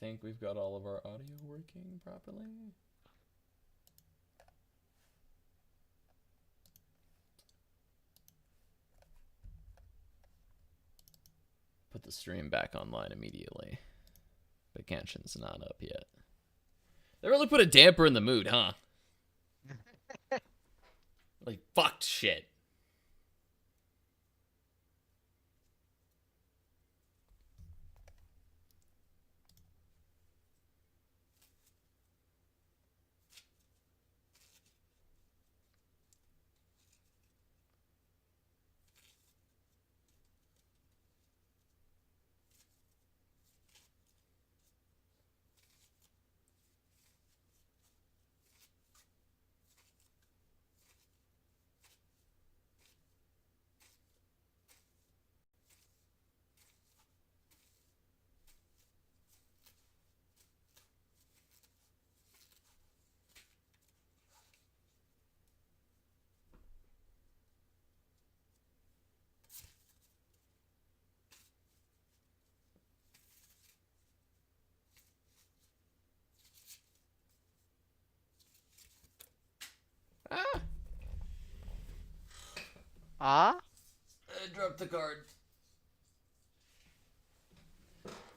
think we've got all of our audio working properly. Put the stream back online immediately. But Genshin's not up yet. They really put a damper in the mood, huh? Like, fucked shit. Ah! Ah? I dropped the card.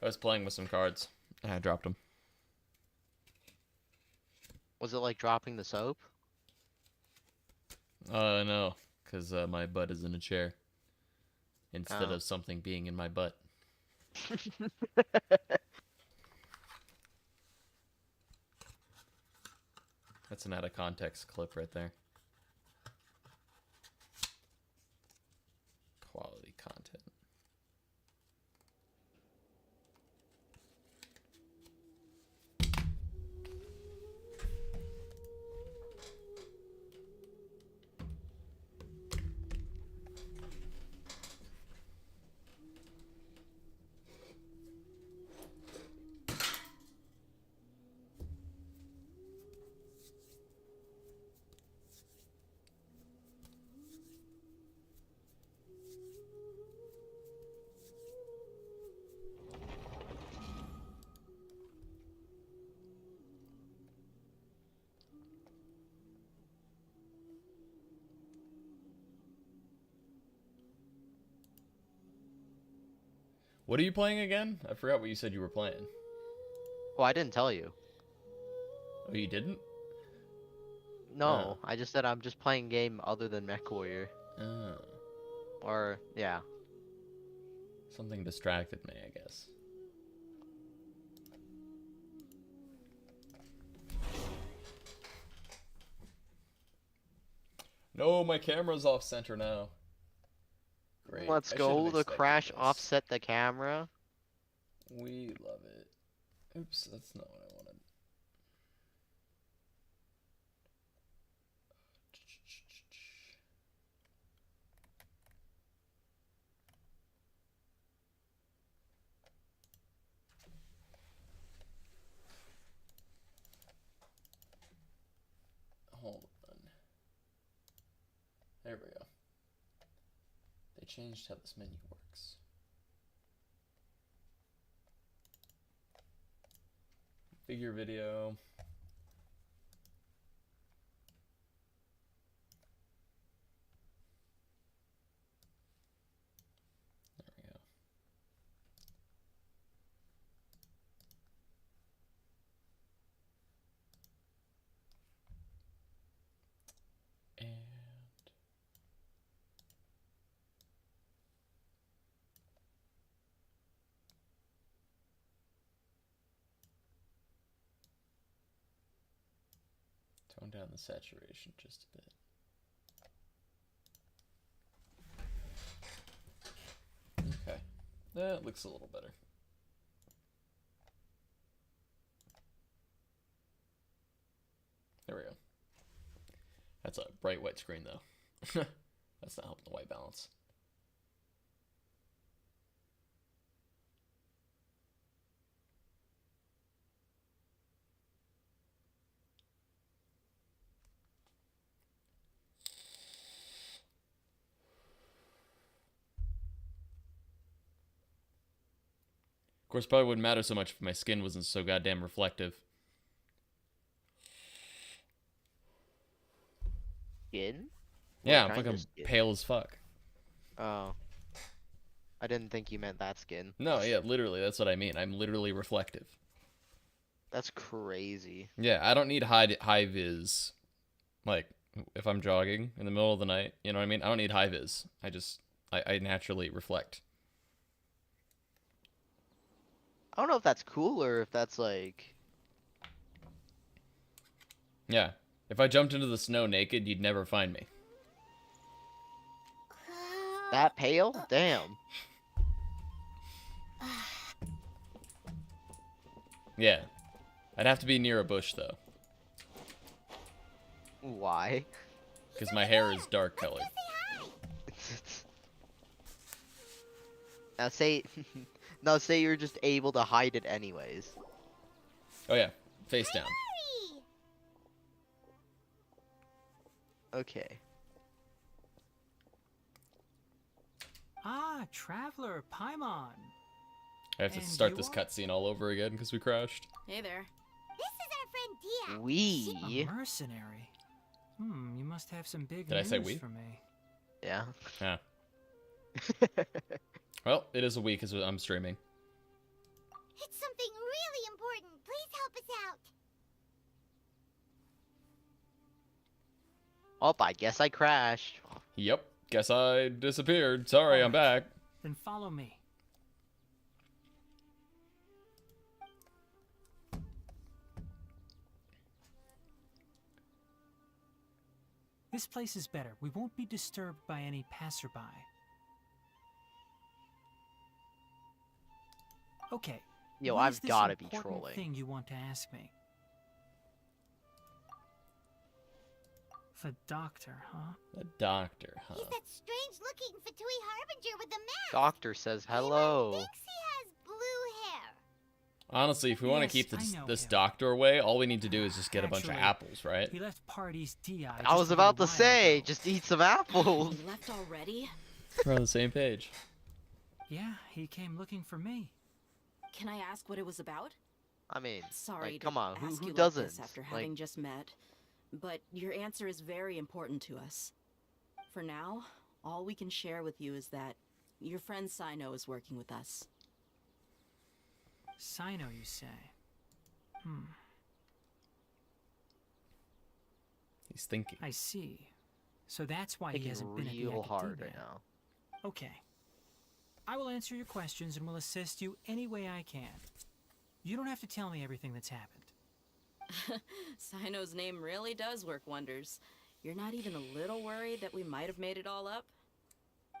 I was playing with some cards, and I dropped them. Was it like dropping the soap? No, because my butt is in a chair instead Oh. of something being in my butt. That's an out of context clip right there. Quality content. What are you playing again? I forgot what you said you were playing. Well, I didn't tell you. Oh, you didn't? No, I just said I'm just playing game other than MechWarrior. Oh. Or, yeah. Something distracted me, I guess. No, my camera's off center now. Great. Let's I should have go. The expected crash this. offset the camera. We love it. Oops, that's not what I wanted. Hold on. There we go. They changed how this menu works. Figure video. There we go. And tone down the saturation just a bit. Okay, that looks a little better. There we go. That's a bright white screen though. That's not helping the white balance. course, probably wouldn't matter so much if my skin wasn't so goddamn reflective. Skin? Yeah, What I'm kind of fucking skin? pale as fuck. Oh. I didn't think you meant that skin. No, yeah, literally, that's what I mean. I'm literally reflective. That's crazy. Yeah, I don't need high vis. Like, if I'm jogging in the middle of the night, you know what I mean? I don't need high vis. I naturally reflect. I don't know if that's cool or if that's like... Yeah. If I jumped into the snow naked, you'd never find me. That pale? Damn. Yeah. I'd have to be near a bush, though. Why? Because my hair is dark colored. Now say... now say you're just able to hide it anyways. Oh, yeah. Face down. Okay. Ah, Traveler, Paimon. I have to And start you this are? cutscene all over again because we crashed. Hey there. This is our friend Dia. We... A mercenary. You must have some big Did I news say we? for me. Yeah. Yeah. Well, it is a week because I'm streaming. It's something really important. Please help us out. Oh, I guess I crashed. Yep. Guess I disappeared. Sorry, I'm back. Then follow me. This place is better. We won't be disturbed by any passerby. Okay. Yo, what is I've this gotta be important trolling. thing you want to ask me? The doctor, huh? The doctor, huh? He's that strange-looking Fatui Harbinger with the mask. Doctor says Anyone hello. thinks he has blue hair. Honestly, if we want to Yes, keep I this know this him. doctor away, all we need to do is just get a bunch of Actually, apples, right? He left parties DI. I was about to say, Just just eat some apples. You left already? We're on the same page. yeah, he came looking for me. Can I ask what it was about? I mean, Sorry like, to come on, ask who you like doesn't? this after Like, having just met, but your answer is very important to us. For now, all we can share with you is that your friend Sino is working with us. Sino, you say? He's thinking. I see. So that's why he thinking hasn't been at the real hard academia. right now. Okay. I will answer your questions and will assist you any way I can. You don't have to tell me everything that's happened. Sino's name really does work wonders. You're not even a little worried that we might have made it all up?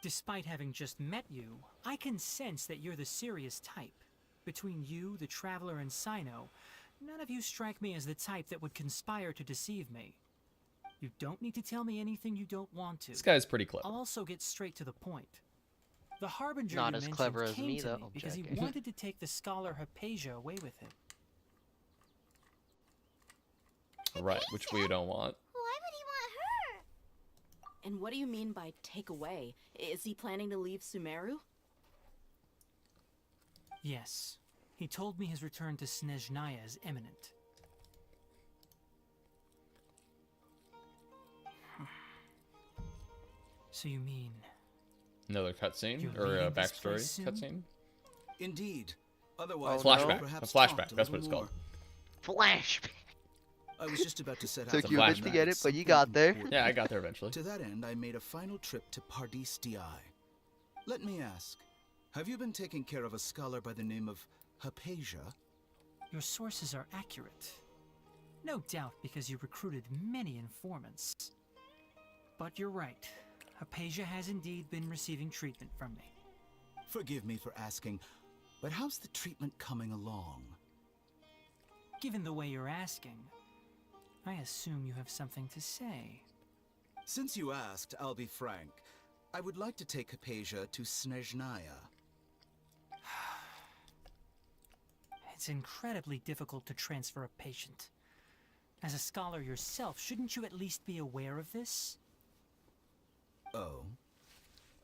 Despite having just met you, I can sense that you're the serious type. Between you, the Traveler, and Sino, none of you strike me as the type that would conspire to deceive me. You don't need to tell me anything you don't want to. This guy's pretty clever. I'll also get straight to the point. The Harbinger Not you as mentioned clever as came me, to though. me I'm because he joking. wanted to take the scholar Hypatia away with him. Right, which we don't want. Why would he want her? And what do you mean by take away? Is he planning to leave Sumeru? Yes. He told me his return to Snezhnaya is imminent. So you mean... Another cutscene You're or a leaving this backstory place soon? cutscene. Indeed. Otherwise, Oh, no. Flashback. perhaps A flashback, talked that's what little it's called. more. Flashback. I was just about to set out. Took It's a you a bit flashback. to get it, but you Something got there. important. Yeah, I got there eventually. To that end, I made a final trip to Pardis Di. Let me ask, have you been taking care of a scholar by the name of Hypatia? Your sources are accurate. No doubt because you recruited many informants. But you're right. Hypatia has indeed been receiving treatment from me. Forgive me for asking, but how's the treatment coming along? Given the way you're asking, I assume you have something to say. Since you asked, I'll be frank. I would like to take Hypatia to Snezhnaya. It's incredibly difficult to transfer a patient. As a scholar yourself, shouldn't you at least be aware of this? Oh?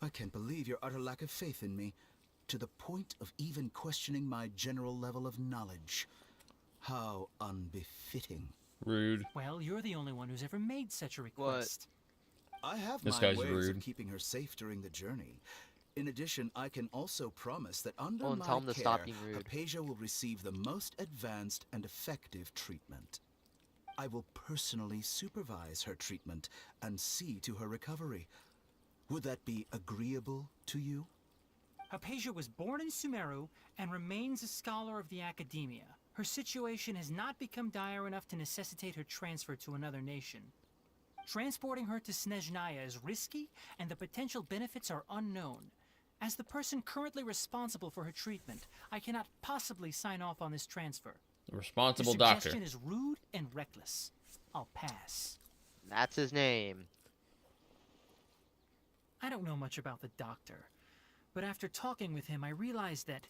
I can't believe your utter lack of faith in me. to the point of even questioning my general level of knowledge. How unbefitting. Rude. Well, you're the only one who's ever made such a request. I have This my guy's ways rude. of keeping her safe during the journey. In addition, I can also promise that under Well, and my tell him to care, stop being rude. Hypatia will receive the most advanced and effective treatment. I will personally supervise her treatment and see to her recovery. Would that be agreeable to you? Hypatia was born in Sumeru and remains a scholar of the Academia. Her situation has not become dire enough to necessitate her transfer to another nation. Transporting her to Snezhnaya is risky, and the potential benefits are unknown. As the person currently responsible for her treatment, I cannot possibly sign off on this transfer. The responsible Your doctor. suggestion is rude and reckless. I'll pass. That's his name. I don't know much about the doctor, but after talking with him, I realized that,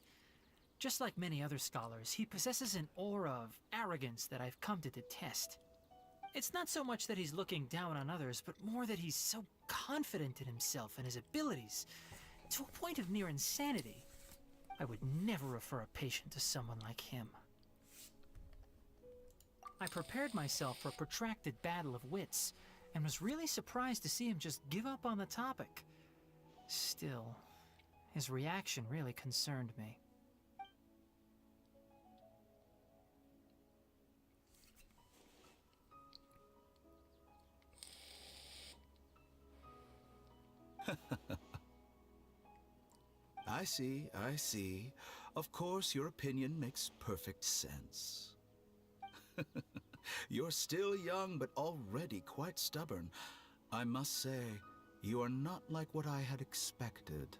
just like many other scholars, he possesses an aura of arrogance that I've come to detest. It's not so much that he's looking down on others, but more that he's so confident in himself and his abilities, to a point of near insanity. I would never refer a patient to someone like him. I prepared myself for a protracted battle of wits, and was really surprised to see him just give up on the topic. Still, his reaction really concerned me. I see, I see. Of course, your opinion makes perfect sense. You're still young, but already quite stubborn. I must say, you are not like what I had expected.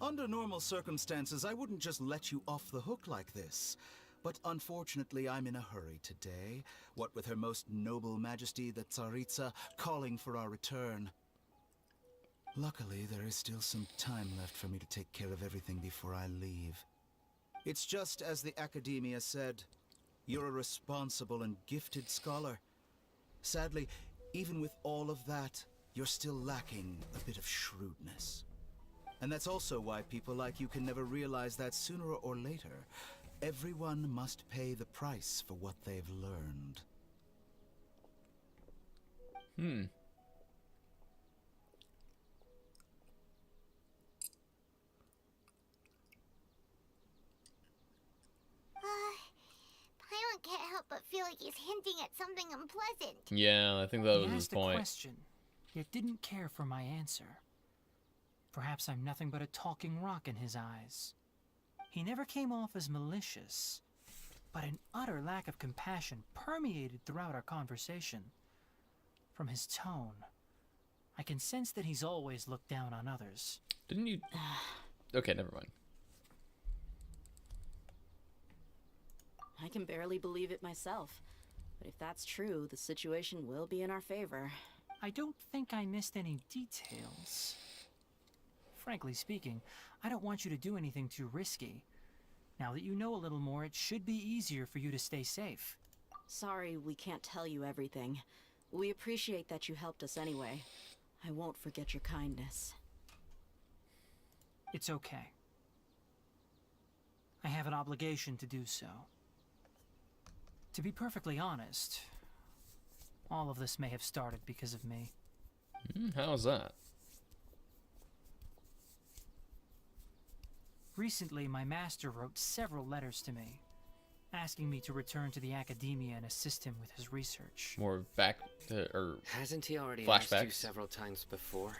Under normal circumstances, I wouldn't just let you off the hook like this. But unfortunately, I'm in a hurry today, what with Her Most Noble Majesty the Tsaritsa calling for our return. Luckily, there is still some time left for me to take care of everything before I leave. It's just as the Academia said, you're a responsible and gifted scholar. Sadly, even with all of that, you're still lacking a bit of shrewdness. And that's also why people like you can never realize that sooner or later, everyone must pay the price for what they've learned. Paimon can't help but feel like he's hinting at something unpleasant. Yeah, I think that was He his asked a point. question, yet didn't care for my answer. Perhaps I'm nothing but a talking rock in his eyes. He never came off as malicious, but an utter lack of compassion permeated throughout our conversation. From his tone, I can sense that he's always looked down on others. Didn't you? Okay, never mind. I can barely believe it myself. But if that's true, the situation will be in our favor. I don't think I missed any details. Frankly speaking, I don't want you to do anything too risky. Now that you know a little more, it should be easier for you to stay safe. Sorry we can't tell you everything. We appreciate that you helped us anyway. I won't forget your kindness. It's okay. I have an obligation to do so. To be perfectly honest, all of this may have started because of me. How's that? Recently, my master wrote several letters to me, asking me to return to the Academia and assist him with his research. More back to, or Hasn't he already asked you flashbacks? several times before?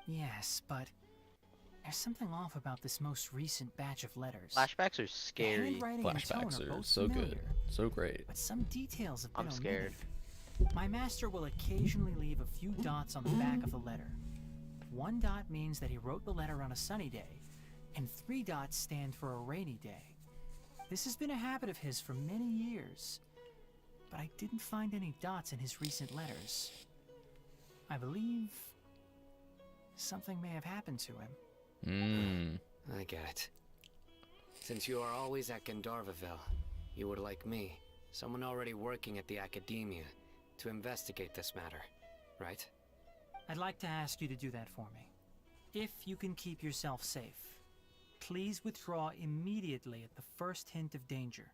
Yes, but there's something off about this most recent batch of letters. Flashbacks are The scary. handwriting and tone Flashbacks are are both so good, familiar, so great. but some details have been I'm scared. omitted. My master will occasionally leave a few dots on the back of the letter. One dot means that he wrote the letter on a sunny day, and 3 dots stand for a rainy day. This has been a habit of his for many years, but I didn't find any dots in his recent letters. I believe something may have happened to him. I get it. Since you are always at Gandharvaville, you would like me, someone already working at the Academia, to investigate this matter, right? I'd like to ask you to do that for me, If you can keep yourself safe, please withdraw immediately at the first hint of danger.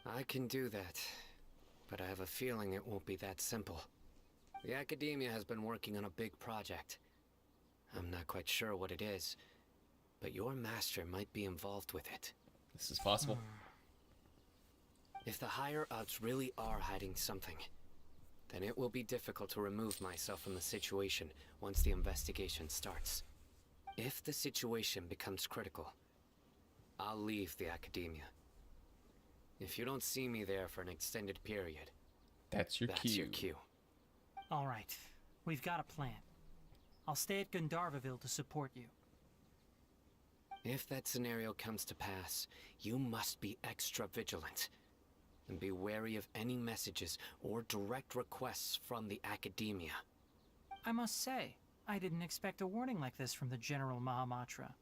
I can do that, but I have a feeling it won't be that simple. The Academia has been working on a big project. I'm not quite sure what it is, but your master might be involved with it. This is possible. If the higher-ups really are hiding something, then it will be difficult to remove myself from the situation once the investigation starts. If the situation becomes critical, I'll leave the Academia. If you don't see me there for an extended period, That's your that's cue. your cue. All right, we've got a plan. I'll stay at Gandharvaville to support you. If that scenario comes to pass, you must be extra vigilant. And be wary of any messages or direct requests from the Academia. I must say, I didn't expect a warning like this from the General Mahamatra.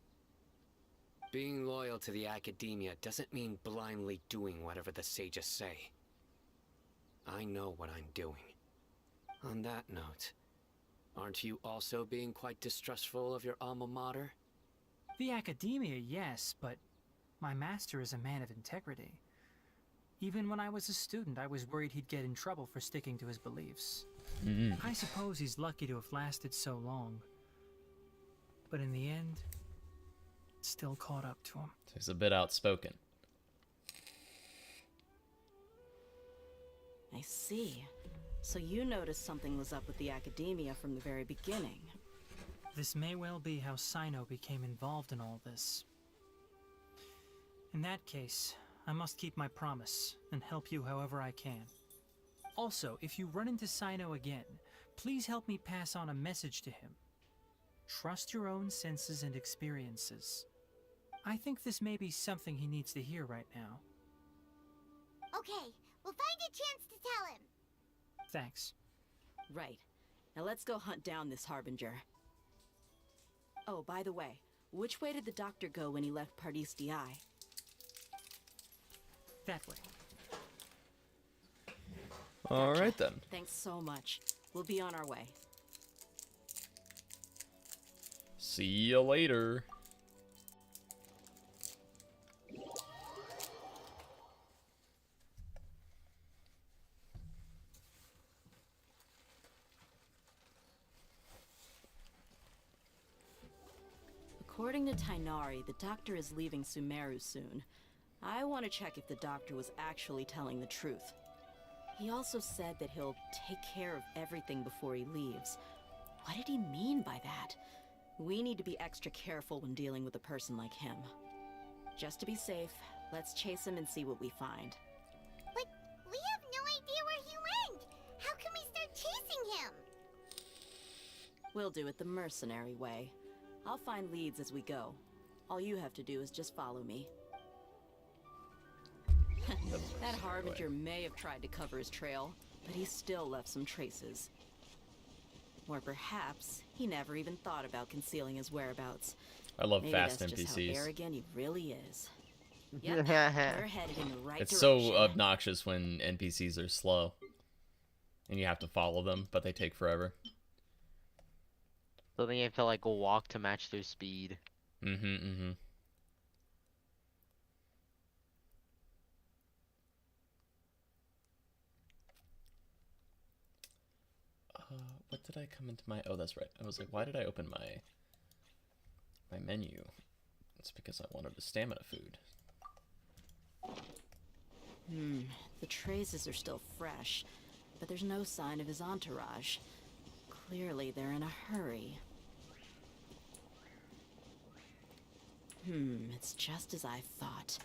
Being loyal to the Academia doesn't mean blindly doing whatever the sages say. I know what I'm doing. On that note, aren't you also being quite distrustful of your alma mater? The Academia, yes, but my master is a man of integrity. Even when I was a student, I was worried he'd get in trouble for sticking to his beliefs. I suppose he's lucky to have lasted so long. But in the end, it still caught up to him. He's a bit outspoken. I see. So you noticed something was up with the Academia from the very beginning. This may well be how Sino became involved in all this. In that case, I must keep my promise and help you however I can. Also, if you run into Sino again, please help me pass on a message to him. Trust your own senses and experiences. I think this may be something he needs to hear right now. Okay, we'll find a chance to tell him. Thanks. Right. Now let's go hunt down this Harbinger. Oh, by the way, which way did the doctor go when he left Pardis Dai? That way. All Gotcha. right then. Thanks so much. We'll be on our way. See you later. According to Tainari, the doctor is leaving Sumeru soon. I want to check if the doctor was actually telling the truth. He also said that he'll take care of everything before he leaves. What did he mean by that? We need to be extra careful when dealing with a person like him. Just to be safe, let's chase him and see what we find. But we have no idea where he went. How can we start chasing him? We'll do it the mercenary way. I'll find leads as we go. All you have to do is just follow me. That Harbinger may have tried to cover his trail, but he still left some traces. Or perhaps he never even thought about concealing his whereabouts. I love Maybe fast that's just how NPCs. arrogant he really is. Yep, we're headed in the right It's direction. so obnoxious when NPCs are slow. And you have to follow them, but they take forever. So then you have to like walk to match their speed. Mm-hmm. What did I come into my... Oh, that's right. I was like, why did I open my menu? It's because I wanted a stamina food. The traces are still fresh, but there's no sign of his entourage. Clearly, they're in a hurry. It's just as I thought.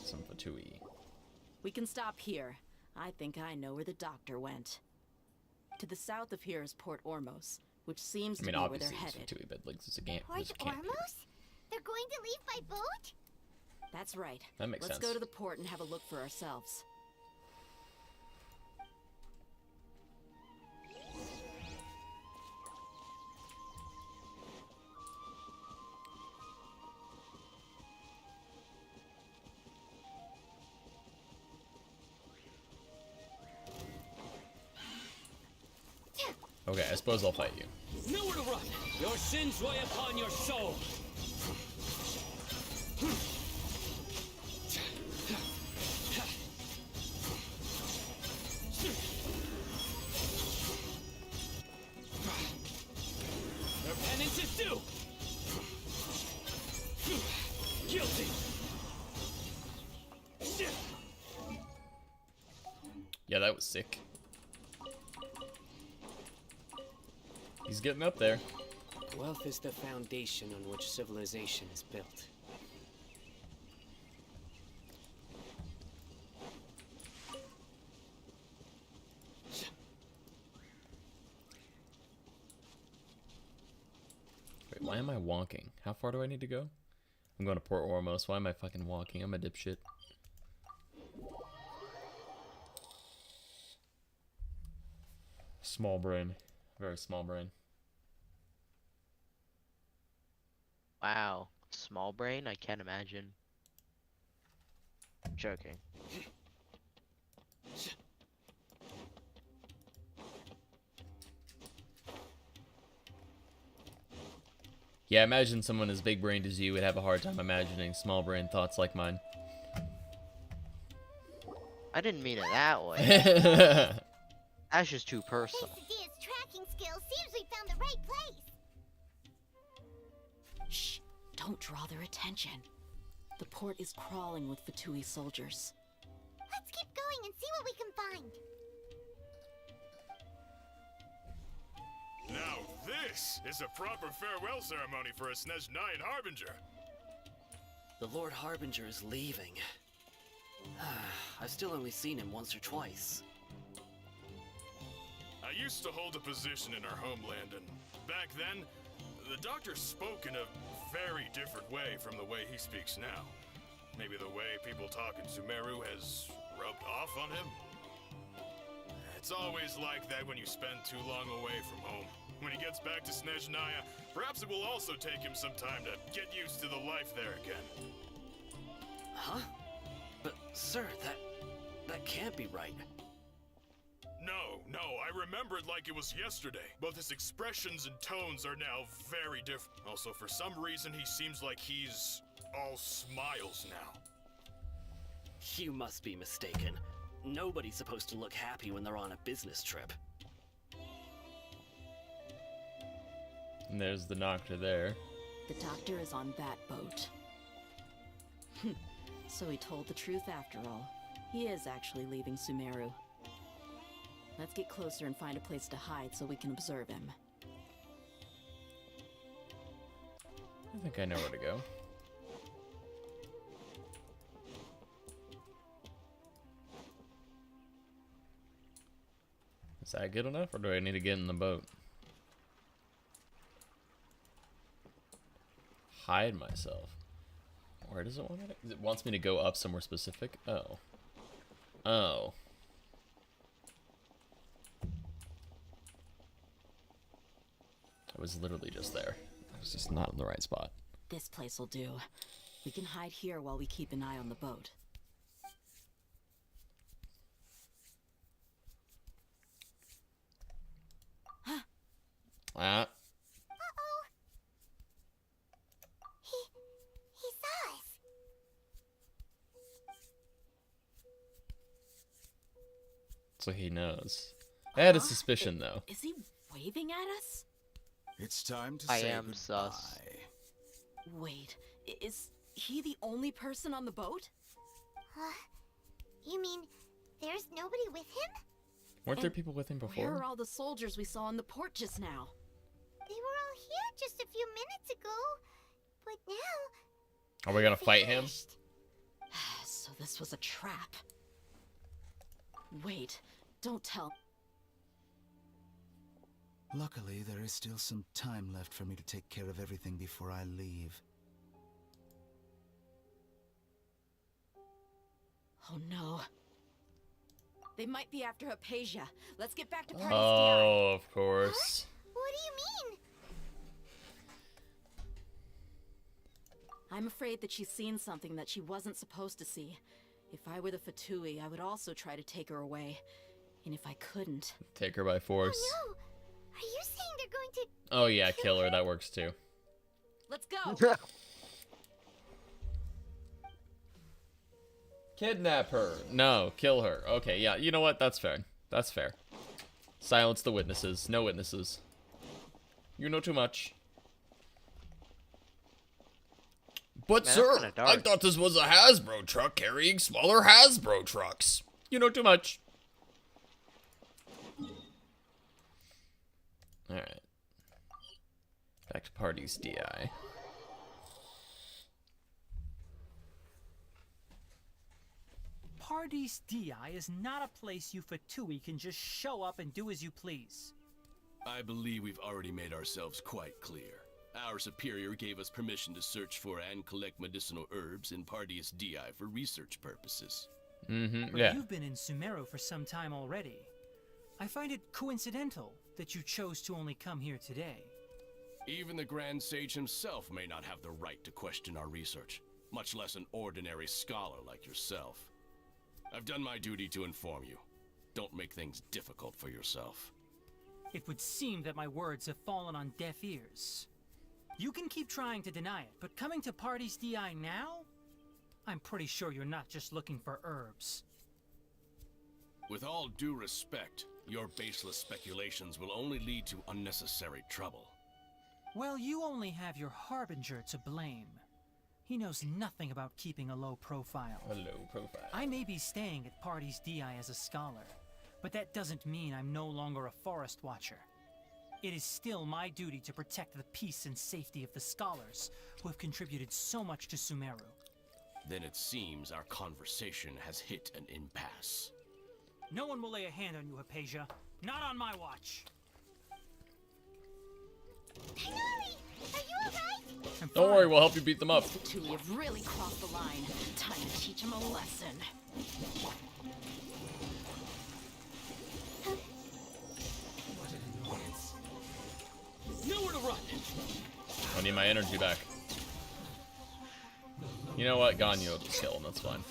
Some Fatui. We can stop here. I think I know where the doctor went. To the south of here is Port Ormos, which seems I mean, to be where they're obviously it's headed. Fatui, but like, there's a camp. Port There's a camp here. Ormos? They're going to leave by boat? That's right. That makes Let's sense. go to the port and have a look for ourselves. Okay, I suppose I'll fight you. Nowhere to run! Your sins weigh upon your soul! Their penance is due! Guilty! Yeah, that was sick. He's getting up there. Wealth is the foundation on which civilization is built. Wait, why am I walking? How far do I need to go? I'm going to Port Ormos. Why am I fucking walking? I'm a dipshit. Small brain. Very small brain. Wow. Small brain? I can't imagine. Joking. Yeah, imagine someone as big brained as you would have a hard time imagining small brain thoughts like mine. I didn't mean it that way. That's just too personal. Quesadillas tracking skills seems we found the right place. Shh, don't draw their attention. The port is crawling with Fatui soldiers. Let's keep going and see what we can find. Now this is a proper farewell ceremony for a Snezhnayan Harbinger. The Lord Harbinger is leaving. I've still only seen him once or twice. I used to hold a position in our homeland, and back then, the doctor spoke in a very different way from the way he speaks now. Maybe the way people talk in Sumeru has rubbed off on him? It's always like that when you spend too long away from home. When he gets back to Snezhnaya, perhaps it will also take him some time to get used to the life there again. Huh? But, sir, that can't be right. No, I remember it like it was yesterday. Both his expressions and tones are now very different. Also, for some reason, he seems like he's all smiles now. You must be mistaken. Nobody's supposed to look happy when they're on a business trip. And there's the doctor there. The doctor is on that boat. So he told the truth after all. He is actually leaving Sumeru. Let's get closer and find a place to hide so we can observe him. I think I know where to go. Is that good enough, or do I need to get in the boat? Hide myself. Where does it want me to? It wants me to go up somewhere specific? Oh. Oh. I was literally just there. I was just not in the right spot. This place will do. We can hide here while we keep an eye on the boat. Ah. Uh-oh. He saw us. So he knows. I had a suspicion, though. Is he waving at us? It's time to I say am goodbye. sus. Wait, is he the only person on the boat? You mean there's nobody with him? Weren't there And people with him Where before? are all the soldiers we saw in the port just now? They were all here just a few minutes ago. But now... Are we gonna fight him? vanished. So this was a trap. Wait, don't tell. Luckily, there is still some time left for me to take care of everything before I leave. Oh no. They might be after Hypatia. Let's get back to Party Oh, of course. What do you mean? I'm afraid that she's seen something that she wasn't supposed to see. If I were the Fatui, I would also try to take her away. And if I couldn't... Take her by force. Oh no! Are you saying they're going to... Oh yeah, kill her. That works too. Let's go. Kidnap her. No, kill her. Okay, yeah, you know what? That's fair. That's fair. Silence the witnesses. No witnesses. You know too much. But Man, that's sir, kinda dark. I thought this was a Hasbro truck carrying smaller Hasbro trucks. You know too much. Alright. Back to Party's DI. Pardee's DI is not a place you Fatui can just show up and do as you please. I believe we've already made ourselves quite clear. Our superior gave us permission to search for and collect medicinal herbs in Pardee's DI for research purposes. But Yeah. you've been in Sumeru for some time already. I find it coincidental that you chose to only come here today. Even the Grand Sage himself may not have the right to question our research, much less an ordinary scholar like yourself. I've done my duty to inform you. Don't make things difficult for yourself. It would seem that my words have fallen on deaf ears. You can keep trying to deny it, but coming to Pardee's DI now? I'm pretty sure you're not just looking for herbs. With all due respect, your baseless speculations will only lead to unnecessary trouble. Well, you only have your Harbinger to blame. He knows nothing about keeping a low profile. A low profile. I may be staying at Pardee's DI as a scholar, but that doesn't mean I'm no longer a forest watcher. It is still my duty to protect the peace and safety of the scholars who have contributed so much to Sumeru. Then it seems our conversation has hit an impasse. No one will lay a hand on you, Hypatia. Not on my watch. Tighnari, are you alright? Don't worry, we'll help you beat them up. These Fatui have really crossed the line. Time to teach them a lesson. Nowhere to run. I need my energy back. You know what? Ganyu will just kill him, that's fine.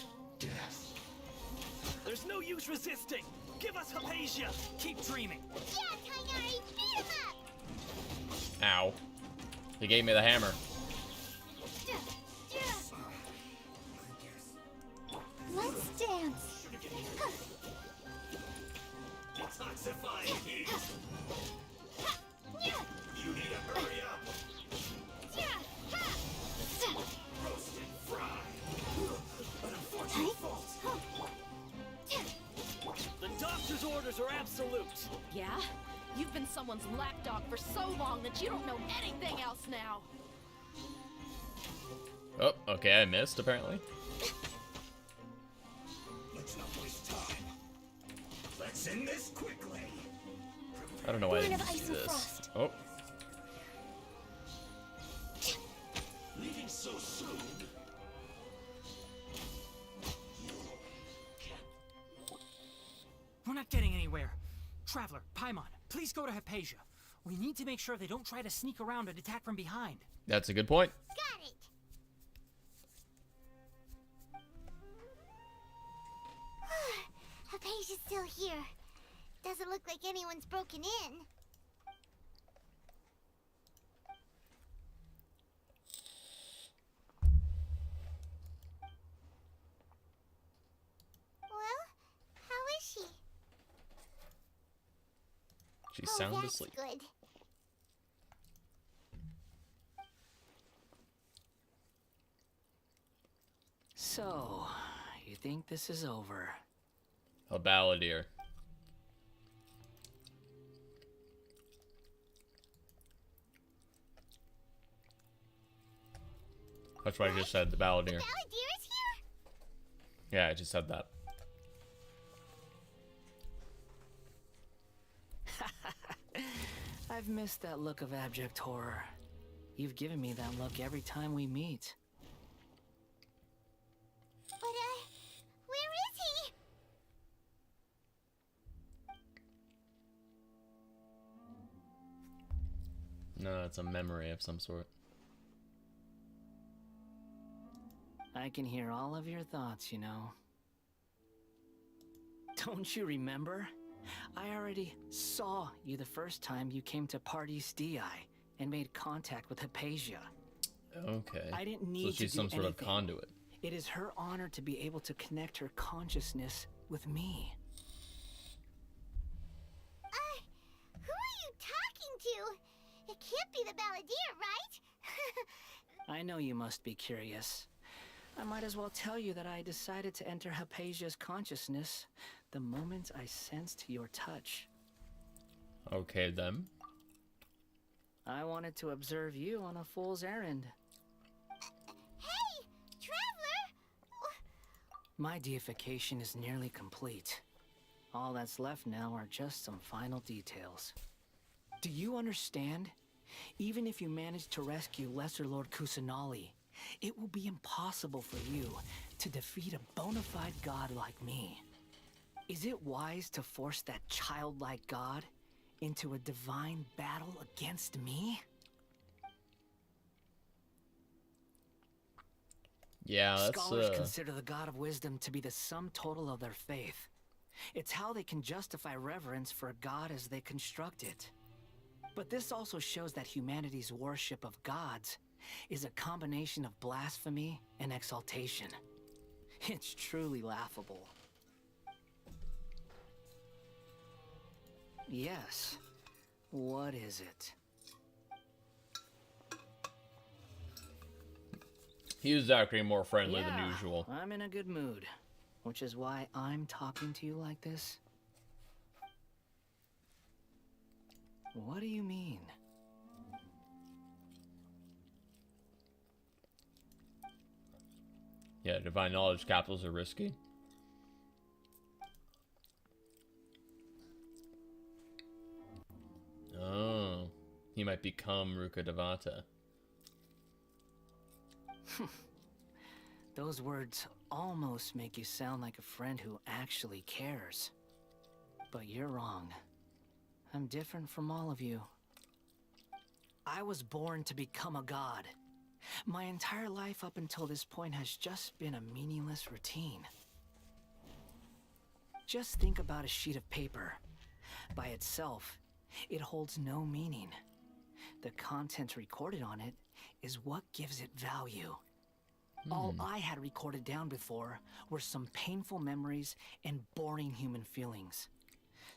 There's no use resisting. Give us Hypatia. Keep dreaming. Yeah, Tighnari, beat him up! Ow. He gave me the hammer. Let's dance. Detoxifying heat. You need to hurry up. Roast and fry. An unfortunate fault. The doctor's orders are absolute. Yeah? You've been someone's lapdog for so long that you don't know anything else now. Oh, okay, I missed, apparently. Let's not waste time. Let's end this quickly. I don't know why I Born didn't of ice do and this. frost. Oh, Leaving so soon. We're not getting anywhere. Traveler, Paimon, please go to Hypatia. We need to make sure they don't try to sneak around and attack from behind. that's a good point. Got it. Hypatia's still here. Doesn't look like anyone's broken in. Well, how is she? She's Oh, sound that's asleep. good. So, you think this is over? A balladeer. That's what I just said, the balladeer. Balladeer is here? Yeah, I just said that. I've missed that look of abject horror. You've given me that look every time we meet. But, where is he? No, it's a memory of some sort. I can hear all of your thoughts, you know. Don't you remember? I already saw you the first time you came to Parties DI and made contact with Hypatia. Okay. I didn't So need she's to do some sort of anything. conduit. It is her honor to be able to connect her consciousness with me. Who are you talking to? It can't be the Balladeer, right? I know you must be curious. I might as well tell you that I decided to enter Hypatia's consciousness the moment I sensed your touch. Okay, then. I wanted to observe you on a fool's errand. Hey, Traveler! My deification is nearly complete. All that's left now are just some final details. Do you understand? Even if you manage to rescue Lesser Lord Kusanali, it will be impossible for you to defeat a bona fide god like me. Is it wise to force that childlike god into a divine battle against me? Yeah, that's Scholars consider the God of Wisdom to be the sum total of their faith. It's how they can justify reverence for a god as they construct it. But this also shows that humanity's worship of gods is a combination of blasphemy and exaltation. It's truly laughable. Yes. What is it? he was acting more friendly than Yeah, usual. I'm in a good mood, which is why I'm talking to you like this. What do you mean? Yeah, divine knowledge capitals are risky. Oh, he might become Ruka Devata. Those words almost make you sound like a friend who actually cares. But you're wrong. I'm different from all of you. I was born to become a god. My entire life up until this point has just been a meaningless routine. Just think about a sheet of paper. By itself, it holds no meaning. The content recorded on it is what gives it value. All I had recorded down before were some painful memories and boring human feelings.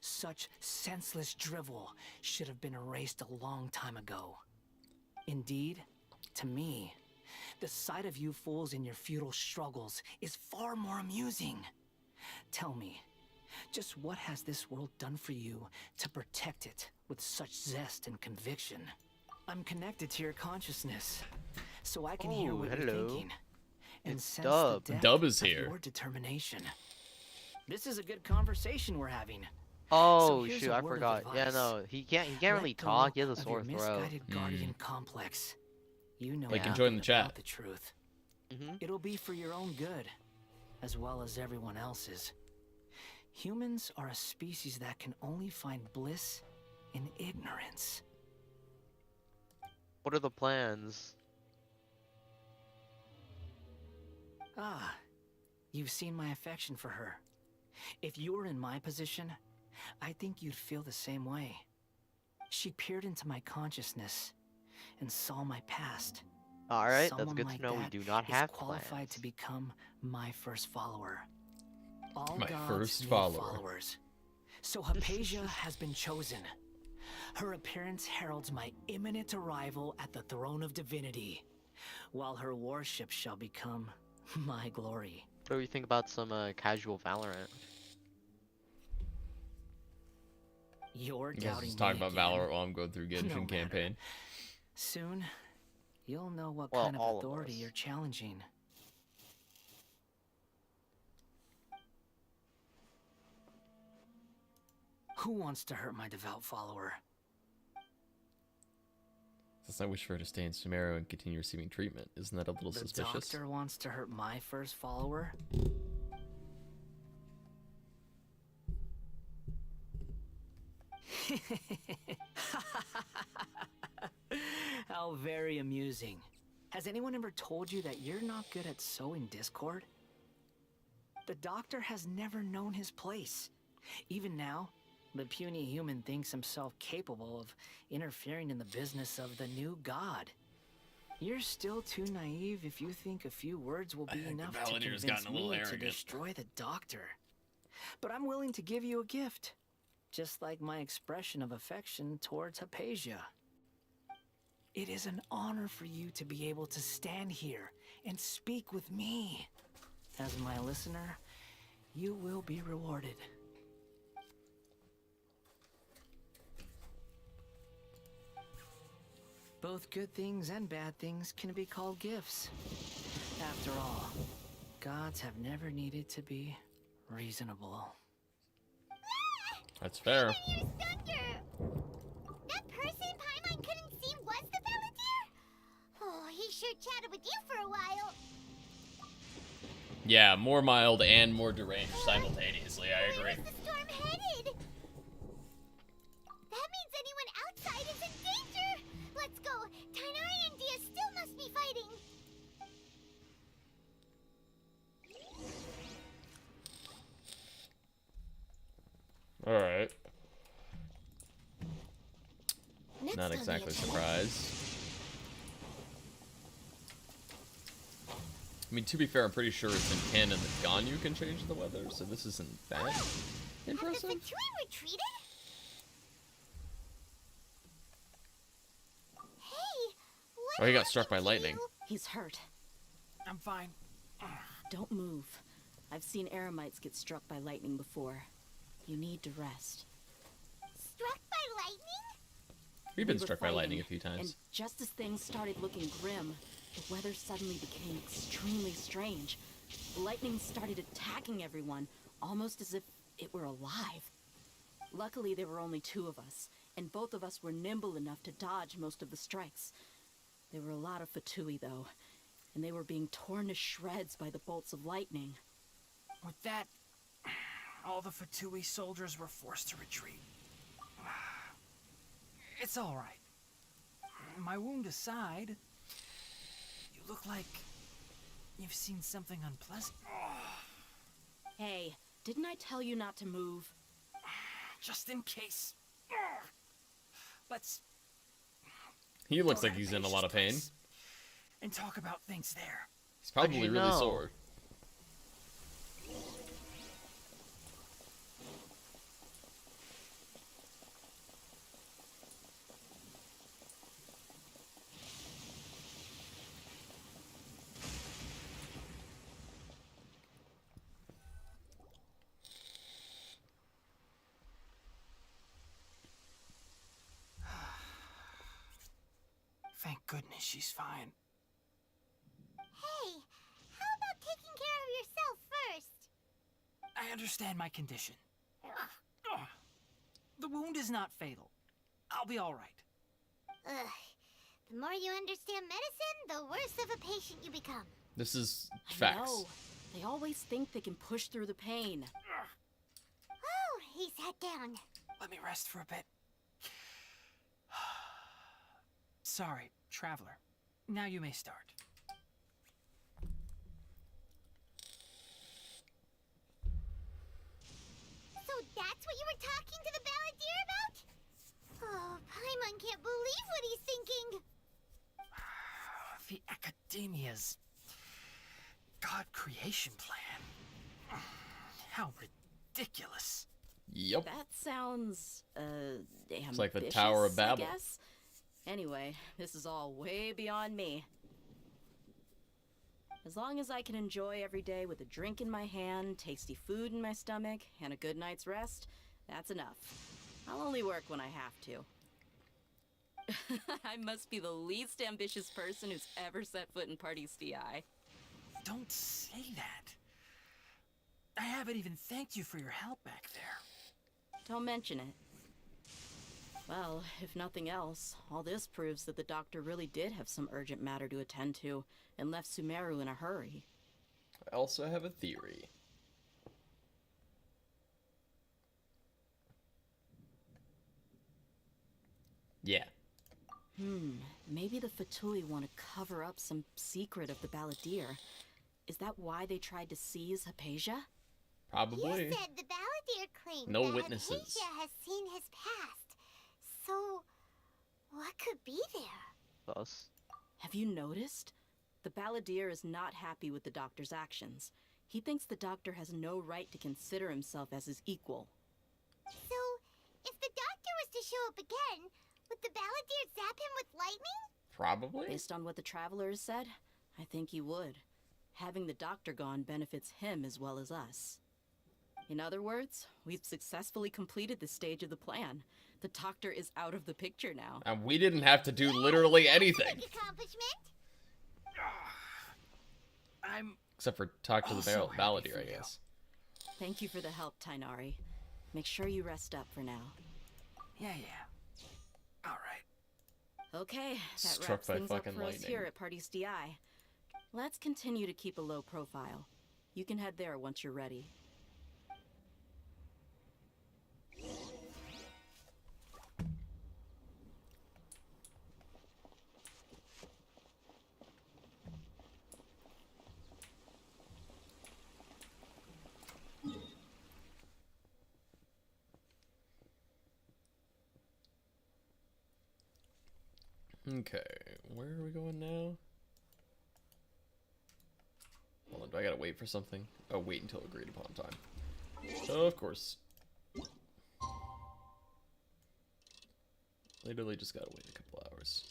Such senseless drivel should have been erased a long time ago. Indeed, to me, the sight of you fools in your futile struggles is far more amusing. Tell me, just what has this world done for you to protect it with such zest and conviction? I'm connected to your consciousness, so I can hear what you're thinking and It's sense Dub. the depth Dub is of here. your determination. This is a good conversation we're having. Oh here's shoot, a I word of forgot. Yeah, advice. no, he can't Let really go talk. He has a of your sore throat. misguided guardian complex. You know Like, nothing enjoying the chat. about the truth. Mm-hmm. It'll be for your own good, as well as everyone else's. Humans are a species that can only find bliss in ignorance. What are the plans? Ah, you've seen my affection for her. If you were in my position, I think you'd feel the same way. She peered into my consciousness and saw my past. All right, that's Someone good like to know. We that do not is have qualified plans. to become my first follower. All My gods first need follower. followers. So Hypatia has been chosen. Her appearance heralds my imminent arrival at the throne of divinity, while her worship shall become my glory. What do you think about some casual Valorant? You're You guys doubting just talking me about again. Valorant while I'm going through No Genshin matter. campaign. Soon, you'll know what Well, kind of all of authority us. you're challenging. Who wants to hurt my devout follower? Since I wish for her to stay in Sumeru and continue receiving treatment, isn't that a little The suspicious? doctor wants to hurt my first follower? How very amusing. Has anyone ever told you that you're not good at sowing discord? The doctor has never known his place. Even now, The puny human thinks himself capable of interfering in the business of the new god. You're still too naive if you think a few words will be enough to Balladeer's convince gotten a little me to arrogant. destroy the doctor. But I'm willing to give you a gift, just like my expression of affection towards Hypatia. It is an honor for you to be able to stand here and speak with me. As my listener, you will be rewarded. Both good things and bad things can be called gifts. After all, gods have never needed to be reasonable. That's fair. Paimonier's thunder! That person Paimon couldn't see was the Balladeer? Oh, he sure chatted with you for a while. Yeah, more mild and more deranged simultaneously, I agree. Where is the storm headed? That means anyone outside is in danger! Let's go! Tighnari and Dia still must be fighting! Alright. Next Not on the exactly agenda- surprised. I mean, to be fair, I'm pretty sure it's in canon that Ganyu can change the weather, so this isn't that impressive. Have the Fatui retreated? Hey! What Oh, he got struck happened by to lightning. you? He's hurt. I'm fine. Don't move. I've seen Eremites get struck by lightning before. You need to rest. Struck by lightning? We've been We were struck by lightning a fighting, few And times. just as things started looking grim, the weather suddenly became extremely strange. The lightning started attacking everyone, almost as if it were alive. Luckily, there were only two of us, and both of us were nimble enough to dodge most of the strikes. There were a lot of Fatui, though, and they were being torn to shreds by the bolts of lightning. With that, all the Fatui soldiers were forced to retreat. It's all right. My wound aside, you look like you've seen something unpleasant. Hey, didn't I tell you not to move? Just in case. Let's He looks go like to he's in a lot of pain. Hypatia's place and talk about things there. He's probably you really know? sore. Thank goodness she's fine. Hey, how about taking care of yourself first? I understand my condition. Ugh. The wound is not fatal. I'll be all right. Ugh. The more you understand medicine, the worse of a patient you become. This is I facts. know. They always think they can push through the pain. Oh, he sat down. Let me rest for a bit. Sorry, traveler. Now you may start. So that's what you were talking to the Balladeer about? Oh, Paimon can't believe what he's thinking. The Academia's God creation plan. How ridiculous. Yep. That sounds, ambitious, like the Tower of Babel. I guess. Anyway, this is all way beyond me. As long as I can enjoy every day with a drink in my hand, tasty food in my stomach, and a good night's rest, that's enough. I'll only work when I have to. I must be the least ambitious person who's ever set foot in Party's DI. Don't say that. I haven't even thanked you for your help back there. Don't mention it. Well, if nothing else, all this proves that the doctor really did have some urgent matter to attend to and left Sumeru in a hurry. I also have a theory. Yeah. Maybe the Fatui want to cover up some secret of the Balladeer. Is that why they tried to seize Hypatia? Probably. You said the Balladeer Balladeer claimed No that witnesses. Hypatia has seen his past. So, what could be there? Us. Have you noticed? The Balladeer is not happy with the Doctor's actions. He thinks the Doctor has no right to consider himself as his equal. So, if the Doctor was to show up again, would the Balladeer zap him with lightning? Probably. Based on what the Traveler has said, I think he would. Having the Doctor gone benefits him as well as us. In other words, we've successfully completed this stage of the plan. The Doctor is out of the picture now. And we didn't have to do literally anything. Big accomplishment. I'm Except for talk to the Also happy Balladeer, for I you. guess. Thank you for the help, Tainari. Make sure you rest up for now. yeah. All right. Okay, that Struck wraps by things up fucking for us lightning. here at Party's DI. Let's continue to keep a low profile. You can head there once you're ready. Okay, where are we going now? Hold on, do I gotta wait for something? Oh, wait until agreed upon time. Of course. Literally just gotta wait a couple hours.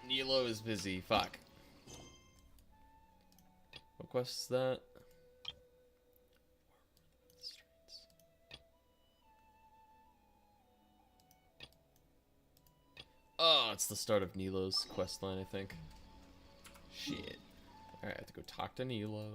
Nilo is busy. Fuck. What quest is that? Oh, it's the start of Nilo's quest line, I think. Shit. Alright, I have to go talk to Nilo.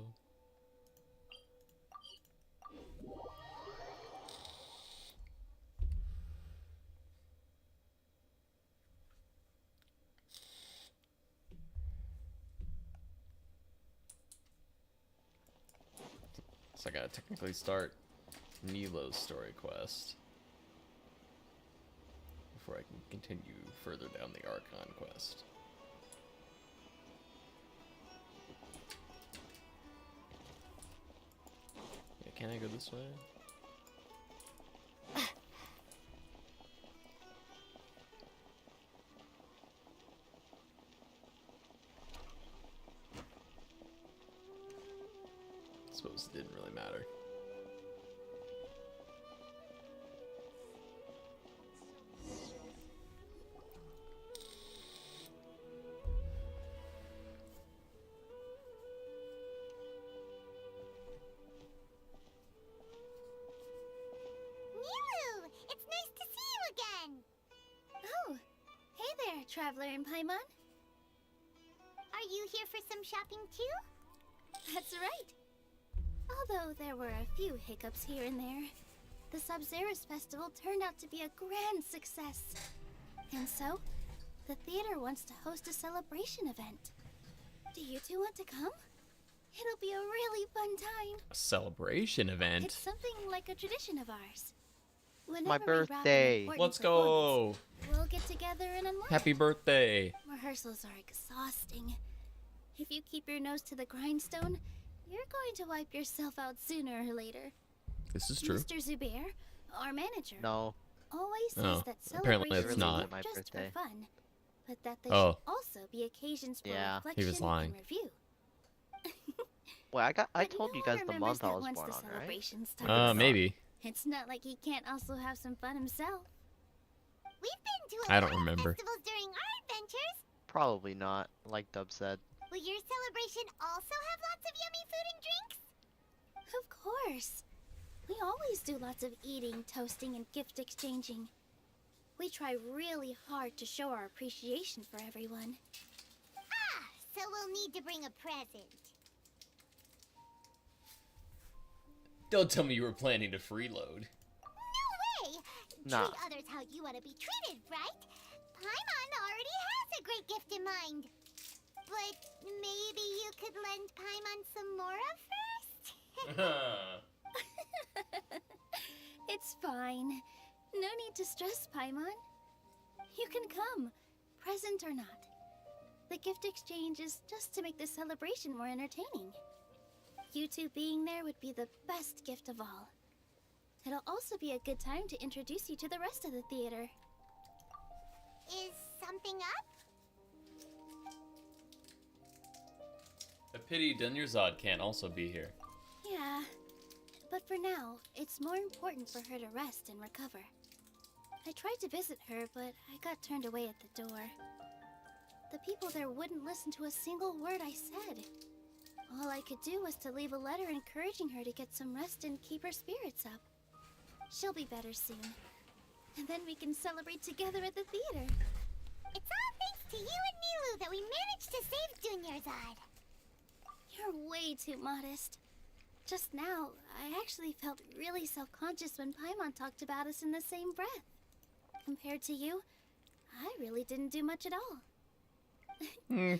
So I gotta technically start Nilo's story quest before I can continue further down the Archon quest. Yeah, can I go this way? Suppose it didn't really matter. Nilu! It's nice to see you again! Oh, hey there, Traveler and Paimon. Are you here for some shopping too? That's right. Although there were a few hiccups here and there, the Sub-Zerus Festival turned out to be a grand success. And so, the theater wants to host a celebration event. Do you two want to come? It'll be a really fun time. A celebration event? It's something like a tradition of ours. Whenever My we wrap an birthday. important Let's go! performance, we'll get together and unwind. Happy birthday! Rehearsals are exhausting. If you keep your nose to the grindstone, you're going to wipe yourself out sooner or later. This is true. Mr. Zubair, our manager, No. always says Oh, that apparently celebrations it's not. aren't My just birthday. for fun, but that they Oh. should also be occasions for Yeah. reflection He was lying. and review. Wait, I But told no you one guys the remembers month I that was once born the on, right? celebration starts. Maybe. It's not like he can't also have some fun himself. We've been to a I don't lot of remember. festivals during our adventures. Probably not, like Dub said. Will your celebration also have lots of yummy food and drinks? Of course. We always do lots of eating, toasting, and gift exchanging. We try really hard to show our appreciation for everyone. Ah, so we'll need to bring a present. Don't tell me you were planning to freeload. No way! Nah. treat others how you want to be treated, right? Paimon already has a great gift in mind. But maybe you could lend Paimon some more first? It's fine. No need to stress, Paimon. You can come, present or not. The gift exchange is just to make the celebration more entertaining. You two being there would be the best gift of all. It'll also be a good time to introduce you to the rest of the theater. Is something up? A pity Dunyarzad can't also be here. Yeah, but for now, it's more important for her to rest and recover. I tried to visit her, but I got turned away at the door. The people there wouldn't listen to a single word I said. All I could do was to leave a letter encouraging her to get some rest and keep her spirits up. She'll be better soon. And then we can celebrate together at the theater. It's all thanks to you and Nilou that we managed to save Dunyarzad. You're way too modest. Just now, I actually felt really self-conscious when Paimon talked about us in the same breath. Compared to you, I really didn't do much at all.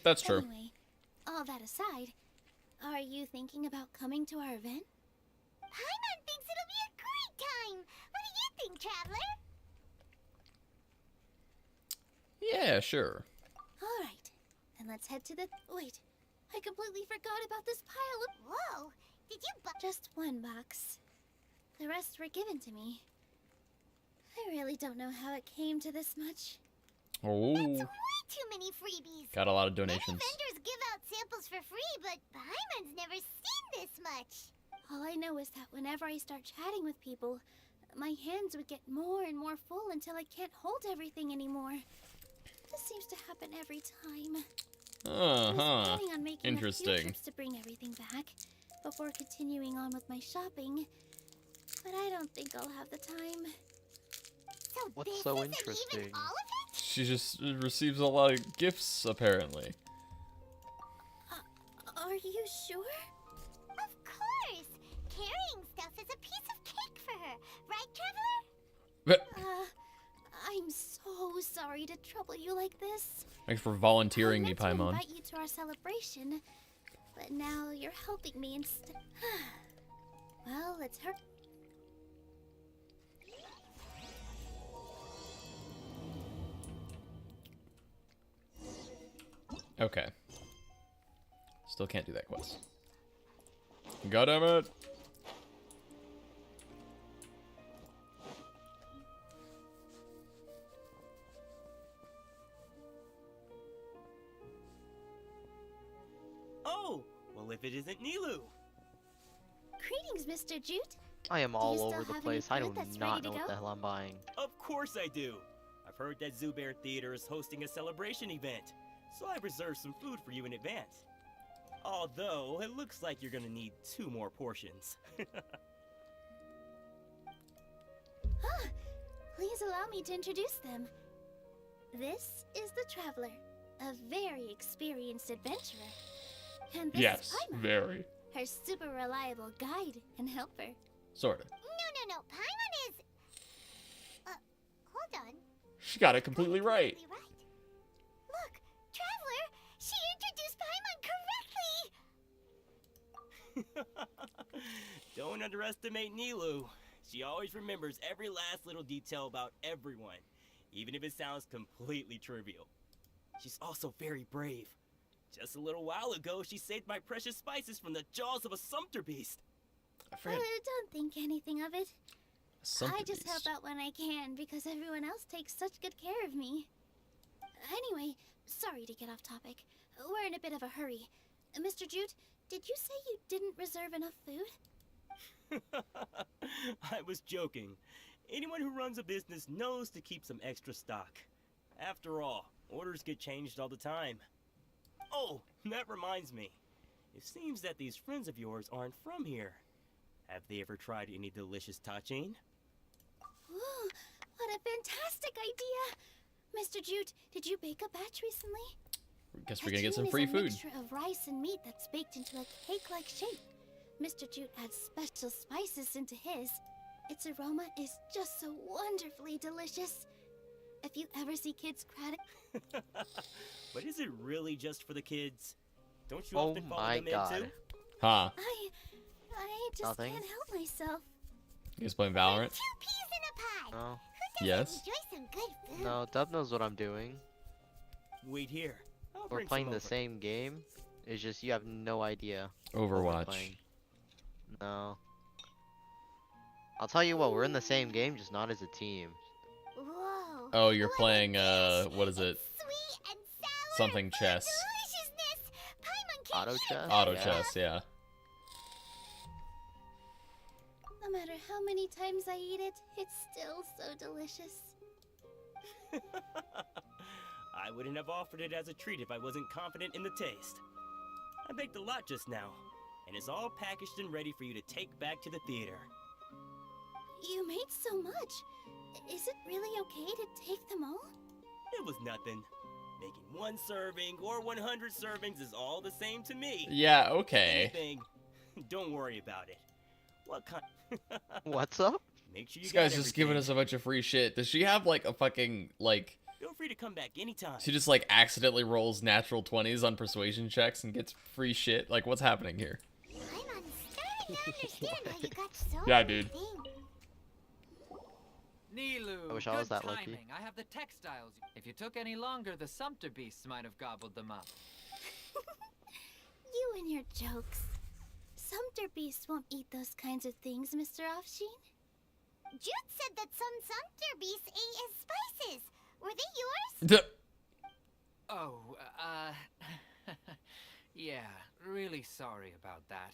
That's true. Anyway, all that aside, are you thinking about coming to our event? Paimon thinks it'll be a great time! What do you think, Traveler? Yeah, sure. Alright, then let's head to the... Wait, I completely forgot about this pile of... Whoa! Did you Just one box. The rest were given to me. I really don't know how it came to this much. Oh. That's way too many freebies. Got a lot of donations. Many vendors give out samples for free, but Paimon's never seen this much. All I know is that whenever I start chatting with people, my hands would get more and more full until I can't hold everything anymore. This seems to happen every time. I was planning on making a few Interesting. trips to bring everything back before continuing on with my shopping, but I don't think I'll have the time. So What's this so isn't interesting? even all of it? She just receives a lot of gifts, apparently. Are you sure? Of course! Carrying stuff is a piece of cake for her, right, Traveler? I'm so sorry to trouble you like this. Thanks for volunteering I me, meant to Paimon. invite you to our celebration, but now you're helping me instead. Well, it's her. Okay. Still can't do that quest. God damn it! Oh, well if it isn't Nilou. Greetings, Mr. Jute. I am Do all you still over the have place. any I do food that's not ready know to what go? the hell I'm buying. Of course I do. I've heard that Zubair Theater is hosting a celebration event, so I've reserved some food for you in advance. Although, it looks like you're gonna need 2 more portions. Please allow me to introduce them. This is the Traveler, a very experienced adventurer. And this Yes, is Paimon, very. her super reliable guide and helper. Sorta. No, Paimon is... hold on. She got it completely right. Look, Traveler, she introduced Paimon correctly! Don't underestimate Nilou. She always remembers every last little detail about everyone, even if it sounds completely trivial. She's also very brave. Just a little while ago, she saved my precious spices from the jaws of a sumpter beast. Don't think anything of it. Sumpter I just beast. help out when I can because everyone else takes such good care of me. Anyway, sorry to get off topic. We're in a bit of a hurry. Mr. Jute, did you say you didn't reserve enough food? I was joking. Anyone who runs a business knows to keep some extra stock. After all, orders get changed all the time. Oh, that reminds me. It seems that these friends of yours aren't from here. Have they ever tried any delicious tachin? Ooh, what a fantastic idea! Mr. Jute, did you bake a batch recently? Guess we're gonna get some Tachin free is a food. mixture of rice and meat that's baked into a cake-like shape. Mr. Jute adds special spices into his. Its aroma is just so wonderfully delicious. If you ever see kids cry, But is it really just for the kids? Don't you Oh often follow my them God. in too? Huh? I just Nothing? can't help myself. You guys playing Valorant? Two peas in a pod. No. Who doesn't Yes. enjoy some good food? No, Dub knows what I'm doing. Wait here. I'll We're bring playing some the over. same game. It's just you have no idea. what we're Overwatch. playing. No. I'll tell you what, we're in the same game, just not as a team. Whoa. Oh, you're What a playing dish. what is it? Sweet and sour Something and full of chess. deliciousness. Paimon can't Auto eat chess? Auto Yeah. chess, yeah. No matter how many times I eat it, it's still so delicious. I wouldn't have offered it as a treat if I wasn't confident in the taste. I baked a lot just now, and it's all packaged and ready for you to take back to the theater. You made so much. Is it really okay to take them all? It was nothing. Making one serving or 100 servings is all the same to me. Yeah, okay. Anything, don't worry about it. What kind? What's up? Make sure you This got guy's just giving everything. us a bunch of free shit. Does she have like a fucking like? Feel free to come back anytime. She just like accidentally rolls natural 20s on persuasion checks and gets free shit. Like, what's happening here? I'm starting to understand how you got so Yeah, many dude. things. Nilu, I wish good I was that timing. lucky. I have the textiles. If you took any longer, the Sumpter beasts might have gobbled them up. You and your jokes. Sumpter beasts won't eat those kinds of things, Mr. Offsheen. Jude said that some Sumpter beasts ate his spices. Were they yours? Oh, yeah, really sorry about that.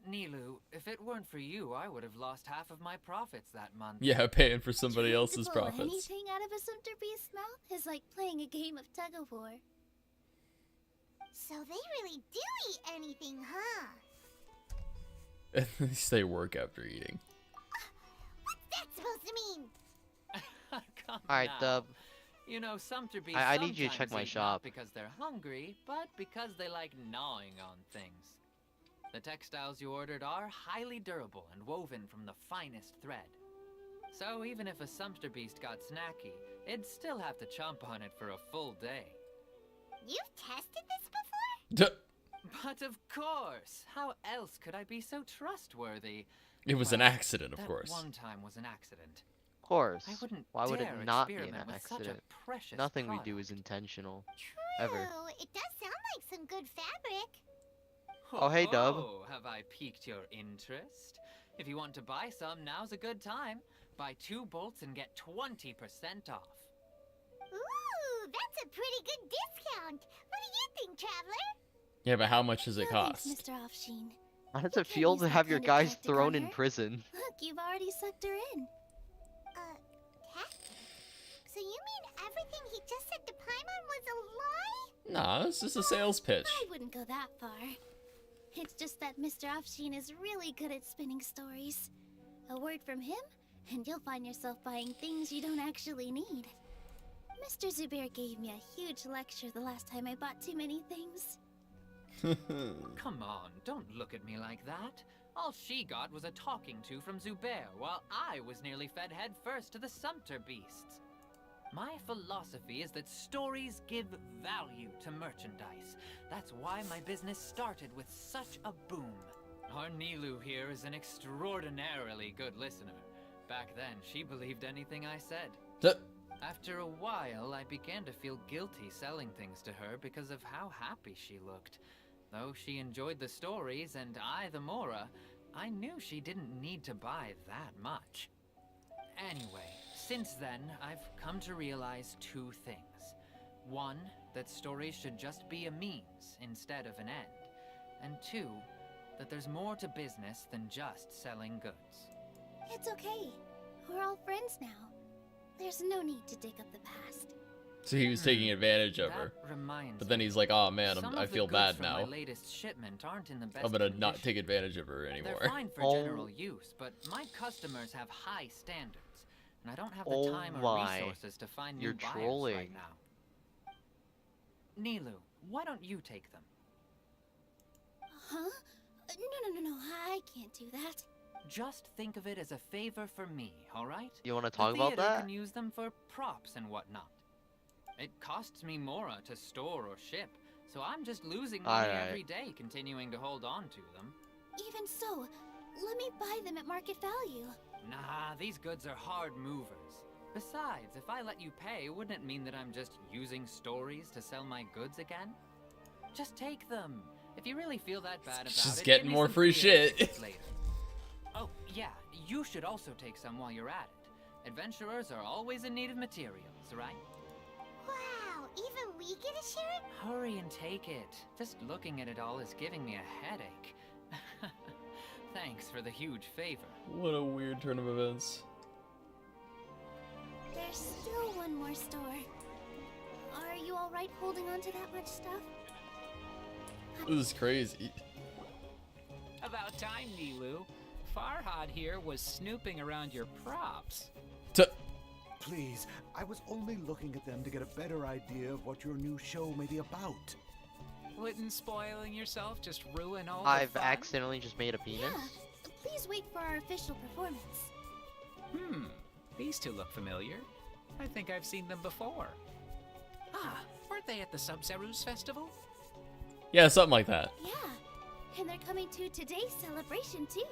Nilu, if it weren't for you, I would have lost half of my profits that month. Yeah, paying for somebody Trying else's to pull profits. anything out of a Sumpter beast's mouth is like playing a game of tug of war. So they really do eat anything, huh? At least they work after eating. What's that supposed to mean? Come Alright, now. Dub. You know, Sumpter beasts I need you to check sometimes my eat shop. not because they're hungry, but because they like gnawing on things. The textiles you ordered are highly durable and woven from the finest thread. So even if a Sumpter beast got snacky, it'd still have to chomp on it for a full day. You've tested this before? But of course! How else could I be so trustworthy? It was an Well, accident, of that course. one time was an accident. Of course. I wouldn't Why would it dare not be an experiment with such a accident? precious Nothing we product. do is intentional. True. Ever. It does sound like some good fabric. Oh, hey, Dub. Oh, have I piqued your interest? If you want to buy some, now's a good time. Buy 2 bolts and get 20% off. Ooh, that's a pretty good discount. What do you think, Traveler? Yeah, but how much does it No cost? thanks, Mr. Offsheen. How does You it can't feel use to that have your kind of guys tactic on thrown in her. prison? Look, you've already sucked her in. Tactic? So you mean everything he just said to Paimon was a lie? Nah, it's just a sales pitch. I wouldn't go that far. It's just that Mr. Offsheen is really good at spinning stories. A word from him, and you'll find yourself buying things you don't actually need. Mr. Zubair gave me a huge lecture the last time I bought too many things. Come on, don't look at me like that. All she got was a talking to from Zubair, while I was nearly fed head first to the Sumpter beasts. My philosophy is that stories give value to merchandise. That's why my business started with such a boom. Our Nilu here is an extraordinarily good listener. Back then, she believed anything I said. After a while, I began to feel guilty selling things to her because of how happy she looked. Though she enjoyed the stories and I the Mora, I knew she didn't need to buy that much. Anyway, since then, I've come to realize 2 things. 1, that stories should just be a means instead of an end. And 2, that there's more to business than just selling goods. It's okay. We're all friends now. There's no need to dig up the past. So he was taking advantage of her. That reminds But then me. he's like, oh man, Some I of the feel goods bad from now. My latest shipment aren't in the best I'm gonna not condition. take advantage of her anymore. They're fine for Oh. general use, but my customers have high standards, and I don't have the Oh time or my. resources to find You're new buyers trolling. right now. Nilu, why don't you take them? Huh? No, I can't do that. Just think of it as a favor for me, alright? You want to The talk about theater that? can use them for props and whatnot. It costs me Mora to store or ship, so I'm just losing money Alright. every day continuing to hold on to them. Even so, let me buy them at market value. Nah, these goods are hard movers. Besides, if I let you pay, wouldn't it mean that I'm just using stories to sell my goods again? Just take them. If you really feel that bad about Just it, getting give me more some free theater shit. tickets later. Oh, yeah, you should also take some while you're at it. Adventurers are always in need of materials, right? Wow, even we get a share? Hurry and take it. Just looking at it all is giving me a headache. Thanks for the huge favor. What a weird turn of events. There's still one more store. Are you alright holding on to that much stuff? This is crazy. About time, Nilu. Farhad here was snooping around your props. Please, I was only looking at them to get a better idea of what your new show may be about. Wouldn't spoiling yourself just ruin all the I've fun? accidentally just made a penis. Yeah, please wait for our official performance. These two look familiar. I think I've seen them before. Ah, weren't they at the Sub-Zerus festival? Yeah, something like that. Yeah, and they're coming to today's celebration too.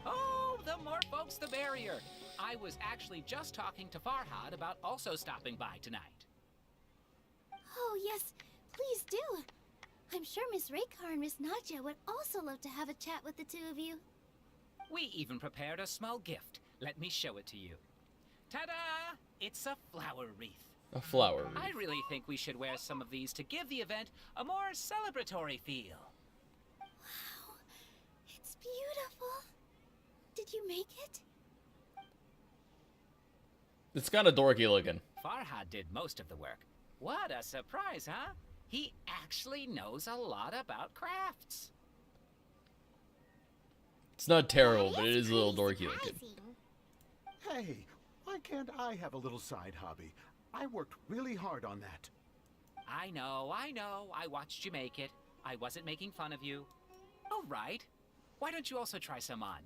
Oh, the more folks the merrier. I was actually just talking to Farhad about also stopping by tonight. Oh yes, please do. I'm sure Miss Raykar and Miss Nadja would also love to have a chat with the two of you. We even prepared a small gift. Let me show it to you. Ta-da! It's a flower wreath. A flower wreath. I really think we should wear some of these to give the event a more celebratory feel. Wow, it's beautiful. Did you make it? It's kind of dorky looking. Farhad did most of the work. What a surprise, huh? He actually knows a lot about crafts. It's not terrible, but it is a little dorky looking. Hey, why can't I have a little side hobby? I worked really hard on that. I know. I watched you make it. I wasn't making fun of you. All right. Why don't you also try some on?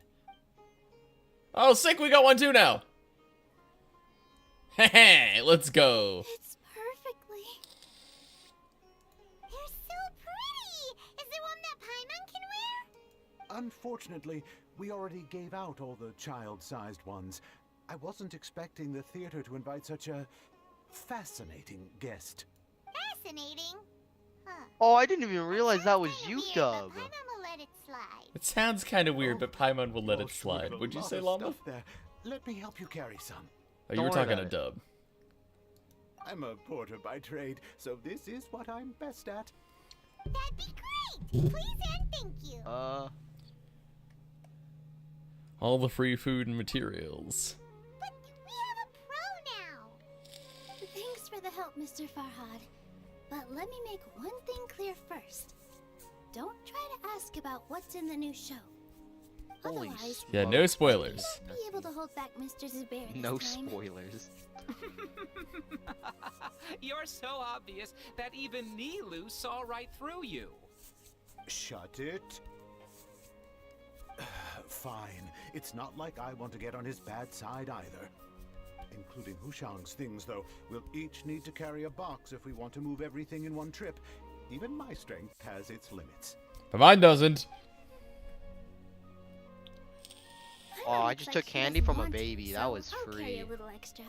Oh, sick, we got one too now. Hey, let's go. It's perfectly. They're so pretty. Is there one that Paimon can wear? Unfortunately, we already gave out all the child-sized ones. I wasn't expecting the theater to invite such a fascinating guest. Fascinating. Huh. Oh, I didn't even realize that was you, Dub. Paimon will let it slide. It sounds kind of weird, but Paimon will let it slide. Would you say, Llama? There. Let me help you carry some. Oh, you were talking to Dub. I'm a porter by trade, so this is what I'm best at. That'd be great. Please and thank you. All the free food and materials. But we have a pro now. Thanks for the help, Mr. Farhad. But let me make one thing clear first. Don't try to ask about what's in the new show. Otherwise, Yeah, no spoilers. you won't be able to hold back Mr. Zubair this No time. spoilers. You're so obvious that even Nilu saw right through you. Shut it. Fine. It's not like I want to get on his bad side either. Including Hushang's things, though. We'll each need to carry a box if we want to move everything in one trip. Even my strength has its limits. But mine doesn't. Oh, I just took candy from a baby. That was I'll carry free. a little extra.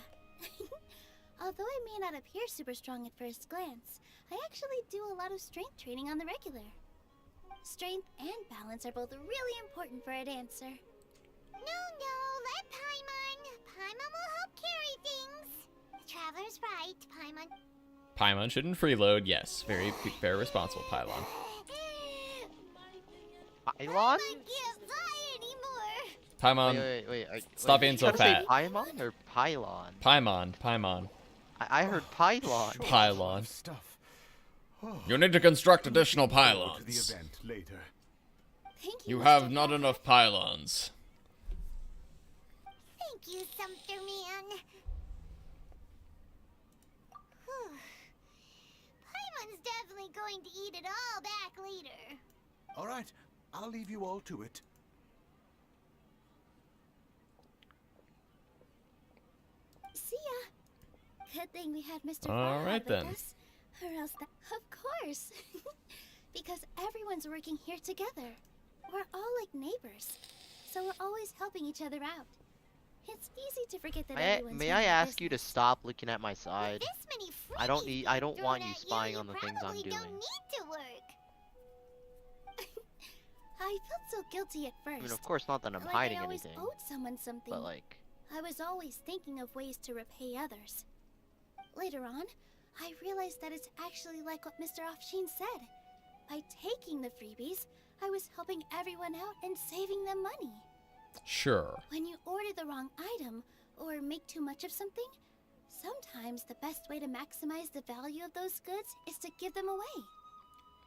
Although I may not appear super strong at first glance, I actually do a lot of strength training on the regular. Strength and balance are both really important for a dancer. No, let Paimon. Paimon will help carry things. The Traveler's right, Paimon. Paimon shouldn't freeload. Yes, very responsible, Pylon. Pylon? Can't fly anymore. Paimon, Wait. stop Wait, being you so trying to say fat. Paimon or Pylon? Paimon. I heard pylon. Pylon. Stuff. You need to construct additional To the pylons. event later. Thank You Mr. have not Farhad. enough pylons. Thank you, Sumpter Man. Whew. Paimon's definitely going to eat it all back later. All right, I'll leave you all to it. Good thing we had Mr. All Farhad right, with then. us, or else of course. Because everyone's working here together. We're all like neighbors, so we're always helping each other out. It's easy to forget that everyone's May handling I ask you to business. stop looking at my side? This many I don't freebies want thrown you at spying you on the things I'm probably doing. don't need to work. I felt so guilty at first. I mean, of course, not that I'm like hiding I always anything, owed someone something. but like, I was always thinking of ways to repay others. Later on, I realized that it's actually like what Mr. Afshin said. By taking the freebies, I was helping everyone out and saving them money. Sure. When you order the wrong item or make too much of something, sometimes the best way to maximize the value of those goods is to give them away.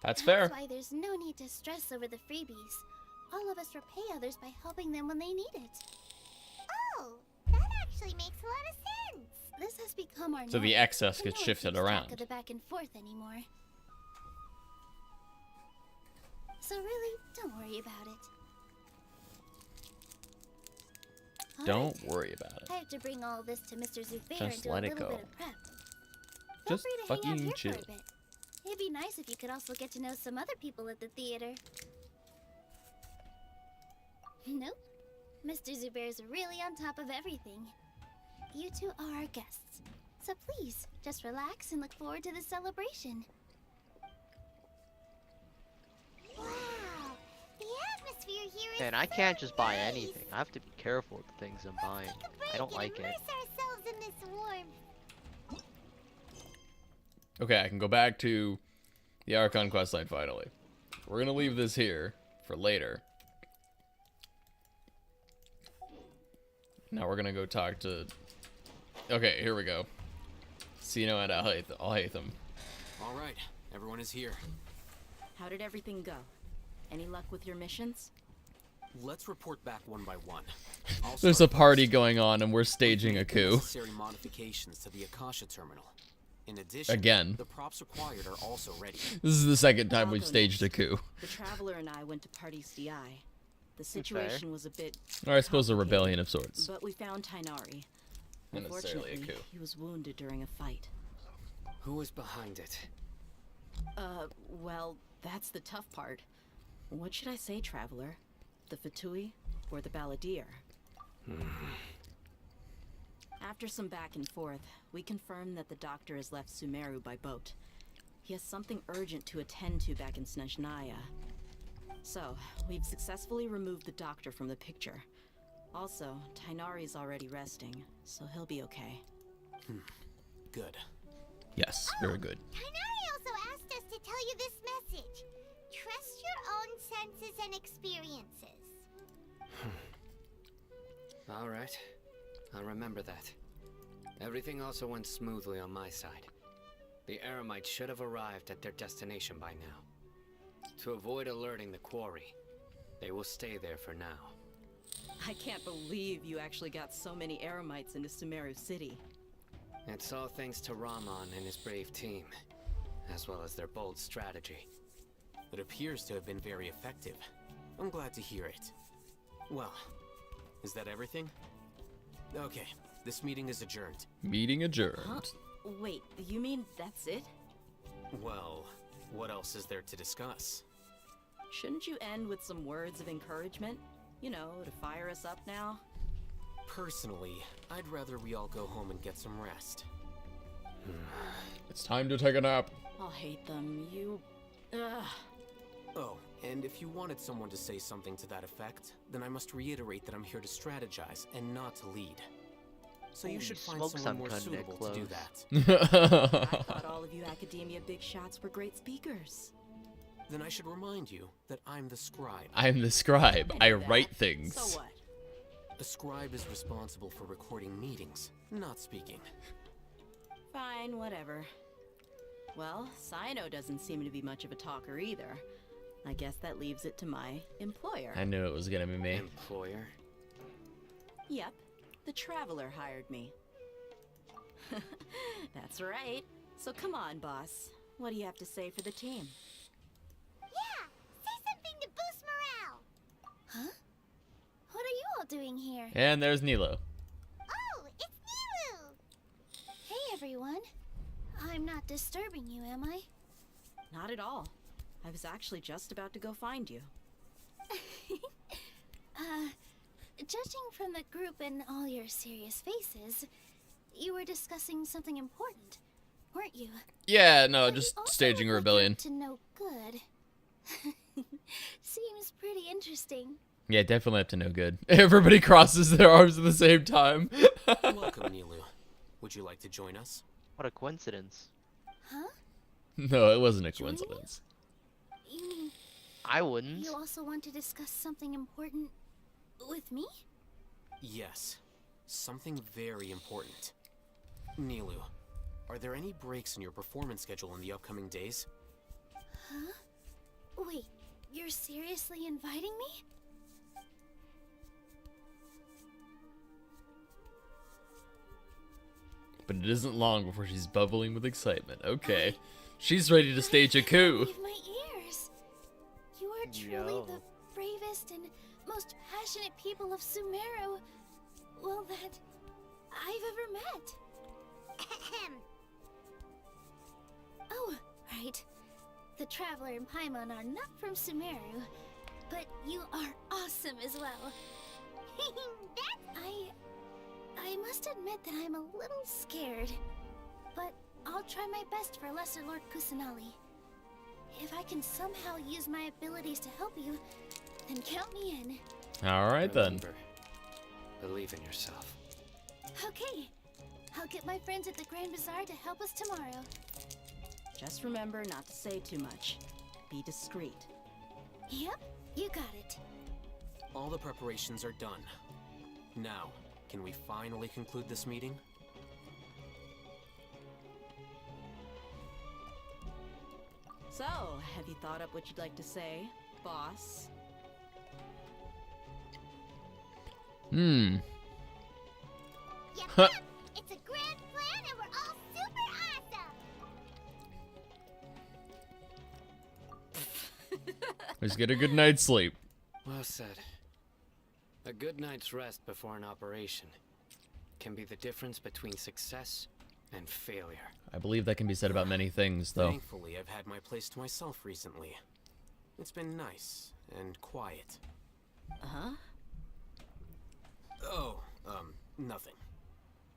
That's fair. That's why there's no need to stress over the freebies. All of us repay others by helping them when they need it. Oh, that actually makes a lot of sense. This has become our So the norm. excess No gets one shifted keeps track around. of the back and forth anymore. So really, don't worry about it. All Don't right. worry about it. I have to bring all this to Mr. Zubair Just and do let a it little go. bit of prep. Feel Just free to hang out fucking here chill. for a bit. It'd be nice if you could also get to know some other people at the theater. Nope. Mr. Zubair's really on top of everything. You two are our guests. So please, just relax and look forward to the celebration. Wow, the atmosphere here is and I can't just buy anything. I have to be careful with the things I'm buying. I don't like it. Immerse ourselves in this warmth. Okay, I can go back to the Archon questline finally. We're gonna leave this here for later. Now we're gonna go talk to... Okay, here we go. Sino and Alhaitham. All right, everyone is here. How did everything go? Any luck with your missions? Let's report back one by one. I'll There's a start party first. going on and we're staging a We've made coup. necessary modifications to the Akasha terminal. In addition, Again. the props required are also ready. This is the second time we've I'll go staged a next. coup. The Traveler and I went to Party's DI. The situation was a bit Or I suppose a complicated, rebellion of sorts. But we found Tainari. Not necessarily a Unfortunately, coup. he was wounded during a fight. Who was behind it? Well, that's the tough part. What should I say, Traveler? The Fatui or the Balladeer? After some back and forth, we confirmed that the doctor has left Sumeru by boat. He has something urgent to attend to back in Snezhnaya. So, we've successfully removed the doctor from the picture. Also, Tainari's already resting, so he'll be okay. Good. Yes, very good. Tainari also asked us to tell you this message. Trust your own senses and experiences. All right. I'll remember that. Everything also went smoothly on my side. The Eremites should have arrived at their destination by now. To avoid alerting the quarry, they will stay there for now. I can't believe you actually got so many Eremites into Sumeru City. It's all thanks to Rahman and his brave team, as well as their bold strategy. It appears to have been very effective. I'm glad to hear it. Well, is that everything? Okay, this meeting is adjourned. Meeting adjourned. Huh? Wait, you mean that's it? Well, what else is there to discuss? Shouldn't you end with some words of encouragement? You know, to fire us up now? Personally, I'd rather we all go home and get some rest. It's time to take a nap. I'll hate them. You... Ugh. Oh, and if you wanted someone to say something to that effect, then I must reiterate that I'm here to strategize and not to lead. So you Holy should find smokes, someone I'm more kinda suitable to do close. that. I thought all of you academia big shots were great speakers. Then I should remind you that I'm the scribe. I'm the scribe. I That. write things. So what? A scribe is responsible for recording meetings, not speaking. Fine, whatever. Well, Sino doesn't seem to be much of a talker either. I guess that leaves it to my employer. I knew it was gonna be me. Employer? Yep, the Traveler hired me. That's right. So come on, boss. What do you have to say for the team? Yeah, say something to boost morale. Huh? What are you all doing here? And there's Nilo. Oh, it's Nilu! Hey everyone. disturbing you, am I? Not at all. I was actually just about to go find you. Judging from the group and all your serious faces, you were discussing something important, weren't you? Yeah, no, But just you also staging a look rebellion. up to no good. Seems pretty interesting. Yeah, definitely up to no good. Everybody crosses their arms at the same time. Welcome, Nilu. Would you like to join us? What a coincidence. Huh? No, it wasn't a Join you? coincidence. You mean I wouldn't. you also want to discuss something important with me? Yes. Something very important. Nilu, are there any breaks in your performance schedule in the upcoming days? Huh? Wait, you're seriously inviting me? But it isn't long before she's bubbling with excitement. Okay. She's ready to stage a coup. Believe my ears. You are truly the bravest and most passionate people of Sumeru, well, that I've ever met. Oh, right. The Traveler and Paimon are not from Sumeru, but you are awesome as well. I must admit that I'm a little scared, but I'll try my best for Lesser Lord Kusanali. If I can somehow use my abilities to help you, then count me in. Alright then. Remember, believe in yourself. Okay, I'll get my friends at the Grand Bazaar to help us tomorrow. Just remember not to say too much. Be discreet. Yep, you got it. All the preparations are done. Now, can we finally conclude this meeting? So, have you thought up what you'd like to say, boss? Yep, Huh. yep, it's a grand plan and we're all super awesome! Let's get a good night's sleep. Well said. A good night's rest before an operation can be the difference between success and failure. I believe that can be said about many things, though. Thankfully, I've had my place to myself recently. It's been nice and quiet. Uh-huh. Oh, nothing.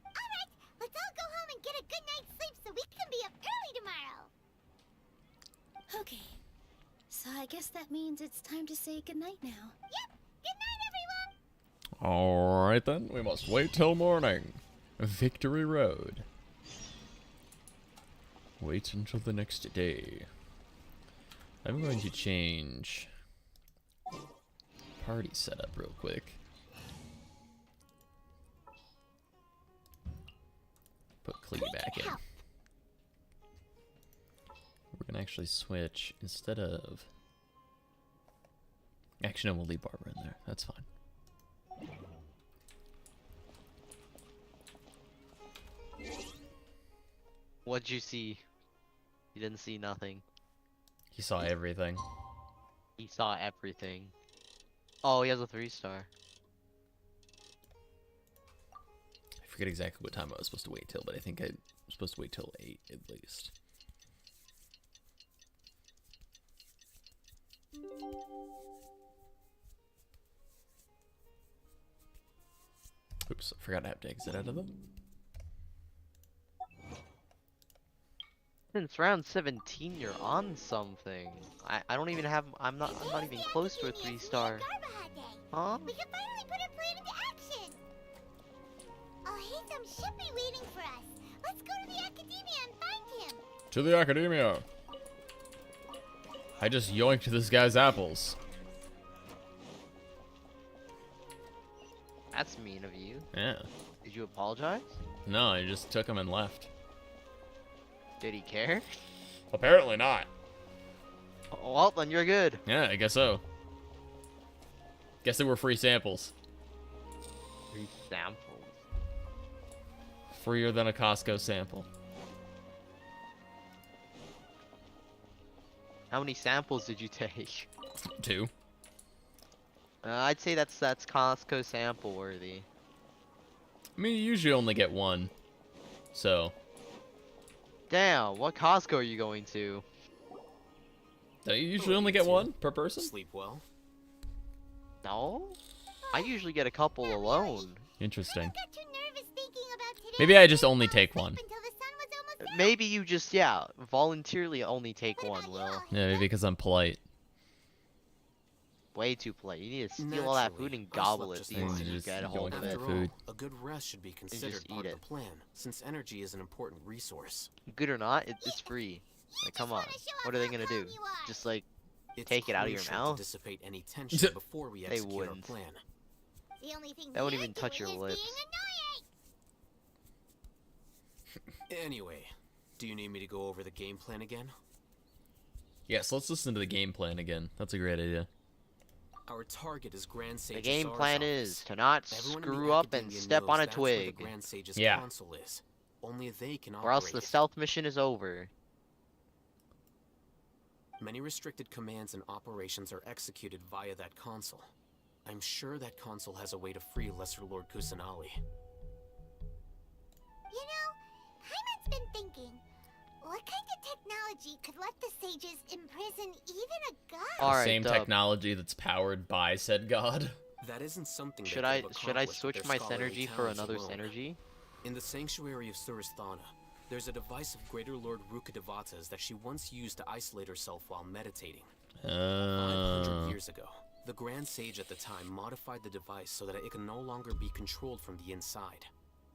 Alright, let's all go home and get a good night's sleep so we can be up early tomorrow. Okay, so I guess that means it's time to say goodnight now. Yep, good night everyone! Alright then, we must wait till morning. Victory Road. Wait until the next day. I'm going to change party setup real quick. Put Klee back in. We're gonna actually switch instead of. Actually, no, we'll leave Barbara in there. That's fine. What'd you see? You didn't see nothing. He saw everything. He saw everything. Oh, he has a 3-star. I forget exactly what time I was supposed to wait till, but I think I was supposed to wait till 8 at least. Oops, I forgot I have to exit out of them. Since round 17, you're on something. I don't even have. I'm not even close to a 3-star. Huh? We can finally put our plan into action! Oh, hey, some should be waiting for us. Let's go to the Academia and find him. To the Academia! I just yoinked this guy's apples. That's mean of you. Yeah. Did you apologize? No, I just took him and left. Did he care? Apparently not. Oh, well, then you're good. Yeah, I guess so. Guess they were free samples. Free samples. Freer than a Costco sample. How many samples did you take? 2. I'd say that's Costco sample worthy. I mean, you usually only get 1. So. Damn, what Costco are you going to? Don't you usually only get one per person? Sleep well? No? I usually get a couple alone. Interesting. Got too nervous thinking about today. Maybe I just only take one. Until the sun was almost out. Maybe you just, yeah, voluntarily only take one, Will. Yeah, maybe because I'm polite. Way too polite. You need to steal all that food and gobble it. Naturally, I slept You just get a go hold into of it. that food. A good rest should be considered just part eat of it. the plan, since energy is an important resource. Good or not, it's free. Like, come on. What are they gonna do? Just like take it out of your crucial mouth? To dissipate any tension before we They execute our wouldn't. plan. The only thing That wouldn't we're even touch your doing is lips. being annoying. Anyway, do you need me to go over the game plan again? Yes, let's listen to the game plan again. That's a great idea. Our target is Grand Sage. The game Azar's plan office. is to not Everyone in the screw up and Academia step knows on a that's where the twig. Grand Sage's Yeah. console is. Only they can Or else operate the it. stealth mission is over. Many restricted commands and operations are executed via that console. I'm sure that console has a way to free Lesser Lord Kusanali. You know, Paimon's been thinking, what kind of technology could let the sages imprison even a god? The Alright, same Dub. technology that's powered by said god. That isn't something Should they I could have should I accomplished with switch their my scholarly synergy for talents another alone. synergy? In the Sanctuary of Suristhana, there's a device of Greater Lord Rukkhadevata's that she once used to isolate herself while meditating. 500 years ago, the Grand Sage at the time modified the device so that it can no longer be controlled from the inside.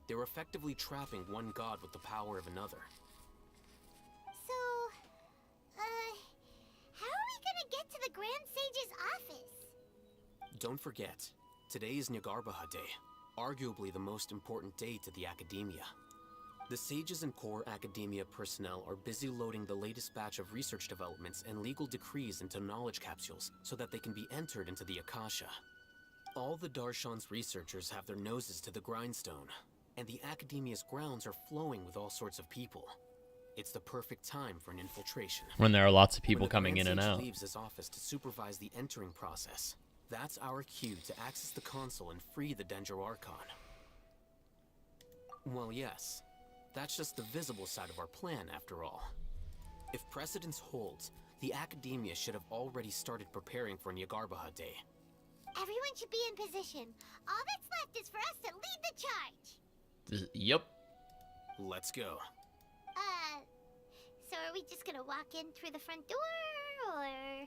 They were effectively trapping one god with the power of another. So, how are we gonna get to the Grand Sage's office? Don't forget, today is Nyagarbha Day, arguably the most important day to the Academia. The Sages and core Academia personnel are busy loading the latest batch of research developments and legal decrees into knowledge capsules so that they can be entered into the Akasha. All the Darshan's researchers have their noses to the grindstone, and the Academia's grounds are flowing with all sorts of people. It's the perfect time for an infiltration. When there are lots of people When the coming Grand in and Sage out. leaves his office to supervise the entering process. That's our cue to access the console and free the Dendro Archon. Well, yes. That's just the visible side of our plan, after all. If precedence holds, the Academia should have already started preparing for Nyagarbha Day. Everyone should be in position. All that's left is for us to lead the charge. Yep. Let's go. So are we just gonna walk in through the front door, or...?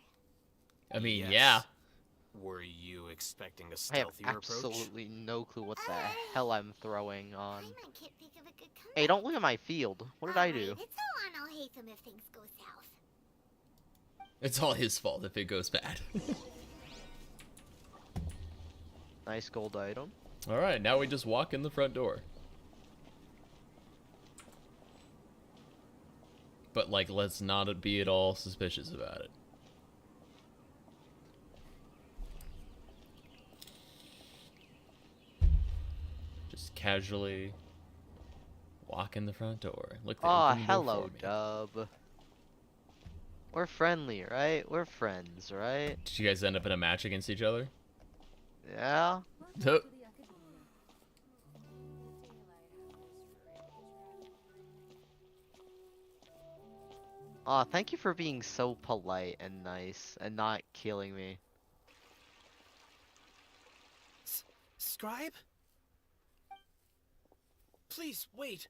I mean, Yes. yeah. Were you expecting a I have stealthier approach? absolutely no clue what the hell I'm throwing on. Paimon can't think of a good comeback. Hey, don't look at my field. What did I do? Alright, it's all on Alhaitham if things go south. It's all his fault if it goes bad. Nice gold item. Alright, now we just walk in the front door. But, like, let's not be at all suspicious about it. Just casually walk in the front door. Look, they Aw, opened the door hello, for me. Dub. We're friendly, right? We're friends, right? Did you guys end up in a match against each other? Yeah? Huh. Aw, thank you for being so polite and nice and not killing me. Scribe? Please, wait.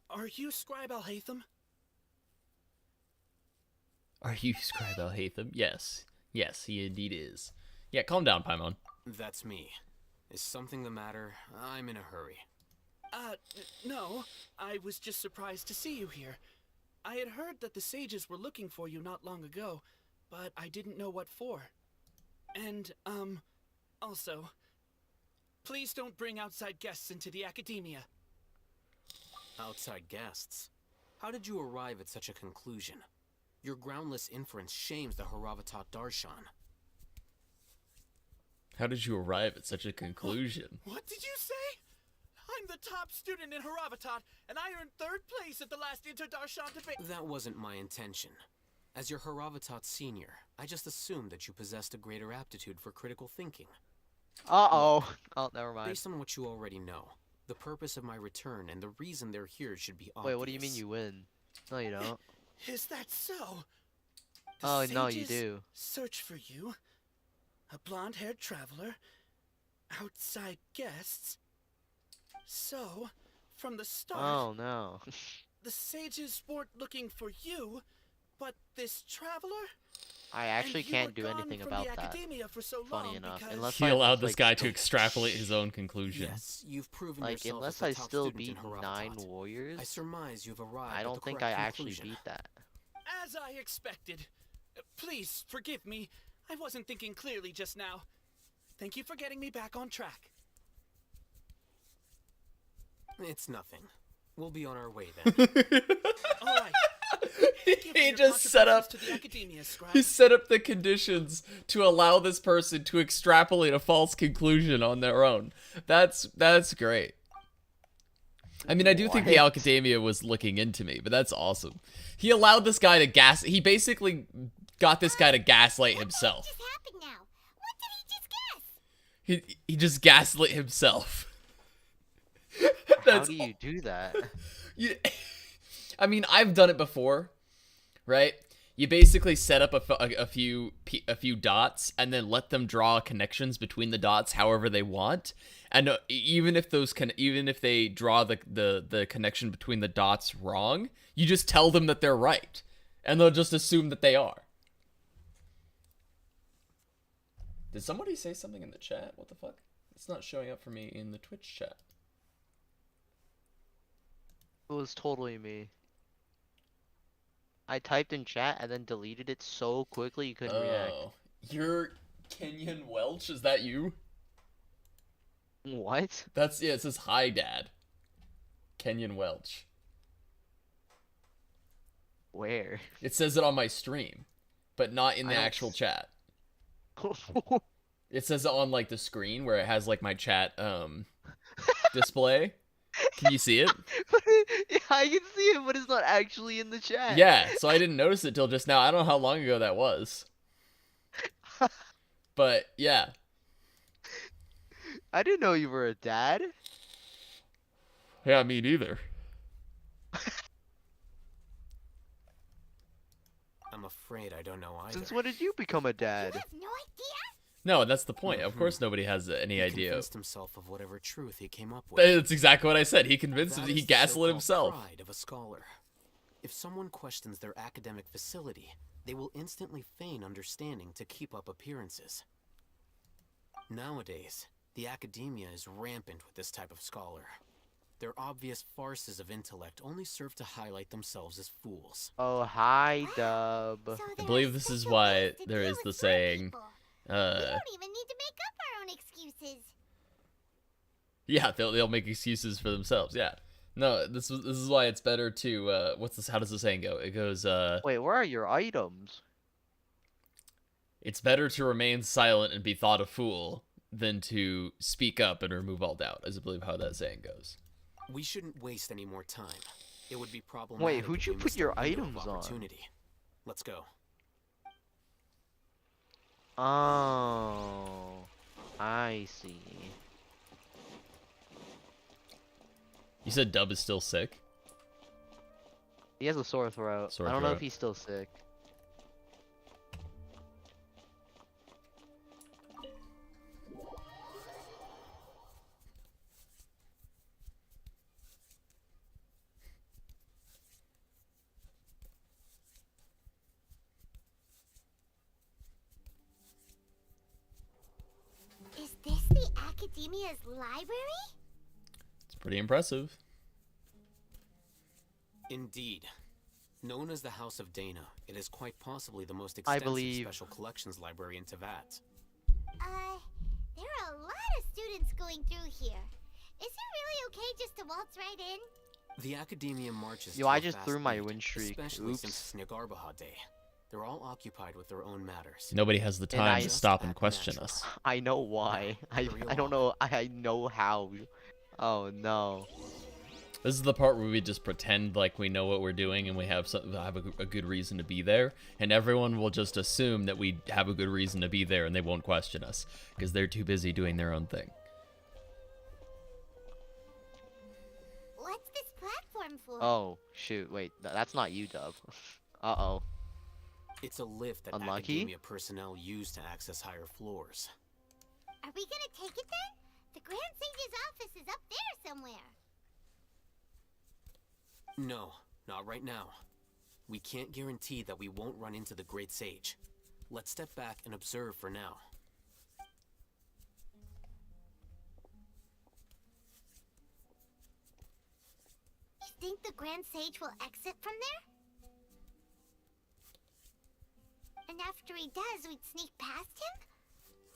Are you Scribe Alhaitham? Are you Scribe Alhaitham? Yes. Yes, he indeed is. Yeah, calm down, Paimon. That's me. Is something the matter? I'm in a hurry. No. I was just surprised to see you here. I had heard that the sages were looking for you not long ago, but I didn't know what for. And, also, please don't bring outside guests into the Academia. Outside guests? How did you arrive at such a conclusion? Your groundless inference shames the Haravatat Darshan. How did you arrive at such a conclusion? What did you say? I'm the top student in Haravatat, and I earned 3rd place at the last Inter-Darshan debate. That wasn't my intention. As your Haravatat senior, I just assumed that you possessed a greater aptitude for critical thinking. Uh-oh. Oh, never mind. Based on what you already know, the purpose of my return and the reason they're here should be obvious. Wait, what do you mean you win? No, you don't. Is that so? The Oh, no, you sages do. Search for you. A blonde-haired traveler. Outside guests. So, from the start, Oh, no. the sages weren't looking for you, but this traveler? I actually And you can't were do gone anything from about the that. academia for so Funny long enough, because- unless He I allowed was, this like, guy to extrapolate his own conclusion. Yes, you've proven like yourself unless as the I top still student beat in Harappatat. 9 warriors, I surmise you've arrived I at don't the think I correct actually conclusion. beat that. As I expected. Please forgive me. I wasn't thinking clearly just now. Thank you for getting me back on track. It's nothing. We'll be on our way then. All right. He just set up. To the academia, scribe. He set up the conditions to allow this person to extrapolate a false conclusion on their own. That's great. I mean, I do think the academia was looking into me, but that's awesome. He allowed this guy to He basically got this guy to gaslight himself. What just happened now? What did he just guess? He just gaslit himself. How do you do that? I mean, I've done it before, right? You basically set up a few dots and then let them draw connections between the dots however they want. And even if they draw the connection between the dots wrong, you just tell them that they're right, and they'll just assume that they are. Did somebody say something in the chat? What the fuck? It's not showing up for me in the Twitch chat. It was totally me. I typed in chat and then deleted it so quickly you couldn't react. You're Kenyon Welch? Is that you? What? That's, yeah, it says hi, Dad. Kenyon Welch. Where? It says it on my stream, but not in the I don't actual chat. It says it on, like, the screen where it has, like, my chat, display. Can you see it? Yeah, I can see it, but it's not actually in the chat. Yeah, so I didn't notice it till just now. I don't know how long ago that was. But, yeah. I didn't know you were a dad. Yeah, me neither. I'm afraid I don't know either. Since when did you become a dad? You have no idea? No, that's the point. Of course nobody has any He idea. convinced himself of whatever truth he came up with. That's exactly what I said. He convinced him. That He is the gaslit so-called himself. Pride of a scholar. If someone questions their academic facility, they will instantly feign understanding to keep up appearances. Nowadays, the academia is rampant with this type of scholar. Their obvious farces of intellect only serve to highlight themselves as fools. Oh, hi, Dub. I believe this is why there is the saying, We don't even need to make up our own excuses. yeah, they'll make excuses for themselves. Yeah. No, this is why it's better to what's this? How does the saying go? It goes Wait, where are your items? It's better to remain silent and be thought a fool than to speak up and remove all doubt, is I believe how that saying goes. We shouldn't waste any more time. It would be problematic. Wait, who'd if you we put missed your a window of items on? opportunity. Let's go. Oh, I see. You said Dub is still sick? He has a sore throat. Sore I don't know throat. if he's still sick. Is this the Academia's library? It's pretty impressive. Indeed. Known as the House of Dana, it is quite possibly the most I extensive believe. special collections library in Teyvat. There are a lot of students going through here. Is it really okay just to waltz right in? The Academia marches Yo, to I a just fast threw my beat, win streak. especially Oops. since Snegarbaha Day. They're all occupied with their own matters. Nobody has the And time I- to stop and question us. I know why. I don't know. I know how. Oh no. This is the part where we just pretend like we know what we're doing and we have a good reason to be there, and everyone will just assume that we have a good reason to be there and they won't question us because they're too busy doing their own thing. What's this platform floor. Oh, shoot. Wait, that's not you, Dub. Uh-oh. It's a lift that Unlucky? Academia personnel use to access higher floors. Are we gonna take it then? The Grand Sage's office is up there somewhere. No, not right now. We can't guarantee that we won't run into the Great Sage. Let's step back and observe for now. You think the Grand Sage will exit from there? And after he does, we'd sneak past him?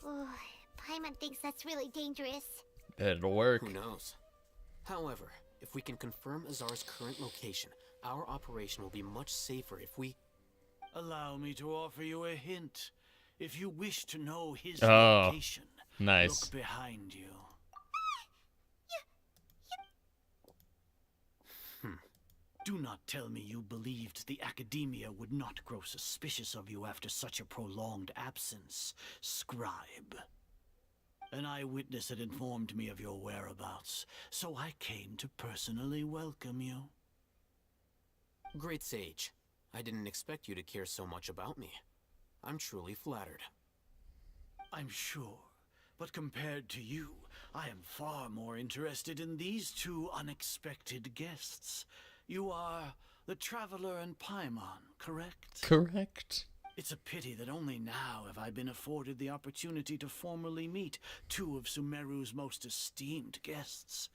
Oh, Paimon thinks that's really dangerous. It'll work. Who knows? However, if we can confirm Azar's current location, our operation will be much safer if we... Allow me to offer you a hint. If you wish to know his Oh, location, nice. look behind you. Do not tell me you believed the Academia would not grow suspicious of you after such a prolonged absence, scribe. An eyewitness had informed me of your whereabouts, so I came to personally welcome you. Great Sage, I didn't expect you to care so much about me. I'm truly flattered. I'm sure, but compared to you, I am far more interested in these two unexpected guests. You are the Traveler and Paimon, correct? Correct. It's a pity that only now have I been afforded the opportunity to formally meet two of Sumeru's most esteemed guests.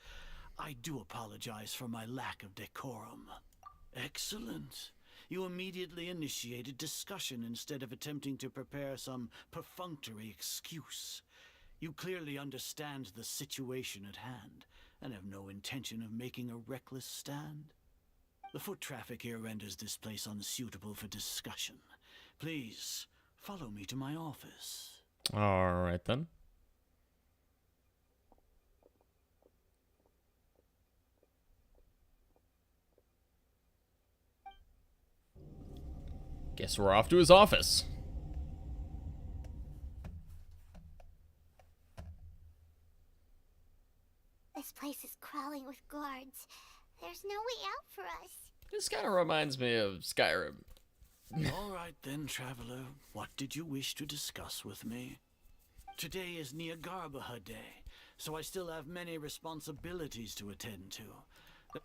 I do apologize for my lack of decorum. Excellent. You immediately initiated discussion instead of attempting to prepare some perfunctory excuse. You clearly understand the situation at hand and have no intention of making a reckless stand. The foot traffic here renders this place unsuitable for discussion. Please, follow me to my office. Alright then. Guess we're off to his office. This place is crawling with guards. There's no way out for us. This kind of reminds me of Skyrim. All right then, Traveler. What did you wish to discuss with me? Today is Neagarbaha Day, so I still have many responsibilities to attend to.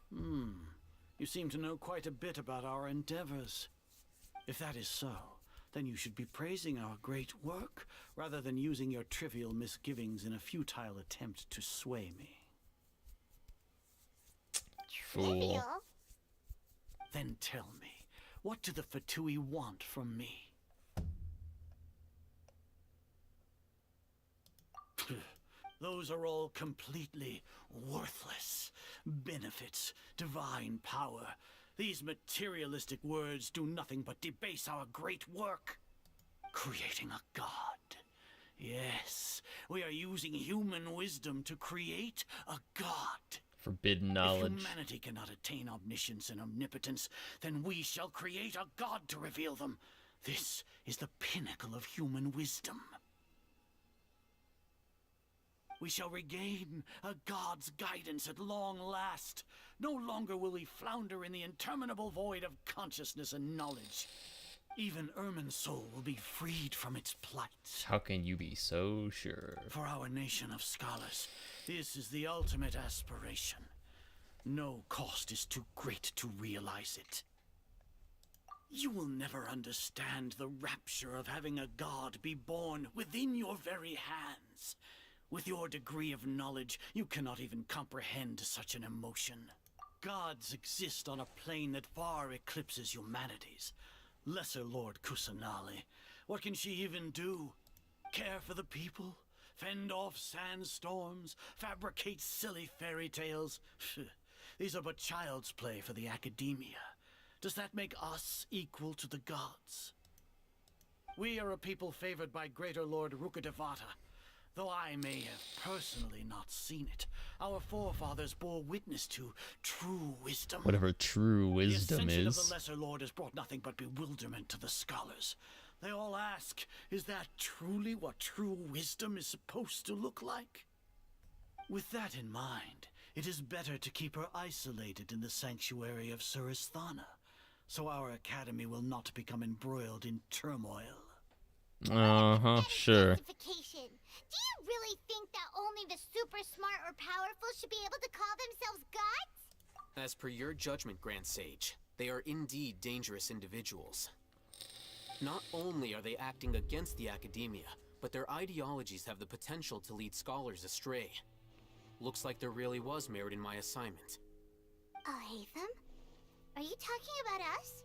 You seem to know quite a bit about our endeavors. If that is so, then you should be praising our great work, rather than using your trivial misgivings in a futile attempt to sway me. Fool. Then tell me, what do the Fatui want from me? Those are all completely worthless. Benefits, divine power. These materialistic words do nothing but debase our great work. Creating a god. Yes, we are using human wisdom to create a god. Forbidden knowledge. If humanity cannot attain omniscience and omnipotence, then we shall create a god to reveal them. This is the pinnacle of human wisdom. We shall regain a god's guidance at long last. No longer will we flounder in the interminable void of consciousness and knowledge. Even Irminsul will be freed from its plight. How can you be so sure? For our nation of scholars, this is the ultimate aspiration. No cost is too great to realize it. You will never understand the rapture of having a god be born within your very hands. With your degree of knowledge, you cannot even comprehend such an emotion. Gods exist on a plane that far eclipses humanity's. Lesser Lord Kusanali, what can she even do? Care for the people? Fend off sandstorms? Fabricate silly fairy tales? These are but child's play for the Academia. Does that make us equal to the gods? We are a people favored by Greater Lord Rukkhadevata. Though I may have personally not seen it, our forefathers bore witness to true wisdom. Whatever true wisdom The ascension is. of the Lesser Lord has brought nothing but bewilderment to the scholars. They all ask, is that truly what true wisdom is supposed to look like? With that in mind, It is better to keep her isolated in the sanctuary of Surasthana, so our academy will not become embroiled in turmoil. Sure. Do you really think that only the super smart or powerful should be able to call themselves gods? As per your judgment, Grand Sage, they are indeed dangerous individuals. Not only are they acting against the academia, but their ideologies have the potential to lead scholars astray. Looks like there really was merit in my assignment. Alhaitham? Are you talking about us?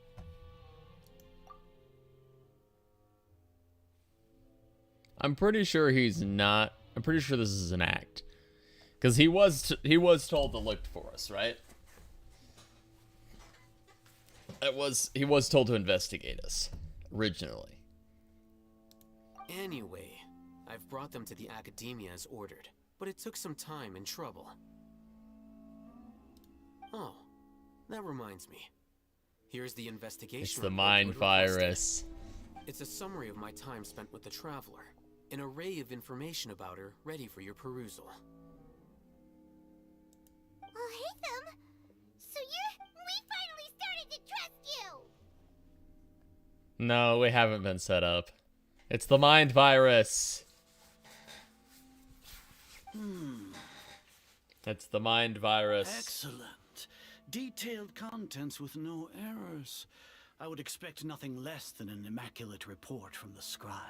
I'm pretty sure he's not. I'm pretty sure this is an act, because he was told to look for us, right? He was told to investigate us originally. Anyway, I've brought them to the academia as ordered, but it took some time and trouble. Oh, that reminds me. Here's the investigation. It's the mind virus. It's a summary of my time spent with the Traveler. An array of information about her ready for your perusal. Alhaitham? So we finally started to trust you! No, we haven't been set up. It's the mind virus. It's the mind virus. Excellent. Detailed contents with no errors. I would expect nothing less than an immaculate report from the scribe.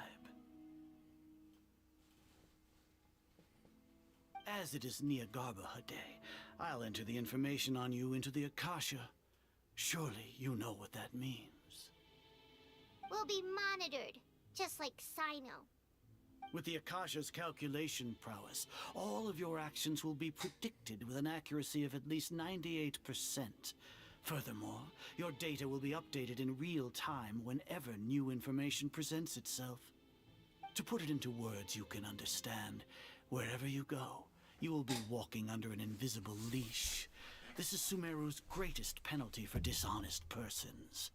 As it is Niagarbha Day, I'll enter the information on you into the Akasha. Surely you know what that means. We'll be monitored, just like Sino. With the Akasha's calculation prowess, all of your actions will be predicted with an accuracy of at least 98%. Furthermore, your data will be updated in real time whenever new information presents itself. To put it into words you can understand, wherever you go, you will be walking under an invisible leash. This is Sumeru's greatest penalty for dishonest persons.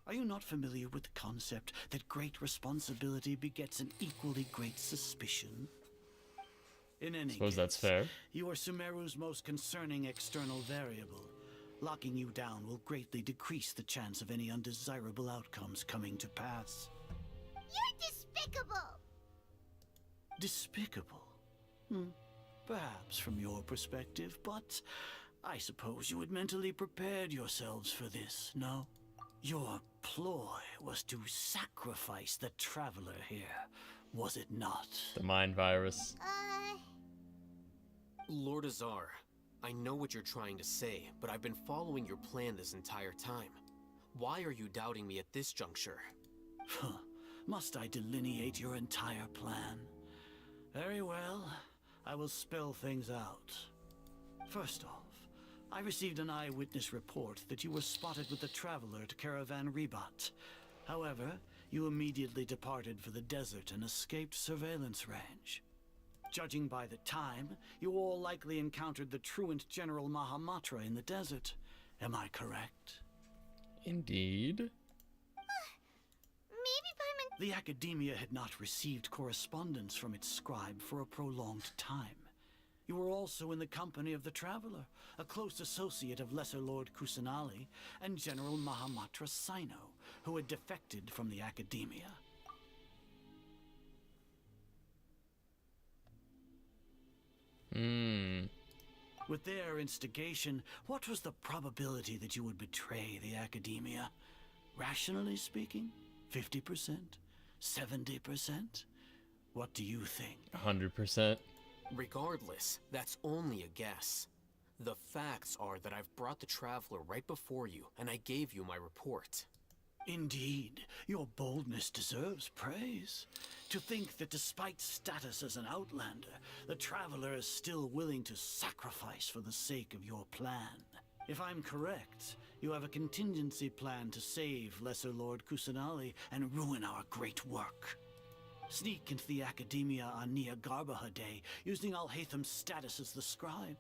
Are you not familiar with the concept that great responsibility begets an equally great suspicion? In any Suppose case, that's fair. you are Sumeru's most concerning external variable. Locking you down will greatly decrease the chance of any undesirable outcomes coming to pass. You're despicable! Despicable? Perhaps from your perspective, but I suppose you had mentally prepared yourselves for this, no? Your ploy was to sacrifice the Traveler here, was it not? The mind virus. Lord Azar, I know what you're trying to say, but I've been following your plan this entire time. Why are you doubting me at this juncture? Must I delineate your entire plan? Very well. I will spell things out. First off, I received an eyewitness report that you were spotted with the Traveler at Caravan Ribat. However, you immediately departed for the desert and escaped surveillance range. Judging by the time, you all likely encountered the truant General Mahamatra in the desert. Am I correct? Indeed. The Academia had not received correspondence from its scribe for a prolonged time. You were also in the company of the Traveler, a close associate of Lesser Lord Kusanali and General Mahamatra Sino, who had defected from the Academia. With their instigation, what was the probability that you would betray the Academia? Rationally speaking, 50%? 70%? What do you think? 100%. Regardless, that's only a guess. The facts are that I've brought the Traveler right before you, and I gave you my report. Indeed, your boldness deserves praise. To think that despite status as an outlander, the Traveler is still willing to sacrifice for the sake of your plan. If I'm correct, you have a contingency plan to save Lesser Lord Kusanali and ruin our great work. Sneak into the Academia on Niagarbha Day, using Alhaitham's status as the scribe.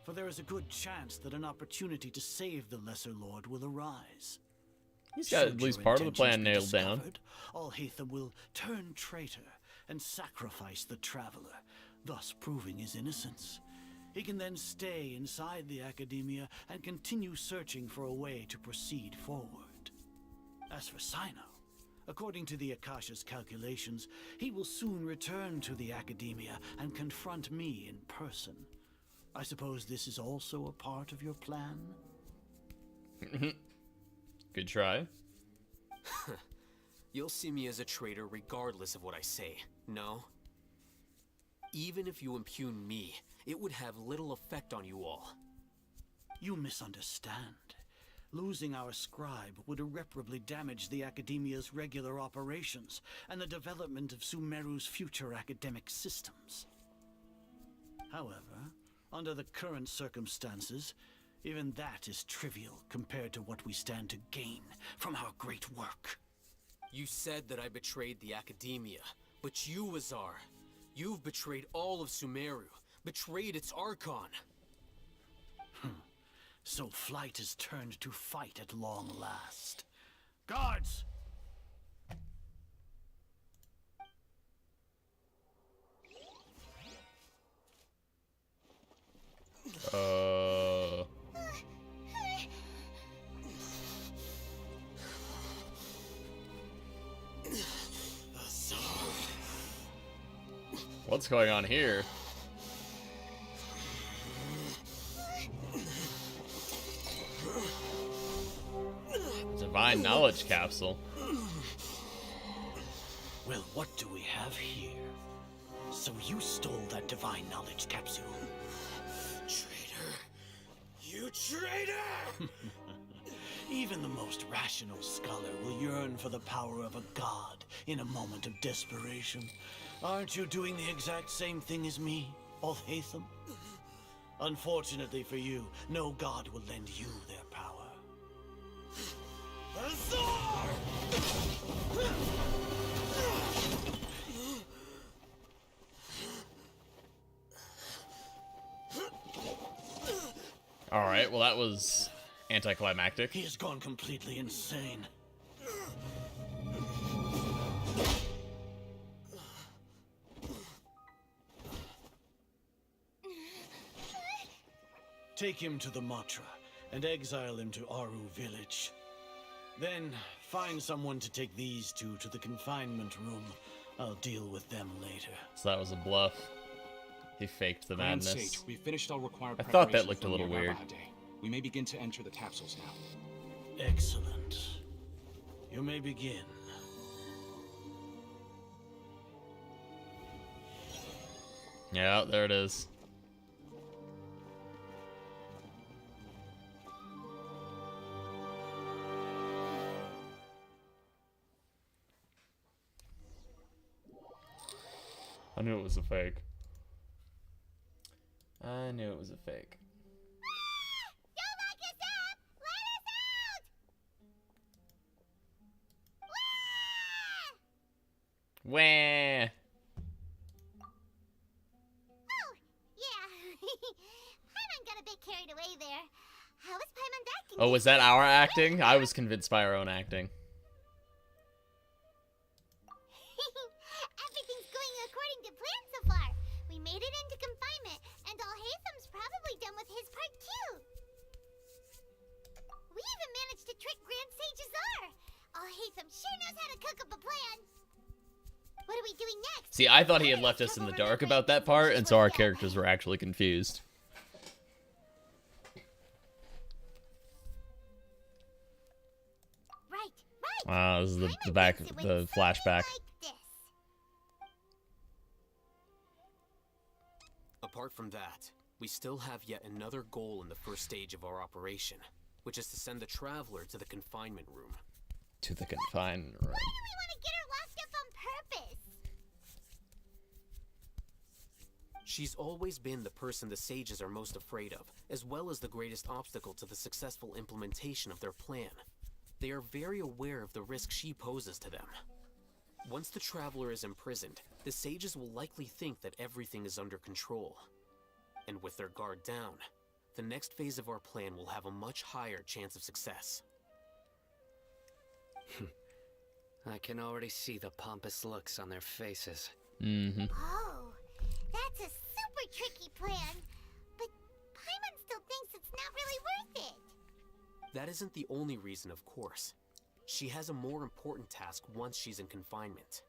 For there is a good chance that an opportunity to save the Lesser Lord will arise. He's got at least part of the plan nailed down. Alhaitham will turn traitor and sacrifice the Traveler, thus proving his innocence. He can then stay inside the academia and continue searching for a way to proceed forward. As for Sino, according to the Akasha's calculations, he will soon return to the academia and confront me in person. I suppose this is also a part of your plan? Good try. You'll see me as a traitor regardless of what I say, no? Even if you impugn me, it would have little effect on you all. You misunderstand. Losing our scribe would irreparably damage the Academia's regular operations and the development of Sumeru's future academic systems. However, under the current circumstances, even that is trivial compared to what we stand to gain from our great work. You said that I betrayed the Academia, but you, Azar, you've betrayed all of Sumeru, betrayed its Archon. So flight has turned to fight at long last. Guards! What's going on here? Divine knowledge capsule. Well, what do we have here? So you stole that divine knowledge capsule? Traitor! You traitor! Even the most rational scholar will yearn for the power of a god in a moment of desperation. Aren't you doing the exact same thing as me, Alhaitham? Unfortunately for you, no god will lend you their power. Azar! Alright, well that was anticlimactic. He has gone completely insane. Take him to the Matra and exile him to Aru village. Then find someone to take these two to the confinement room. I'll deal with them later. So that was a bluff. He faked the Grand madness. Sage, we finished all required I thought that preparations looked a for little Mir weird. Gabbah Day. We may begin to enter the capsules now. Excellent. You may begin. Yeah, there it is. I knew it was a fake. I knew it was a fake. Don't lock us up! Let us out! Wah! Oh, yeah. Paimon got a bit carried away there. How was Paimon acting? Oh, was that our acting? I was convinced by our own acting. Everything's going according to plan so far. We made it into confinement, and Alhaitham's probably done with his part too. We even managed to trick Grand Sage Azar. Alhaitham sure knows how to cook up a plan. What are we doing next? See, I thought he had left us in the dark about that part, and so our characters were actually confused. Right. Wow, this is the back, the flashback. Apart from that, we still have yet another goal in the first stage of our operation, which is to send the Traveler to the confinement room. To the confinement room. Why do we want to get her locked up on purpose? She's always been the person the sages are most afraid of, as well as the greatest obstacle to the successful implementation of their plan. They are very aware of the risk she poses to them. Once the Traveler is imprisoned, the sages will likely think that everything is under control. And with their guard down, the next phase of our plan will have a much higher chance of success. I can already see the pompous looks on their faces. Mm-hmm. Oh, that's a super tricky plan. But That isn't the only reason, of course. She has a more important task once she's in confinement.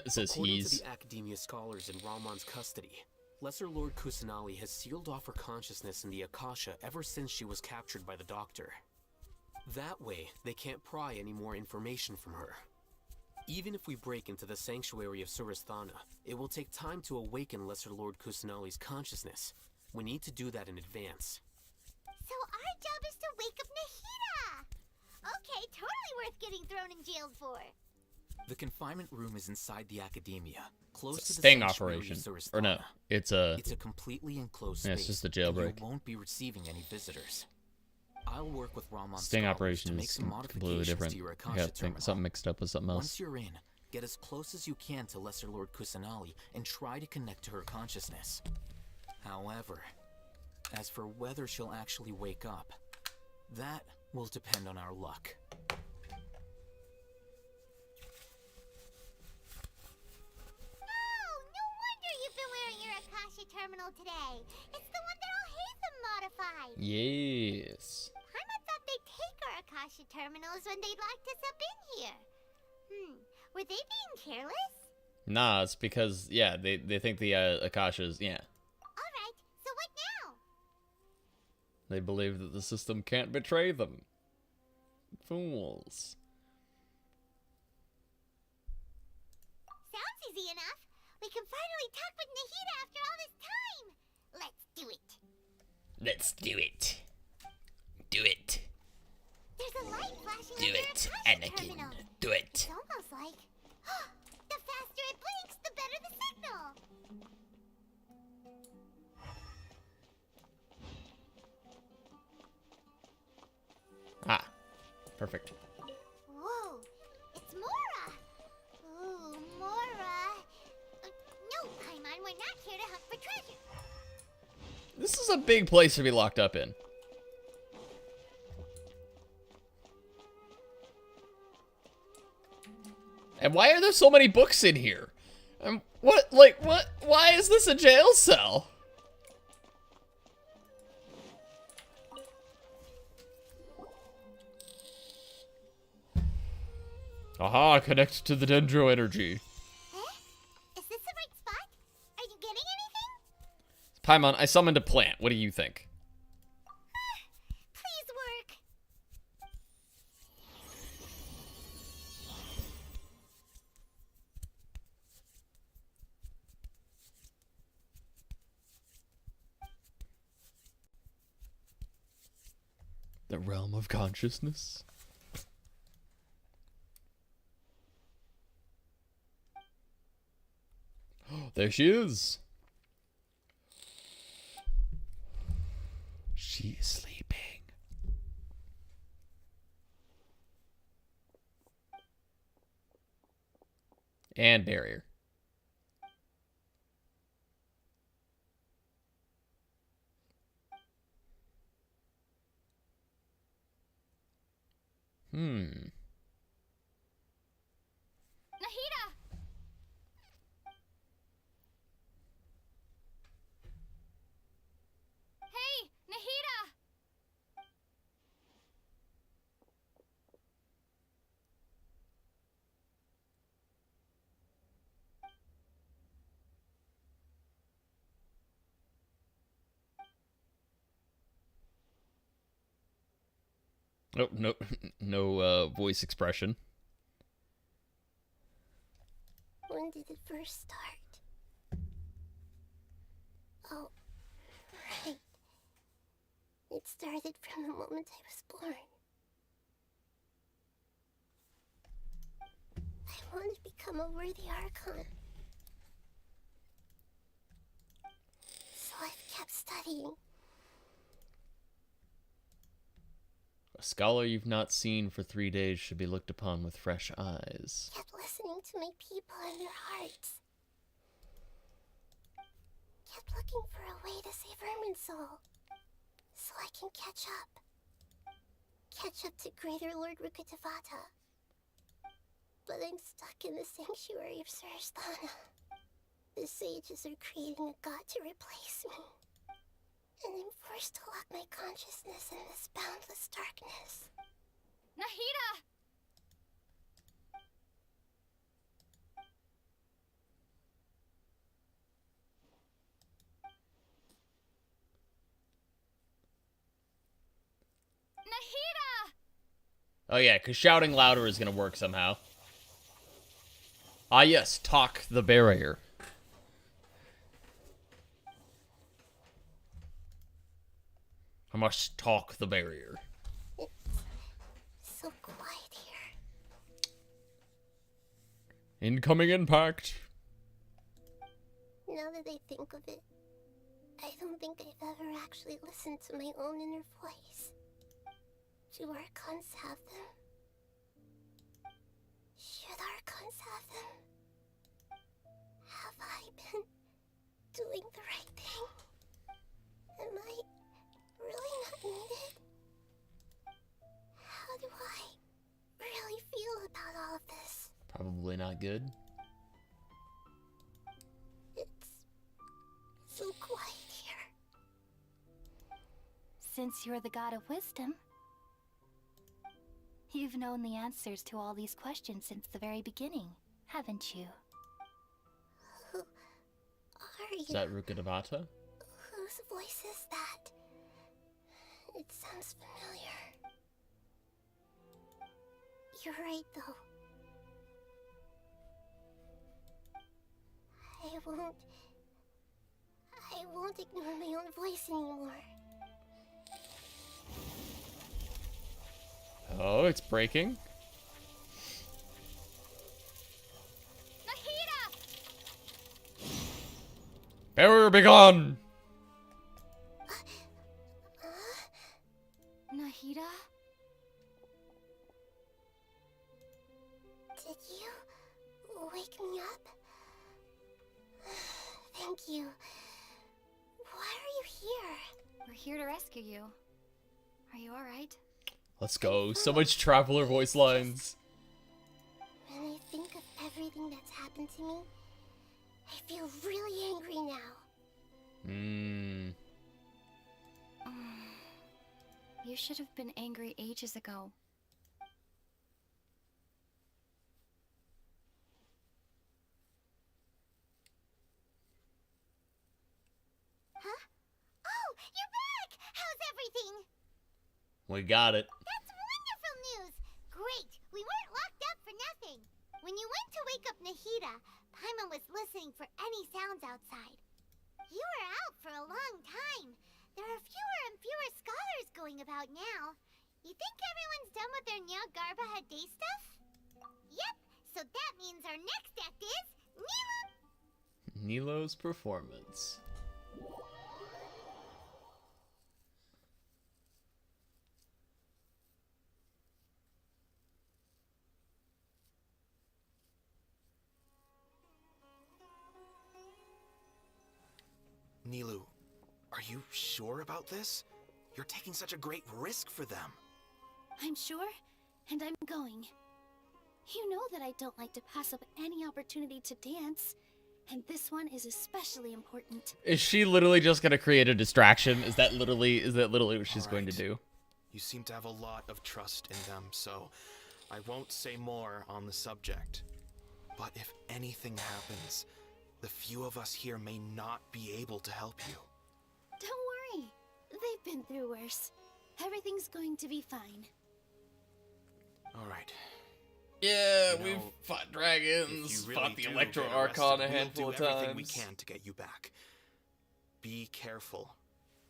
Says According he's. to the Academia scholars in Ramon's custody, Lesser Lord Kusanali has sealed off her consciousness in the Akasha ever since she was captured by the Doctor. That way, they can't pry any more information from her. Even if we break into the sanctuary of Surasthana, it will take time to awaken Lesser Lord Kusanali's consciousness. We need to do that in advance. So our job is to wake up Nahida! Okay, totally worth getting thrown in jail for. The confinement room is inside the Academia, close It's a to the sting sanctuary operation. of Surasthana. Or no, it's a completely enclosed yeah, space. it's just a and jailbreak. You won't be receiving any visitors. I'll work with Ramon's Sting scholars operation to make is some completely modifications different. to your I Akasha got terminal. something mixed up with something else. Once you're in, get as close as you can to Lesser Lord Kusanali and try to connect to her consciousness. However, as for whether she'll actually wake up, that will depend on our luck. Oh, no wonder you've been wearing your Akasha terminal today. It's the one that Alhazen modified. Yes. Paimon thought they'd take our Akasha terminals when they locked us up in here. Were they being careless? Nah, it's because yeah, they think the Akashas, yeah. Alright, so what now? They believe that the system can't betray them. Fools. Sounds easy enough. We can finally talk with Nahida after all this time. Let's do it. Let's do it. Do it. There's a light flashing Do on your it, Akasha Anakin. terminal. Do it. It's almost like the faster it blinks, the better the signal. Ah, perfect. Whoa, it's Mora. Ooh, Mora. No, Paimon, we're not here to hunt for treasure. This is a big place to be locked up in. And why are there so many books in here? What? Why is this a jail cell? Aha, connect to the dendro energy. Is this the right spot? Are you getting anything? Paimon, I summoned a plant. What do you think? Please work. The realm of consciousness? There she is. She is sleeping. And barrier. Nahida! Hey, Nahida! Oh, no, no voice expression. When did it first start? Oh, right. It started from the moment I was born. I want to become a worthy Archon. So I've kept studying. A scholar you've not seen for 3 days should be looked upon with fresh eyes. Kept listening to my people and their hearts. Kept looking for a way to save Irminsul, so I can catch up. Catch up to Greater Lord Rukkhadevata. But I'm stuck in the sanctuary of Surasthana. The sages are creating a god to replace me. and I'm forced to lock my consciousness in this boundless darkness. Nahida! Nahida! Oh yeah, because shouting louder is going to work somehow. Ah yes, talk the barrier. I must talk the barrier. It's so quiet here. Incoming impact. Now that I think of it, I don't think I've ever actually listened to my own inner voice. Do Archons have them? Should Archons have them? Have I been doing the right thing? Am I really not needed? How do I really feel about all of this? Probably not good. It's so quiet here. Since you're the god of wisdom, you've known the answers to all these questions since the very beginning, haven't you? Who are you? Is that Rukkhadevata? Whose voice is that? It sounds familiar. You're right, though. I won't ignore my own voice anymore. Oh, it's breaking. Barrier be gone! Nahida? Did you wake me up? Thank you. Why are you here? We're here to rescue you. Are you alright? Let's go. So much Traveler voice lines. When I think of everything that's happened to me, I feel really angry now. You should have been angry ages ago. Huh? Oh, you're back! How's everything? We got it. That's wonderful news! Great! We weren't locked up for nothing. When you went to wake up Nahida, Paimon was listening for any sounds outside. You were out for a long time. There are fewer and fewer scholars going about now. You think everyone's done with their Nya Garbaha day stuff? Yep, so that means our next act is Nilo. Nilo's performance. Nilou, are you sure about this? You're taking such a great risk for them. I'm sure, and I'm going. You know that I don't like to pass up any opportunity to dance, and this one is especially important. Is she literally just gonna create a distraction? Is that literally what she's going to do? You seem to have a lot of trust in them, so I won't say more on the subject. But if anything happens, the few of us here may not be able to help you. Don't worry. They've been through worse. Everything's going to be fine. Alright. Yeah, You know, we've fought dragons, if you really fought the do Electro get Archon arrested, a handful we'll of do everything we times. can to get you back. Be careful,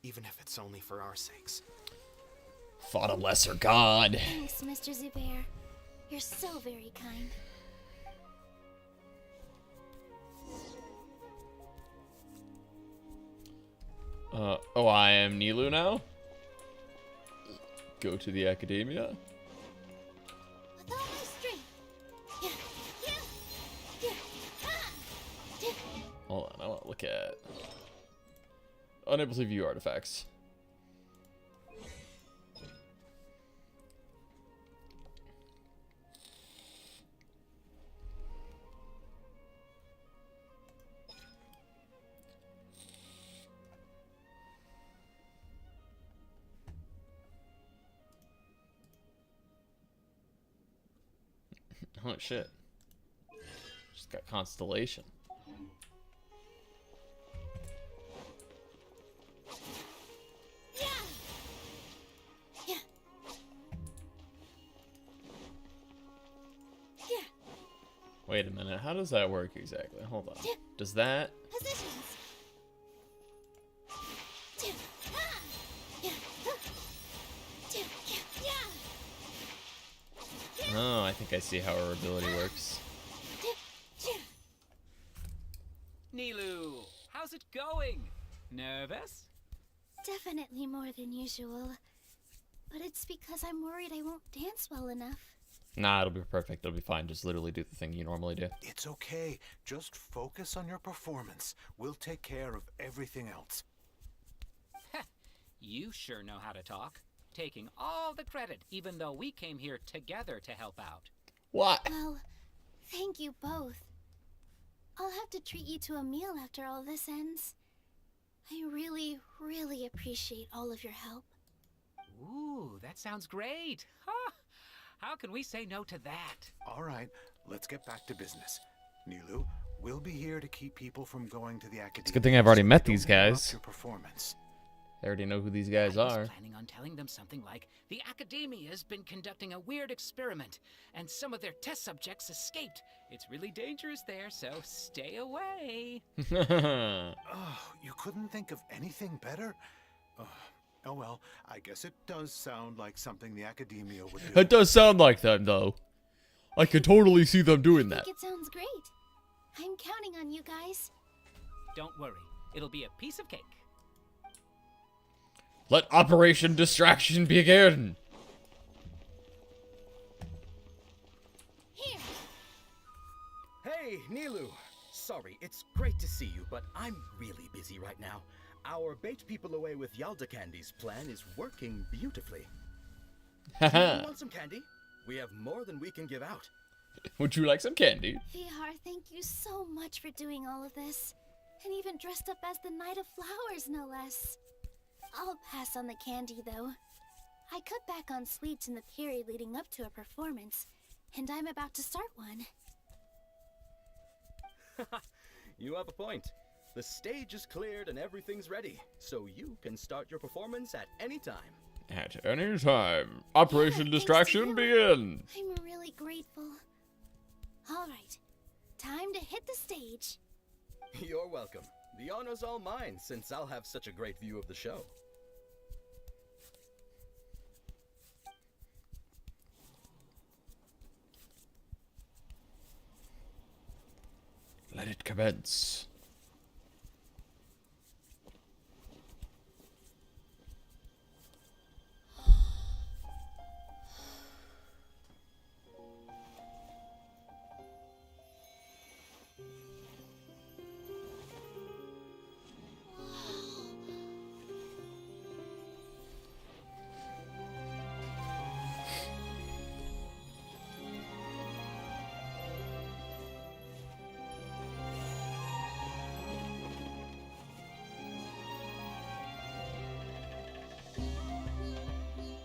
even if it's only for our sakes. Fought a lesser god. Thanks, Mr. Zubair. You're so very kind. Oh, I am Nilou now? Go to the academia? With all my strength. Hold on, I want to look at... Unable to view artifacts. Oh shit. Just got Constellation. Wait a minute, how does that work exactly? Hold on. Does that... Oh, I think I see how her ability works. Nilou, how's it going? Nervous? Definitely more than usual. But it's because I'm worried I won't dance well enough. Nah, it'll be perfect. It'll be fine. Just literally do the thing you normally do. It's okay. Just focus on your performance. We'll take care of everything else. You sure know how to talk. Taking all the credit, even though we came here together to help out. What? Well, thank you both. I'll have to treat you to a meal after all this ends. I really, really appreciate all of your help. Ooh, that sounds great. Huh. How can we say no to that? All right, let's get back to business. Nilou, we'll be here to keep people from going to the academy. It's a good thing I've already met these guys. Your performance. I already know who these guys I was are. planning on telling them something like, the Academia's been conducting a weird experiment, and some of their test subjects escaped. It's really dangerous there, so stay away. Oh, you couldn't think of anything better? Oh well, I guess it does sound like something the Academia would do. It does sound like them, though. I could totally see them doing that. I think it sounds great. I'm counting on you guys. Don't worry, it'll be a piece of cake. Let Operation Distraction begin! Here. Hey, Nilou. Sorry, it's great to see you, but I'm really busy right now. Our bait people away with Yalda Candy's plan is working beautifully. Do you want some candy? We have more than we can give out. Would you like some candy? Vihar, thank you so much for doing all of this. And even dressed up as the Knight of Flowers, no less. I'll pass on the candy, though. I cut back on sweets in the period leading up to a performance, and I'm about to start one. You have a point. The stage is cleared and everything's ready, so you can start your performance at any time. At any time. Operation Distraction begin! I'm really grateful. All right, time to hit the stage. You're welcome. The honor's all mine, since I'll have such a great view of the show. Let it commence.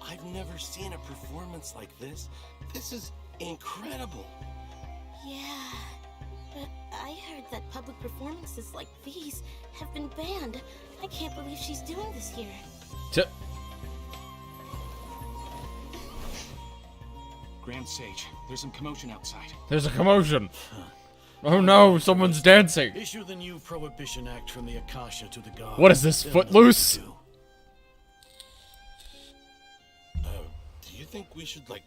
I've never seen a performance like this. This is incredible. Yeah, but I heard that public performances like these have been banned. I can't believe she's doing this here. Grand Sage, there's some commotion outside. There's a commotion. Oh no, someone's dancing. Issue the new Prohibition Act from the Akasha to the gods. What is this, Footloose? Do you think we should, like,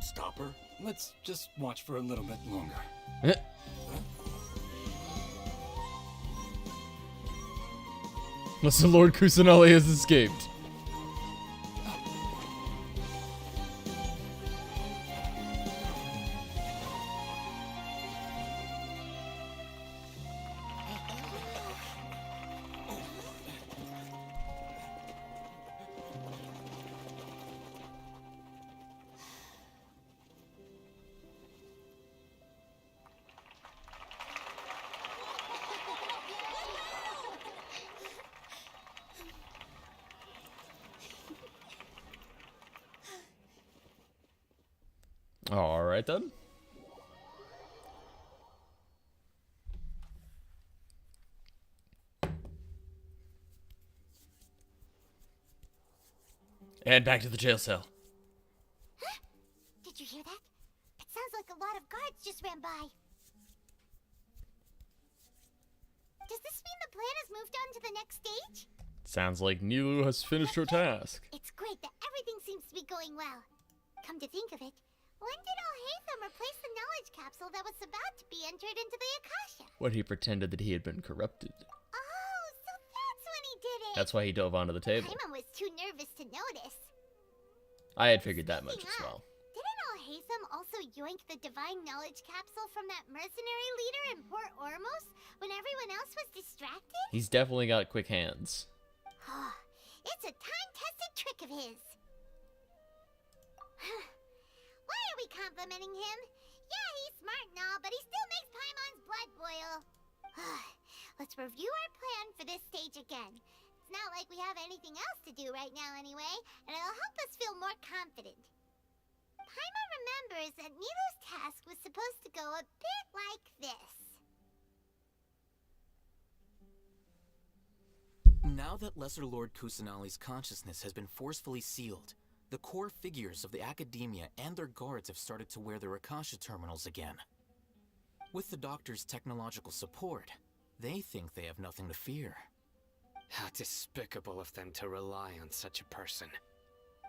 stop her? Let's just watch for a little bit longer. Unless the Lord Kusanali has escaped. Alright then. And back to the jail cell. Did you hear that? It sounds like a lot of guards just ran by. Does this mean the plan has moved on to the next stage? Sounds like Nilou has finished her task. It's great that everything seems to be going well. Come to think of it, when did Alhaitham replace the knowledge capsule that was about to be entered into the Akasha? When he pretended that he had been corrupted. Oh, so that's when he did it! That's why he dove onto the table. Paimon was too nervous to notice. I had figured that much as well. Didn't Alhaitham also yoink the divine knowledge capsule from that mercenary leader in Port Ormos when everyone else was distracted? He's definitely got quick hands. It's a time-tested trick of his. Why are we complimenting him? Yeah, he's smart and all, but he still makes Paimon's blood boil. Let's review our plan for this stage again. It's not like we have anything else to do right now anyway, and it'll help us feel more confident. Paimon remembers that Nilou's task was supposed to go a bit like this. Now that Lesser Lord Kusanali's consciousness has been forcefully sealed, the core figures of the Academia and their guards have started to wear their Akasha terminals again. With the Doctor's technological support, they think they have nothing to fear. How despicable of them to rely on such a person.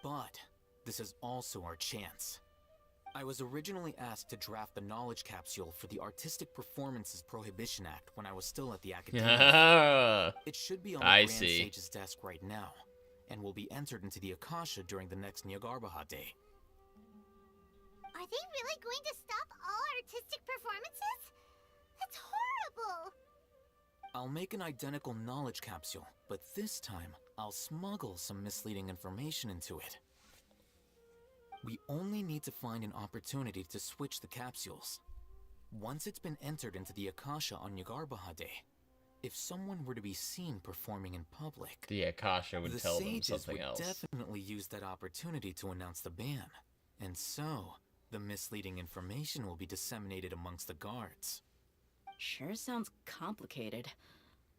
But this is also our chance. I was originally asked to draft the knowledge capsule for the Artistic Performances Prohibition Act when I was still at the Academia. It should be on the Grand Sage's desk right now, and will be entered into the Akasha during the next Nyargarbaha Day. Are they really going to stop all artistic performances? That's horrible! I'll make an identical knowledge capsule, but this time, I'll smuggle some misleading information into it. We only need to find an opportunity to switch the capsules. Once it's been entered into the Akasha on Nyargarbaha Day, if someone were to be seen performing in public, the Akasha would tell them something else. The sages would definitely use that opportunity to announce the ban, and so the misleading information will be disseminated amongst the guards. Sure sounds complicated,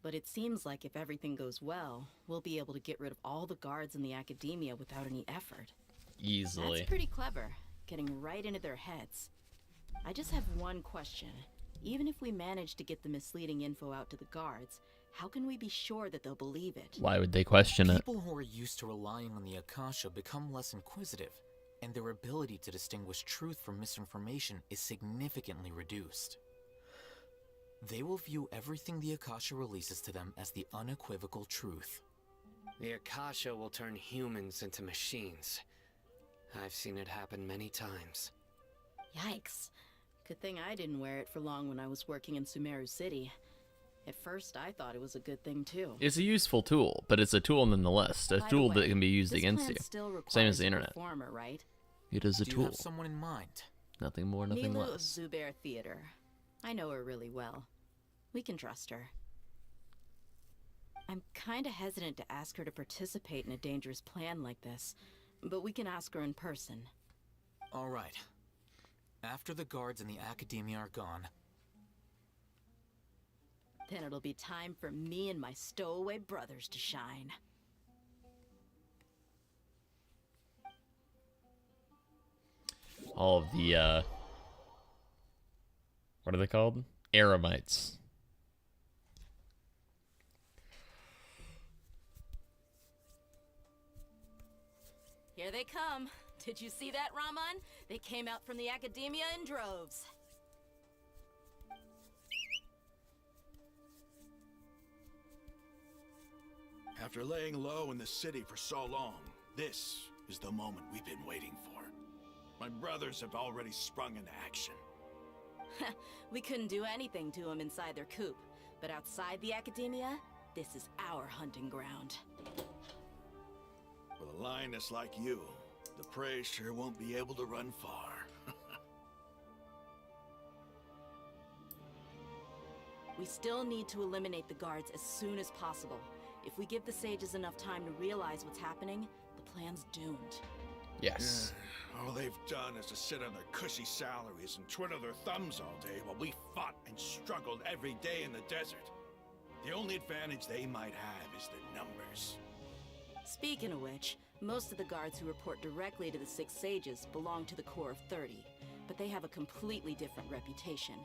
but it seems like if everything goes well, we'll be able to get rid of all the guards in the Academia without any effort. Easily. That's pretty clever, getting right into their heads. I just have one question. Even if we manage to get the misleading info out to the guards, how can we be sure that they'll believe it? Why would they question it? People who are used to relying on the Akasha become less inquisitive, and their ability to distinguish truth from misinformation is significantly reduced. They will view everything the Akasha releases to them as the unequivocal truth. The Akasha will turn humans into machines. I've seen it happen many times. Yikes. Good thing I didn't wear it for long when I was working in Sumeru City. At first, I thought it was a good thing too. It's a useful tool, but it's a tool nonetheless. A tool that can be used against you. Same as the internet. Performer, right? It is a Do tool. you have someone in mind? Nothing more, nothing Nilou of less. Zubair Theater. I know her really well. We can trust her. I'm kinda hesitant to ask her to participate in a dangerous plan like this, but we can ask her in person. All right. After the guards in the Academia are gone, then it'll be time for me and my stowaway brothers to shine. All of the, what are they called? Eremites. Here they come. Did you see that, Raman? They came out from the Academia in droves. After laying low in the city for so long, this is the moment we've been waiting for. My brothers have already sprung into action. We couldn't do anything to them inside their coop, but outside the Academia, this is our hunting ground. With a lioness like you, the prey sure won't be able to run far. We still need to eliminate the guards as soon as possible. If we give the sages enough time to realize what's happening, the plan's doomed. Yes. All they've done is to sit on their cushy salaries and twiddle their thumbs all day while we fought and struggled every day in the desert. The only advantage they might have is their numbers. Speaking of which, Most of the guards who report directly to the Six Sages belong to the Corps of 30, but they have a completely different reputation.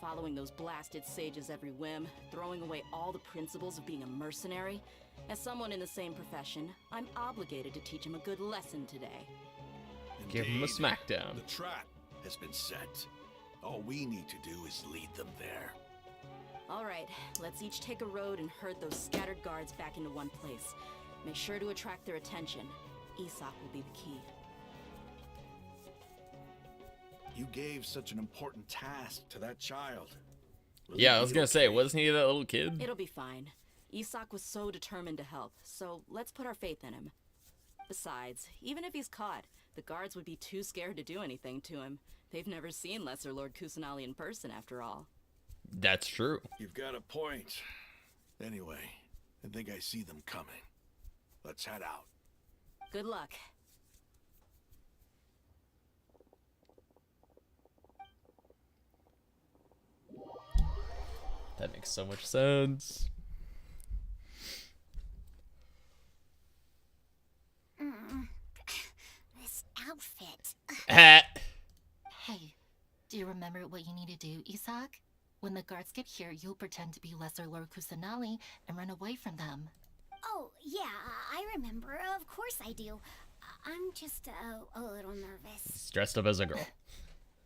Following those blasted sages every whim, throwing away all the principles of being a mercenary. As someone in the same profession, I'm obligated to teach him a good lesson today. Give him a Indeed. smackdown. The trap has been set. All we need to do is lead them there. All right, let's each take a road and herd those scattered guards back into one place. Make sure to attract their attention. Isak will be the key. You gave such an important task to that child. Will Yeah, he I was be gonna say, okay? wasn't he that little kid? It'll be fine. Isak was so determined to help, so let's put our faith in him. Besides, even if he's caught, the guards would be too scared to do anything to him. They've never seen Lesser Lord Kusanali in person, after all. That's true. You've got a point. Anyway, I think I see them coming. Let's head out. Good luck. That makes so much sense. This outfit. Hey, Do you remember what you need to do, Isak? When the guards get here, you'll pretend to be Lesser Lord Kusanali and run away from them. Oh, yeah, I remember. Of course I do. I'm just a little nervous. He's dressed up as a girl.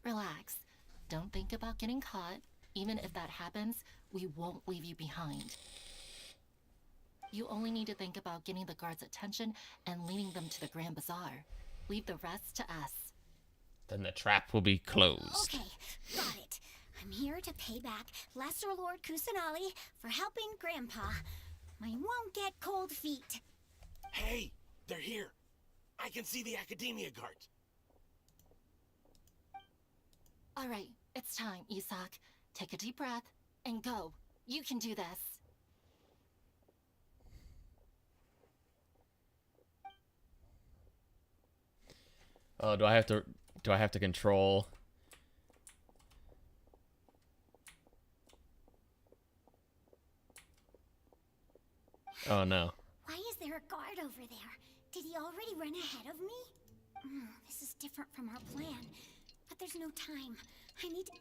Relax. Don't think about getting caught. Even if that happens, we won't leave you behind. You only need to think about getting the guards' attention and leading them to the Grand Bazaar. Leave the rest to us. Then the trap will be closed. Okay, got it. I'm here to pay back Lesser Lord Kusanali for helping Grandpa. I won't get cold feet. Hey, they're here. I can see the Academia guards. All right, it's time, Isak. Take a deep breath and go. You can do this. Oh, do I have to control? Oh no. Why is there a guard over there? Did he already run ahead of me? This is different from our plan. But there's no time. I need to...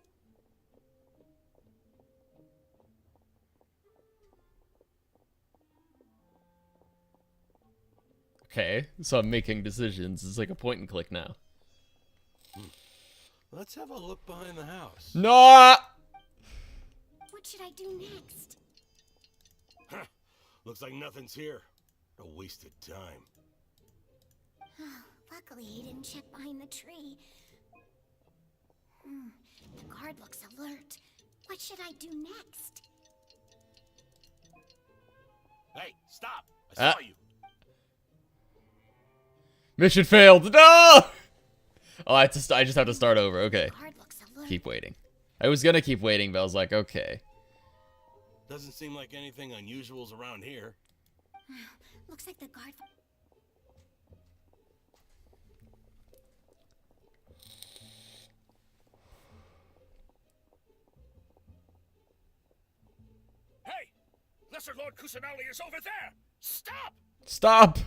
Okay, so I'm making decisions. It's like a point and click now. Let's have a look behind the house. No! What should I do next? Huh. Looks like nothing's here. A wasted time. Luckily, he didn't check behind the tree. The guard looks alert. What should I do next? Hey, stop! I saw you. Mission failed. No! Oh, I just have to start over. Okay. Guard looks alert. Keep waiting. I was gonna keep waiting, but I was like, okay. Doesn't seem like anything unusual's around here. Looks like the guard... Hey! Lesser Lord Kusanali is over there! Stop! Stop!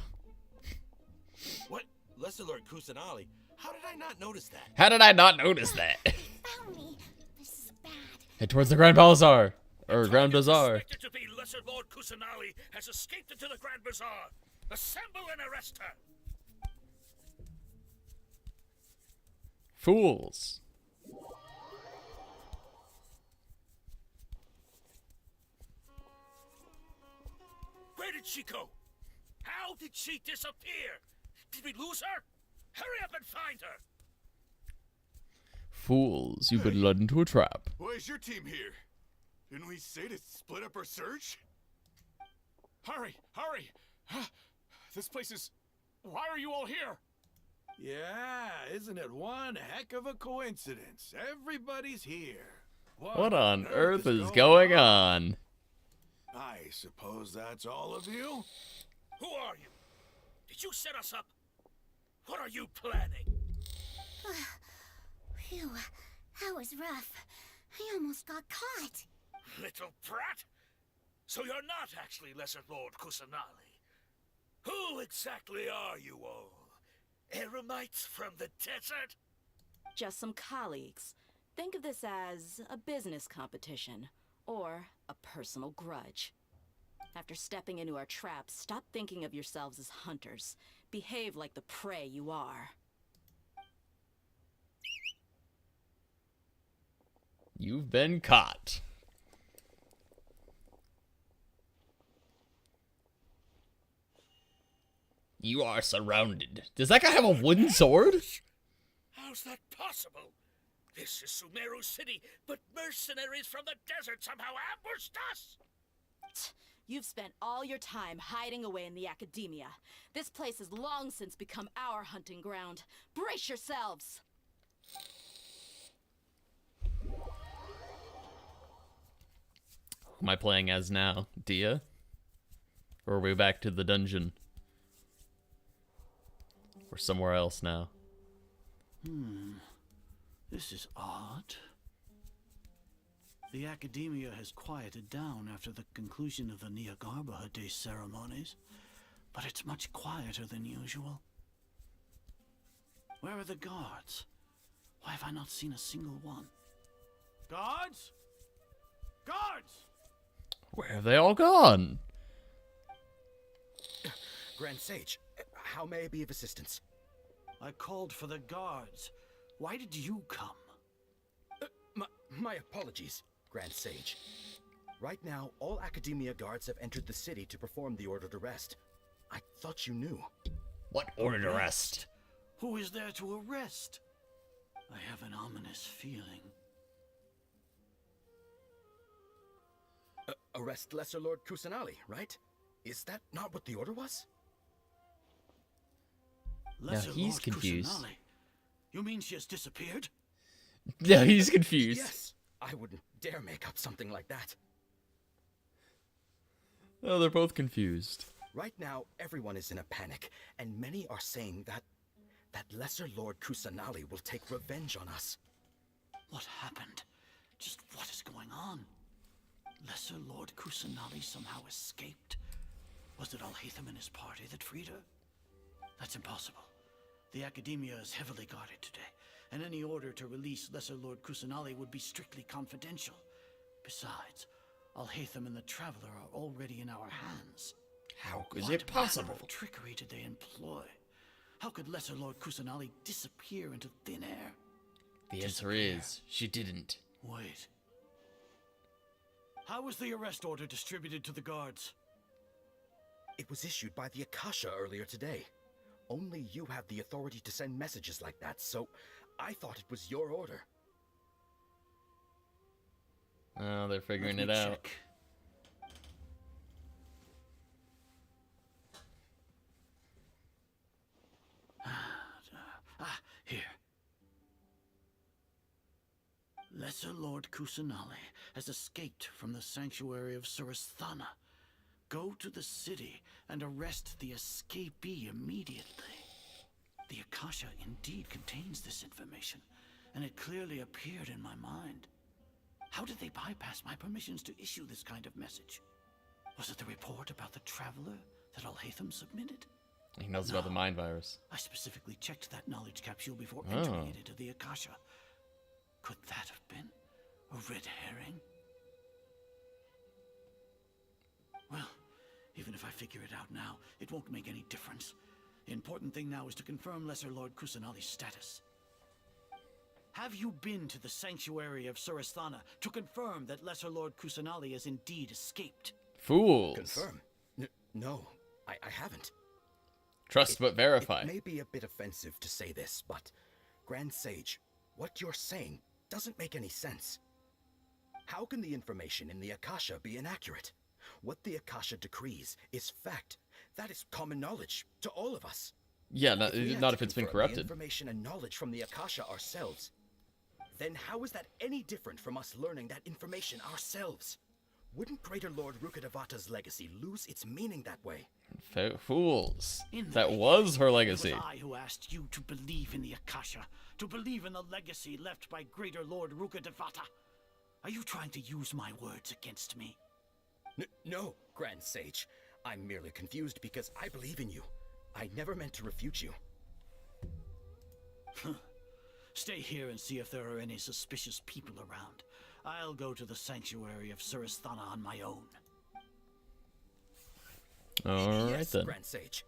What? Lesser Lord Kusanali? How did I not notice that? How did I not notice that? Found me. This is bad. Head towards the Grand Bazaar. Or Grand Bazaar. Suspected to be Lesser Lord Kusanali has escaped into the Grand Bazaar. Assemble and arrest her. Fools. Where did she go? How did she disappear? Did we lose her? Hurry up and find her. Fools, you've been led into a trap. Why is your team here? Didn't we say to split up our search? Hurry, hurry! This place is... Why are you all here? Yeah, isn't it one heck of a coincidence? Everybody's here. What on earth is going on? I suppose that's all of you? Who are you? Did you set us up? What are you planning? Phew, that was rough. I almost got caught. Little brat! So you're not actually Lesser Lord Kusanali. Who exactly are you all? Eremites from the desert? Just some colleagues. Think of this as a business competition, or a personal grudge. After stepping into our traps, stop thinking of yourselves as hunters. Behave like the prey you are. You've been caught. You are surrounded. Does that guy have a wooden sword? How's that possible? This is Sumeru City, but mercenaries from the desert somehow ambushed us! You've spent all your time hiding away in the academia. This place has long since become our hunting ground. Brace yourselves! Who am I playing as now? Dia? Or are we back to the dungeon? Or somewhere else now? This is odd. The academia has quieted down after the conclusion of the Niagarbaha Day ceremonies, but it's much quieter than usual. Where are the guards? Why have I not seen a single one? Guards? Guards! Where have they all gone? Grand Sage, how may I be of assistance? I called for the guards. Why did you come? My apologies, Grand Sage. Right now, all Academia guards have entered the city to perform the ordered arrest. I thought you knew. What ordered arrest? Who is there to arrest? I have an ominous feeling. Arrest Lesser Lord Kusanali, right? Is that not what the order was? Lesser he's Lord confused. Kusanali? You mean she has disappeared? Yeah, he's confused. Yes, I wouldn't dare make up something like that. Oh, they're both confused. Right now, everyone is in a panic, and many are saying that Lesser Lord Kusanali will take revenge on us. What happened? Just what is going on? Lesser Lord Kusanali somehow escaped? Was it Alhaitham and his party that freed her? That's impossible. The Academia is heavily guarded today, and any order to release Lesser Lord Kusanali would be strictly confidential. Besides, Alhaitham and the Traveler are already in our hands. How is What it possible? manner of trickery did they employ? How could Lesser Lord Kusanali disappear into thin air? The answer is, she didn't. Wait. How was the arrest order distributed to the guards? It was issued by the Akasha earlier today. Only you have the authority to send messages like that, so I thought it was your order. Oh, they're figuring Let it me out. check. Here. Lesser Lord Kusanali has escaped from the sanctuary of Surasthana. Go to the city and arrest the escapee immediately. The Akasha indeed contains this information, and it clearly appeared in my mind. How did they bypass my permissions to issue this kind of message? Was it the report about the Traveler that Alhaitham submitted? He knows about the mind virus. I specifically checked that knowledge capsule before Oh. entering it into the Akasha. Could that have been a red herring? Well, even if I figure it out now, it won't make any difference. The important thing now is to confirm Lesser Lord Kusanali's status. Have you been to the sanctuary of Surasthana to confirm that Lesser Lord Kusanali has indeed escaped? Fools. Confirm? No, I haven't. Trust but verify. It may be a bit offensive to say this, but Grand Sage, what you're saying doesn't make any sense. How can the information in the Akasha be inaccurate? What the Akasha decrees is fact. That is common knowledge to all of us. Yeah, we had not to if it's been confirm the corrupted. information and knowledge from the Akasha ourselves, then how is that any different from us learning that information ourselves? Wouldn't Greater Lord Rukkhadevata's legacy lose its meaning that way? Fools. In the That beginning, was her legacy. It was I who asked you to believe in the Akasha, to believe in the legacy left by Greater Lord Rukkhadevata. Are you trying to use my words against me? No, Grand Sage. I'm merely confused because I believe in you. I never meant to refute you. Stay here and see if there are any suspicious people around. I'll go to the sanctuary of Suristhana on my own. All right Yes, then. Grand Sage.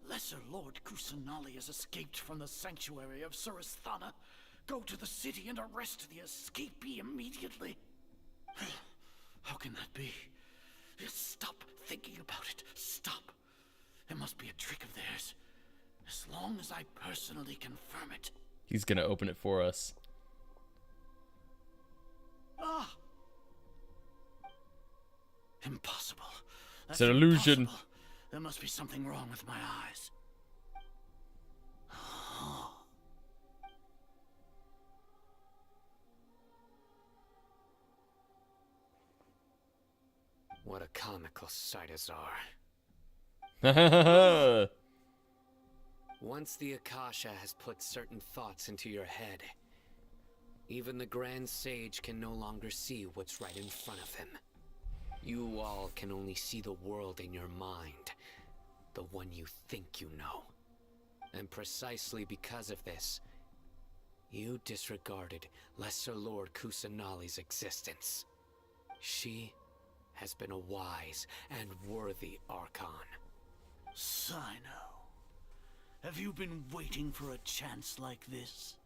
Lesser Lord Kusanali has escaped from the sanctuary of Suristhana. Go to the city and arrest the escapee immediately. How can that be? Stop thinking about it. Stop. It must be a trick of theirs. As long as I personally confirm it. He's gonna open it for us. Ah! Impossible. It's an illusion. Impossible. There must be something wrong with my eyes. What a comical sight, Azar. Once the Akasha has put certain thoughts into your head, even the Grand Sage can no longer see what's right in front of him. You all can only see the world in your mind, the one you think you know. And precisely because of this, you disregarded Lesser Lord Kusanali's existence. She has been a wise and worthy Archon. Sino, have you been waiting for a chance like this?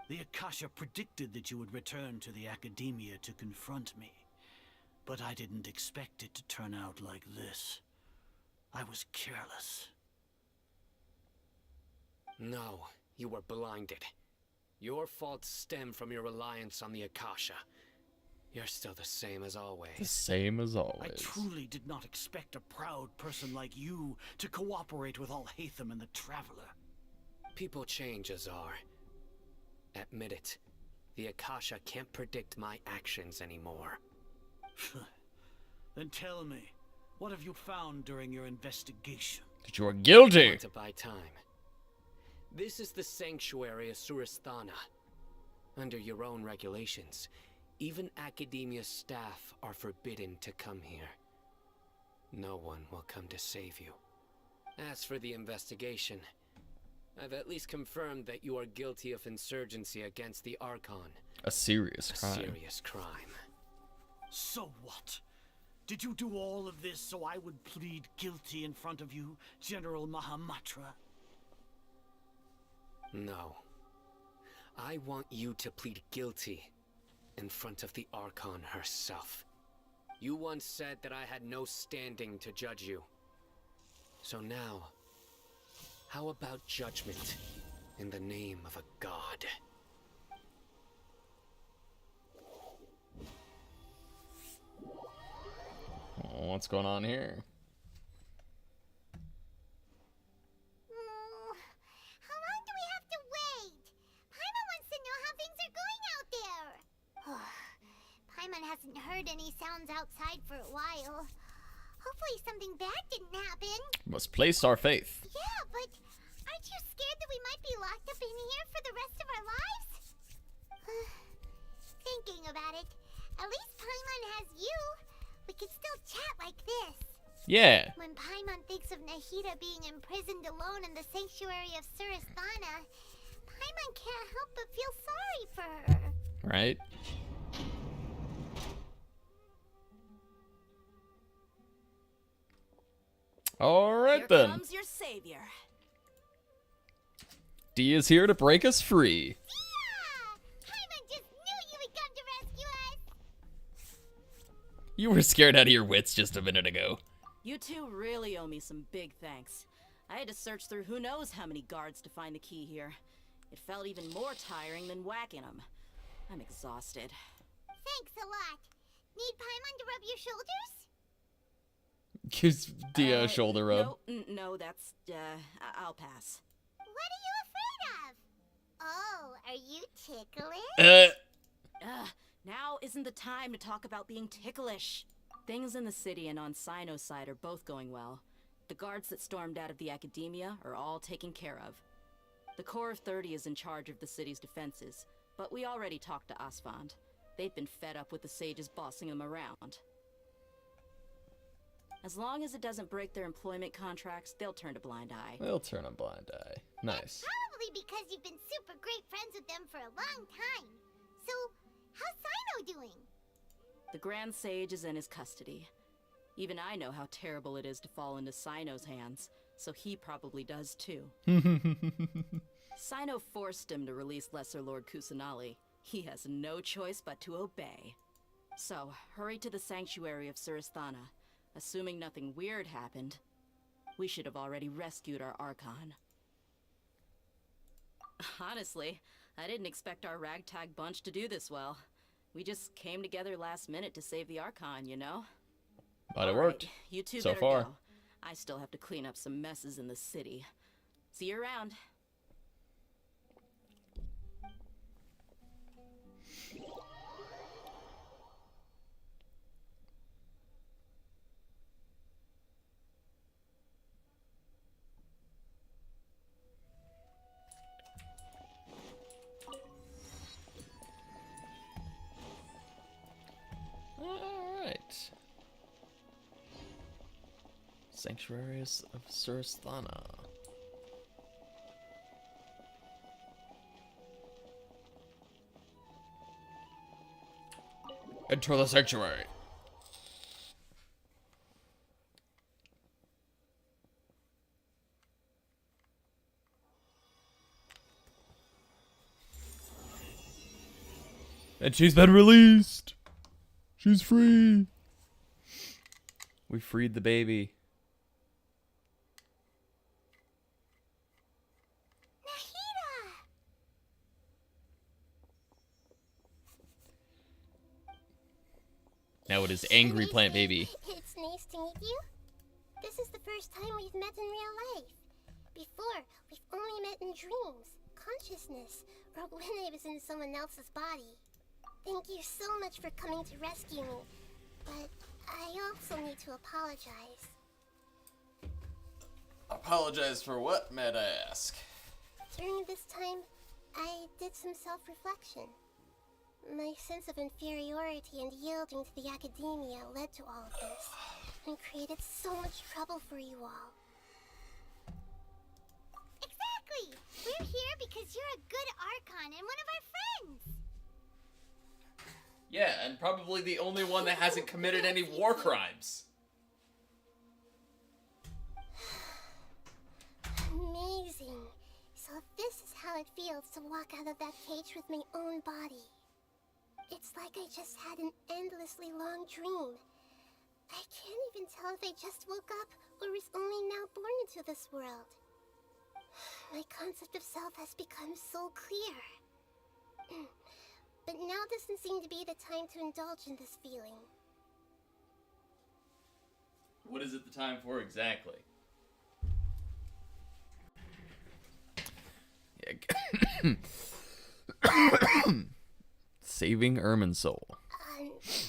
The Akasha predicted that you would return to the Academia to confront me, but I didn't expect it to turn out like this. I was careless. No, you were blinded. Your faults stem from your reliance on the Akasha. You're still the same as always. The same as I always. truly did not expect a proud person like you to cooperate with Alhaitham and the Traveler. People change, Azar. Admit it. The Akasha can't predict my actions anymore. Then tell me, what have you found during your investigation? That you are guilty. Want to buy time. This is the sanctuary of Suristhana. Under your own regulations, even Academia staff are forbidden to come here. No one will come to save you. As for the investigation, I've at least confirmed that you are guilty of insurgency against the Archon. A serious crime. Serious crime. So what? Did you do all of this so I would plead guilty in front of you, General Mahamatra? No. I want you to plead guilty in front of the Archon herself. You once said that I had no standing to judge you. So now, how about judgment in the name of a god? Oh, what's going on here? How long do we have to wait? Paimon wants to know how things are going out there. Paimon hasn't heard any sounds outside for a while. Hopefully something bad didn't happen. Must place our faith. Yeah, but aren't you scared that we might be locked up in here for the rest of our lives? Thinking about it, at least Paimon has you. We could still chat like this. Yeah. When Paimon thinks of Nahida being imprisoned alone in the sanctuary of Suristhana, Paimon can't help but feel sorry for her. Right? Alright Here then. comes your savior. D is here to break us free. Paimon just knew you would come to rescue us. You were scared out of your wits just a minute ago. You two really owe me some big thanks. I had to search through who knows how many guards to find the key here. It felt even more tiring than whacking them. I'm exhausted. Thanks a lot. Need Paimon to rub your shoulders? Gives D a shoulder rub. No, that's, I'll pass. What are you afraid of? Oh, are you ticklish? Now isn't the time to talk about being ticklish. Things in the city and on Sino's side are both going well. The guards that stormed out of the Academia are all taken care of. The Corps of 30 is in charge of the city's defenses, but we already talked to Asfand. They've been fed up with the sages bossing them around. As long as it doesn't break their employment contracts, they'll turn a blind eye. They'll turn a blind eye. Nice. Probably because you've been super great friends with them for a long time. So, how's Sino doing? The Grand Sage is in his custody. Even I know how terrible it is to fall into Sino's hands, so he probably does too. Sino forced him to release Lesser Lord Kusanali. He has no choice but to obey. So, hurry to the sanctuary of Surasthana. Assuming nothing weird happened, we should have already rescued our Archon. Honestly, I didn't expect our ragtag bunch to do this well. We just came together last minute to save the Archon, you know? But it worked. You two so better far. go. I still have to clean up some messes in the city. See you around. Alright. Sanctuaries of Surasthana. Enter the sanctuary. And she's been released. She's free. We freed the baby. Now it is angry plant baby. It's nice to meet you. This is the first time we've met in real life. Before, we've only met in dreams, consciousness, or when I was in someone else's body. Thank you so much for coming to rescue me, but I also need to apologize. Apologize for what, might I ask? During this time, I did some self-reflection. My sense of inferiority and yielding to the Academia led to all of this, and created so much trouble for you all. Exactly! We're here because you're a good Archon and one of our friends! Yeah, and probably the only one that hasn't committed any war crimes. Amazing. So this is how it feels to walk out of that cage with my own body. It's like I just had an endlessly long dream. I can't even tell if I just woke up or was only now born into this world. My concept of self has become so clear. But now doesn't seem to be the time to indulge in this feeling. What is it the time for exactly? Yeah. Saving Irminsul. This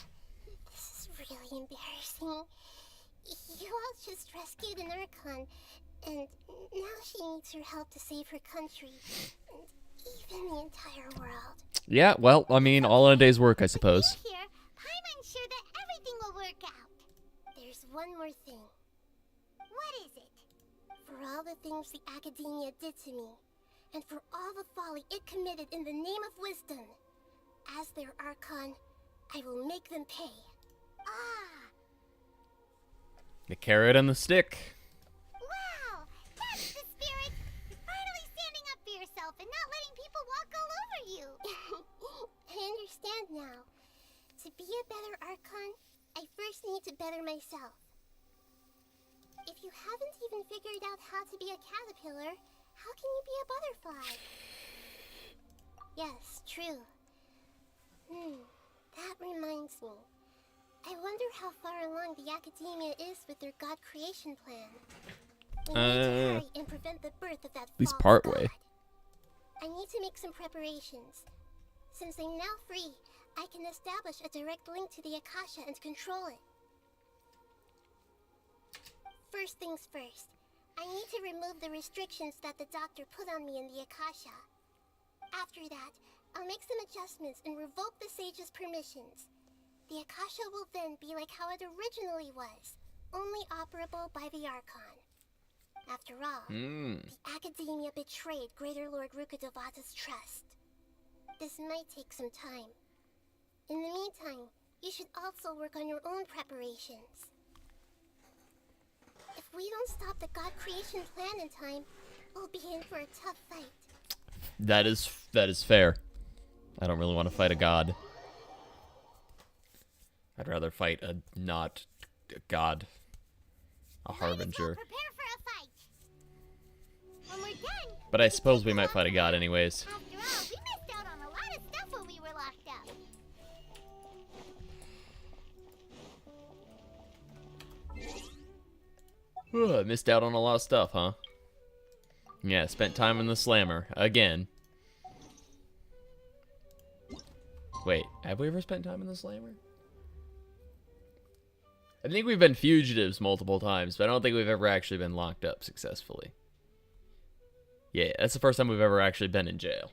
is really embarrassing. You all just rescued an Archon, and now she needs your help to save her country, and even the entire world. Yeah, well, I mean, all in a day's work, I suppose. Here, Paimon's sure that everything will work out. There's one more thing. What is it? For all the things the Academia did to me, and for all the folly it committed in the name of wisdom, as their Archon, I will make them pay. Ah! The carrot and the stick. Wow! That's the spirit! You're finally standing up for yourself and not letting people walk all over you! I understand now. To be a better Archon, I first need to better myself. If you haven't even figured out how to be a caterpillar, how can you be a butterfly? Yes, true. That reminds me. I wonder how far along the Academia is with their god creation plan. We need to hurry and prevent the birth of that At least false part god. way. I need to make some preparations. Since I'm now free, I can establish a direct link to the Akasha and control it. first things first. I need to remove the restrictions that the doctor put on me in the Akasha. After that, I'll make some adjustments and revoke the sage's permissions. The Akasha will then be like how it originally was, only operable by the Archon. After all, the Academia betrayed Greater Lord Rukkhadevata's trust. This might take some time. In the meantime, you should also work on your own preparations. If we don't stop the God creation plan in time, we'll be in for a tough fight. That is fair. I don't really want to fight a god. I'd rather fight a not a god. A harbinger. Prepare for a fight. When we're done, But I suppose we might fight a god anyways. after all, we missed out on a lot of stuff when we were locked up. I missed out on a lot of stuff, huh? Yeah, spent time in the slammer. Again. Wait, have we ever spent time in the slammer? I think we've been fugitives multiple times, but I don't think we've ever actually been locked up successfully. Yeah, that's the first time we've ever actually been in jail.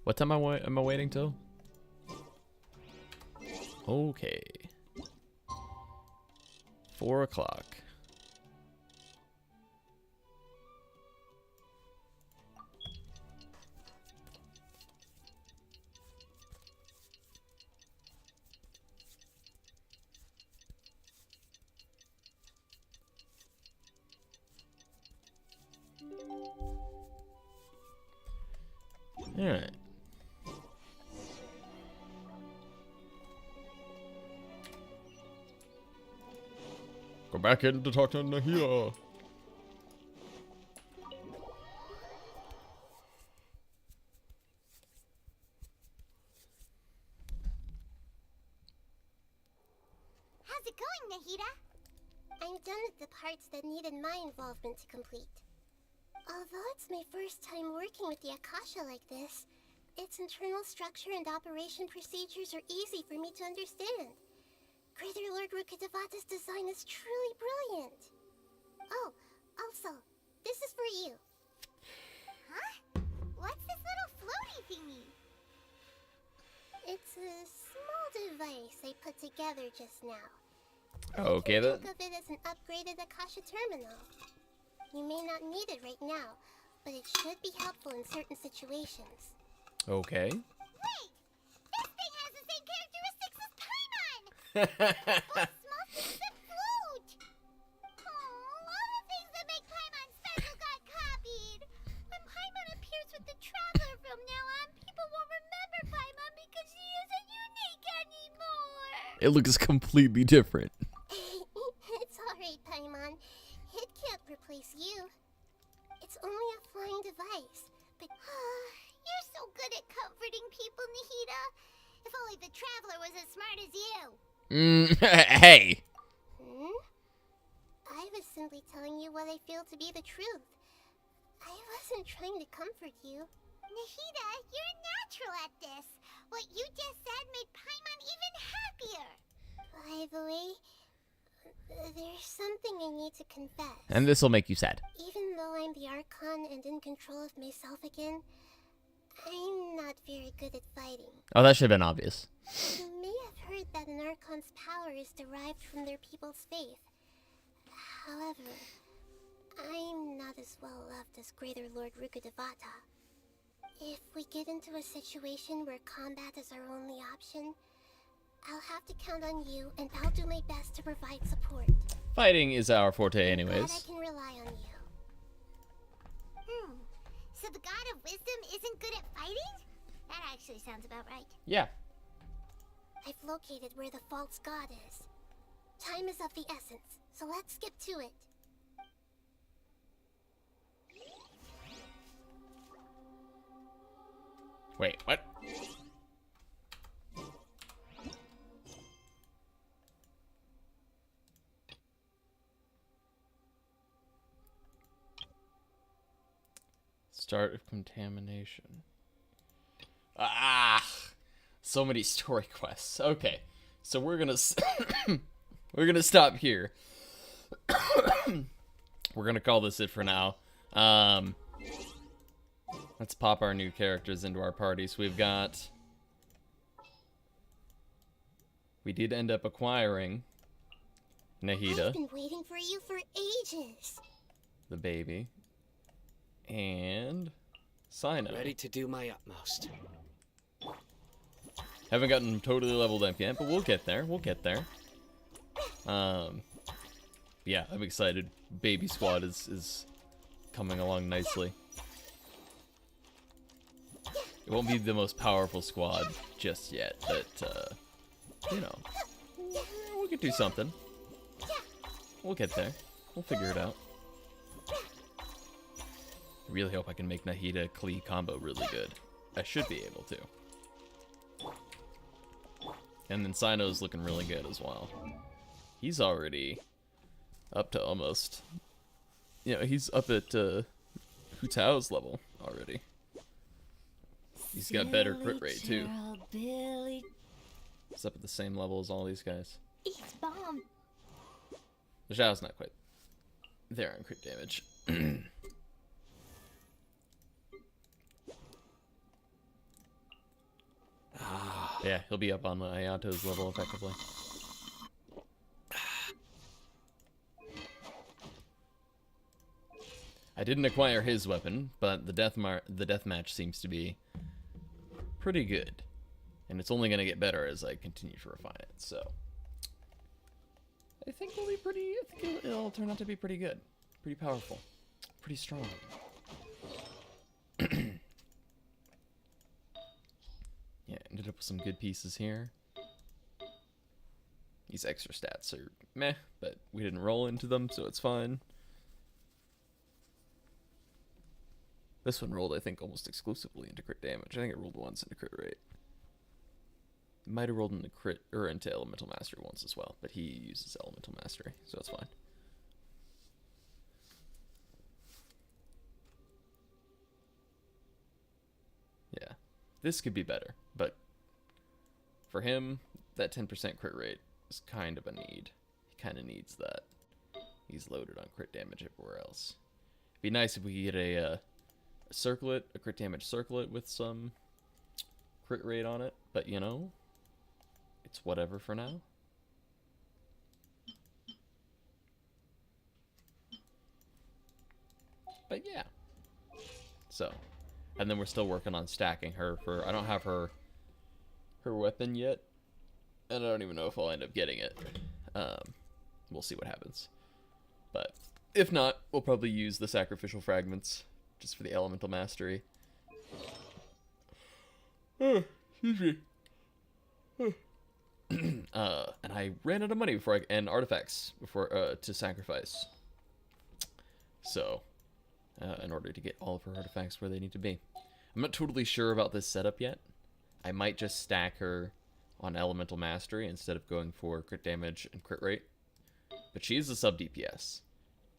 What time am I waiting till? Okay. 4 o'clock. Alright. Go back in to talk to Nahida. How's it going, Nahida? I'm done with the parts that needed my involvement to complete. Although it's my first time working with the Akasha like this, its internal structure and operation procedures are easy for me to understand. Greater Lord Rukkhadevata's design is truly brilliant. Oh, also, this is for you. Huh? What's this little floaty thingy? It's a small device I put together just now. Okay then. Think of it as an upgraded Akasha terminal. You may not need it right now, but it should be helpful in certain situations. Okay. Wait! This thing has the same characteristics as Paimon! Both small things that float! Oh, all the things that make Paimon special got copied! When Paimon appears with the Traveler from now on, people won't remember Paimon because she isn't unique anymore! It looks completely different. It's alright, Paimon. It can't replace you. It's only a flying device, but you're so good at comforting people, Nahida. If only the Traveler was as smart as you. Hey. I was simply telling you what I feel to be the truth. I wasn't trying to comfort you. Nahida, you're natural at this. What you just said made Paimon even happier. By the way, there's something I need to confess. And this will make you sad. Even though I'm the Archon and in control of myself again, I'm not very good at fighting. Oh, that should have been obvious. You may have heard that an Archon's power is derived from their people's faith. However, I'm not as well loved as Greater Lord Rukkhadevata. If we get into a situation where combat is our only option, I'll have to count on you, and I'll do my best to provide support. Fighting is our forte Glad I anyways. can rely on you. So the God of Wisdom isn't good at fighting? That actually sounds about right. Yeah. I've located where the false god is. Time is of the essence, so let's skip to it. Wait, what? Start of contamination. Ah! So many story quests. Okay. So we're gonna we're gonna stop here. We're gonna call this it for now. Let's pop our new characters into our party. So we've got. We did end up acquiring Nahida, I've been waiting for you for ages. the baby, and Sino. Ready to do my utmost. Haven't gotten totally leveled up yet, but we'll get there. We'll get there. Yeah, I'm excited. Baby squad is coming along nicely. It won't be the most powerful squad just yet, but you know, we could do something. We'll get there. We'll figure it out. I really hope I can make Nahida Klee combo really good. I should be able to. And then Sino's looking really good as well. He's already up to almost... You know, he's up at Hu Tao's level already. He's got better crit rate too. Billy. He's up at the same level as all these guys. It's bomb. The Zhao's not quite there on crit damage. Yeah, he'll be up on Ayato's level effectively. I didn't acquire his weapon, but the deathmatch seems to be pretty good. And it's only going to get better as I continue to refine it, so... I think it'll be pretty... I think it'll turn out to be pretty good. Pretty powerful. Pretty strong. Yeah, ended up with some good pieces here. These extra stats are meh, but we didn't roll into them, so it's fine. This one rolled, I think, almost exclusively into crit damage. I think it rolled once into crit rate. It might have rolled into crit, or into Elemental Mastery once as well, but he uses Elemental Mastery, so it's fine. Yeah. This could be better, but for him, that 10% crit rate is kind of a need. He kind of needs that. He's loaded on crit damage everywhere else. It'd be nice if we could get a circlet, a crit damage circlet with some crit rate on it, but you know, it's whatever for now. But yeah. So, and then we're still working on stacking her for, I don't have her weapon yet, and I don't even know if I'll end up getting it. We'll see what happens. But if not, we'll probably use the sacrificial fragments just for the elemental mastery. Oh, excuse me. And I ran out of money before and artifacts before to sacrifice. So, in order to get all of her artifacts where they need to be. I'm not totally sure about this setup yet. I might just stack her on Elemental Mastery instead of going for crit damage and crit rate. But she is a sub DPS.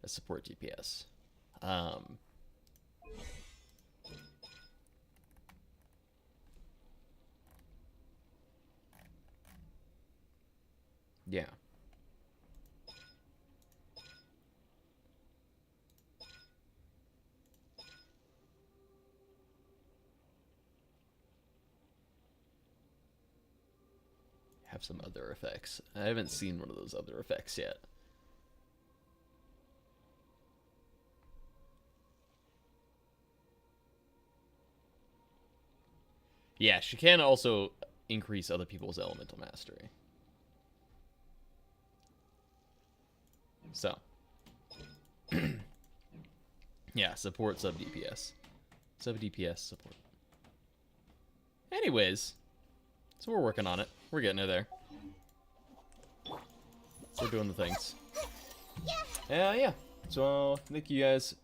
A support DPS. Yeah. Have some other effects. I haven't seen one of those other effects yet. Yeah, she can also increase other people's elemental mastery. So. Yeah, support sub DPS. Sub DPS support. Anyways, so we're working on it. We're getting it there. We're doing the things. Yeah. So thank you guys,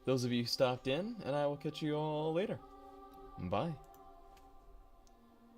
those of you who stopped in, and I will catch you all later. Bye.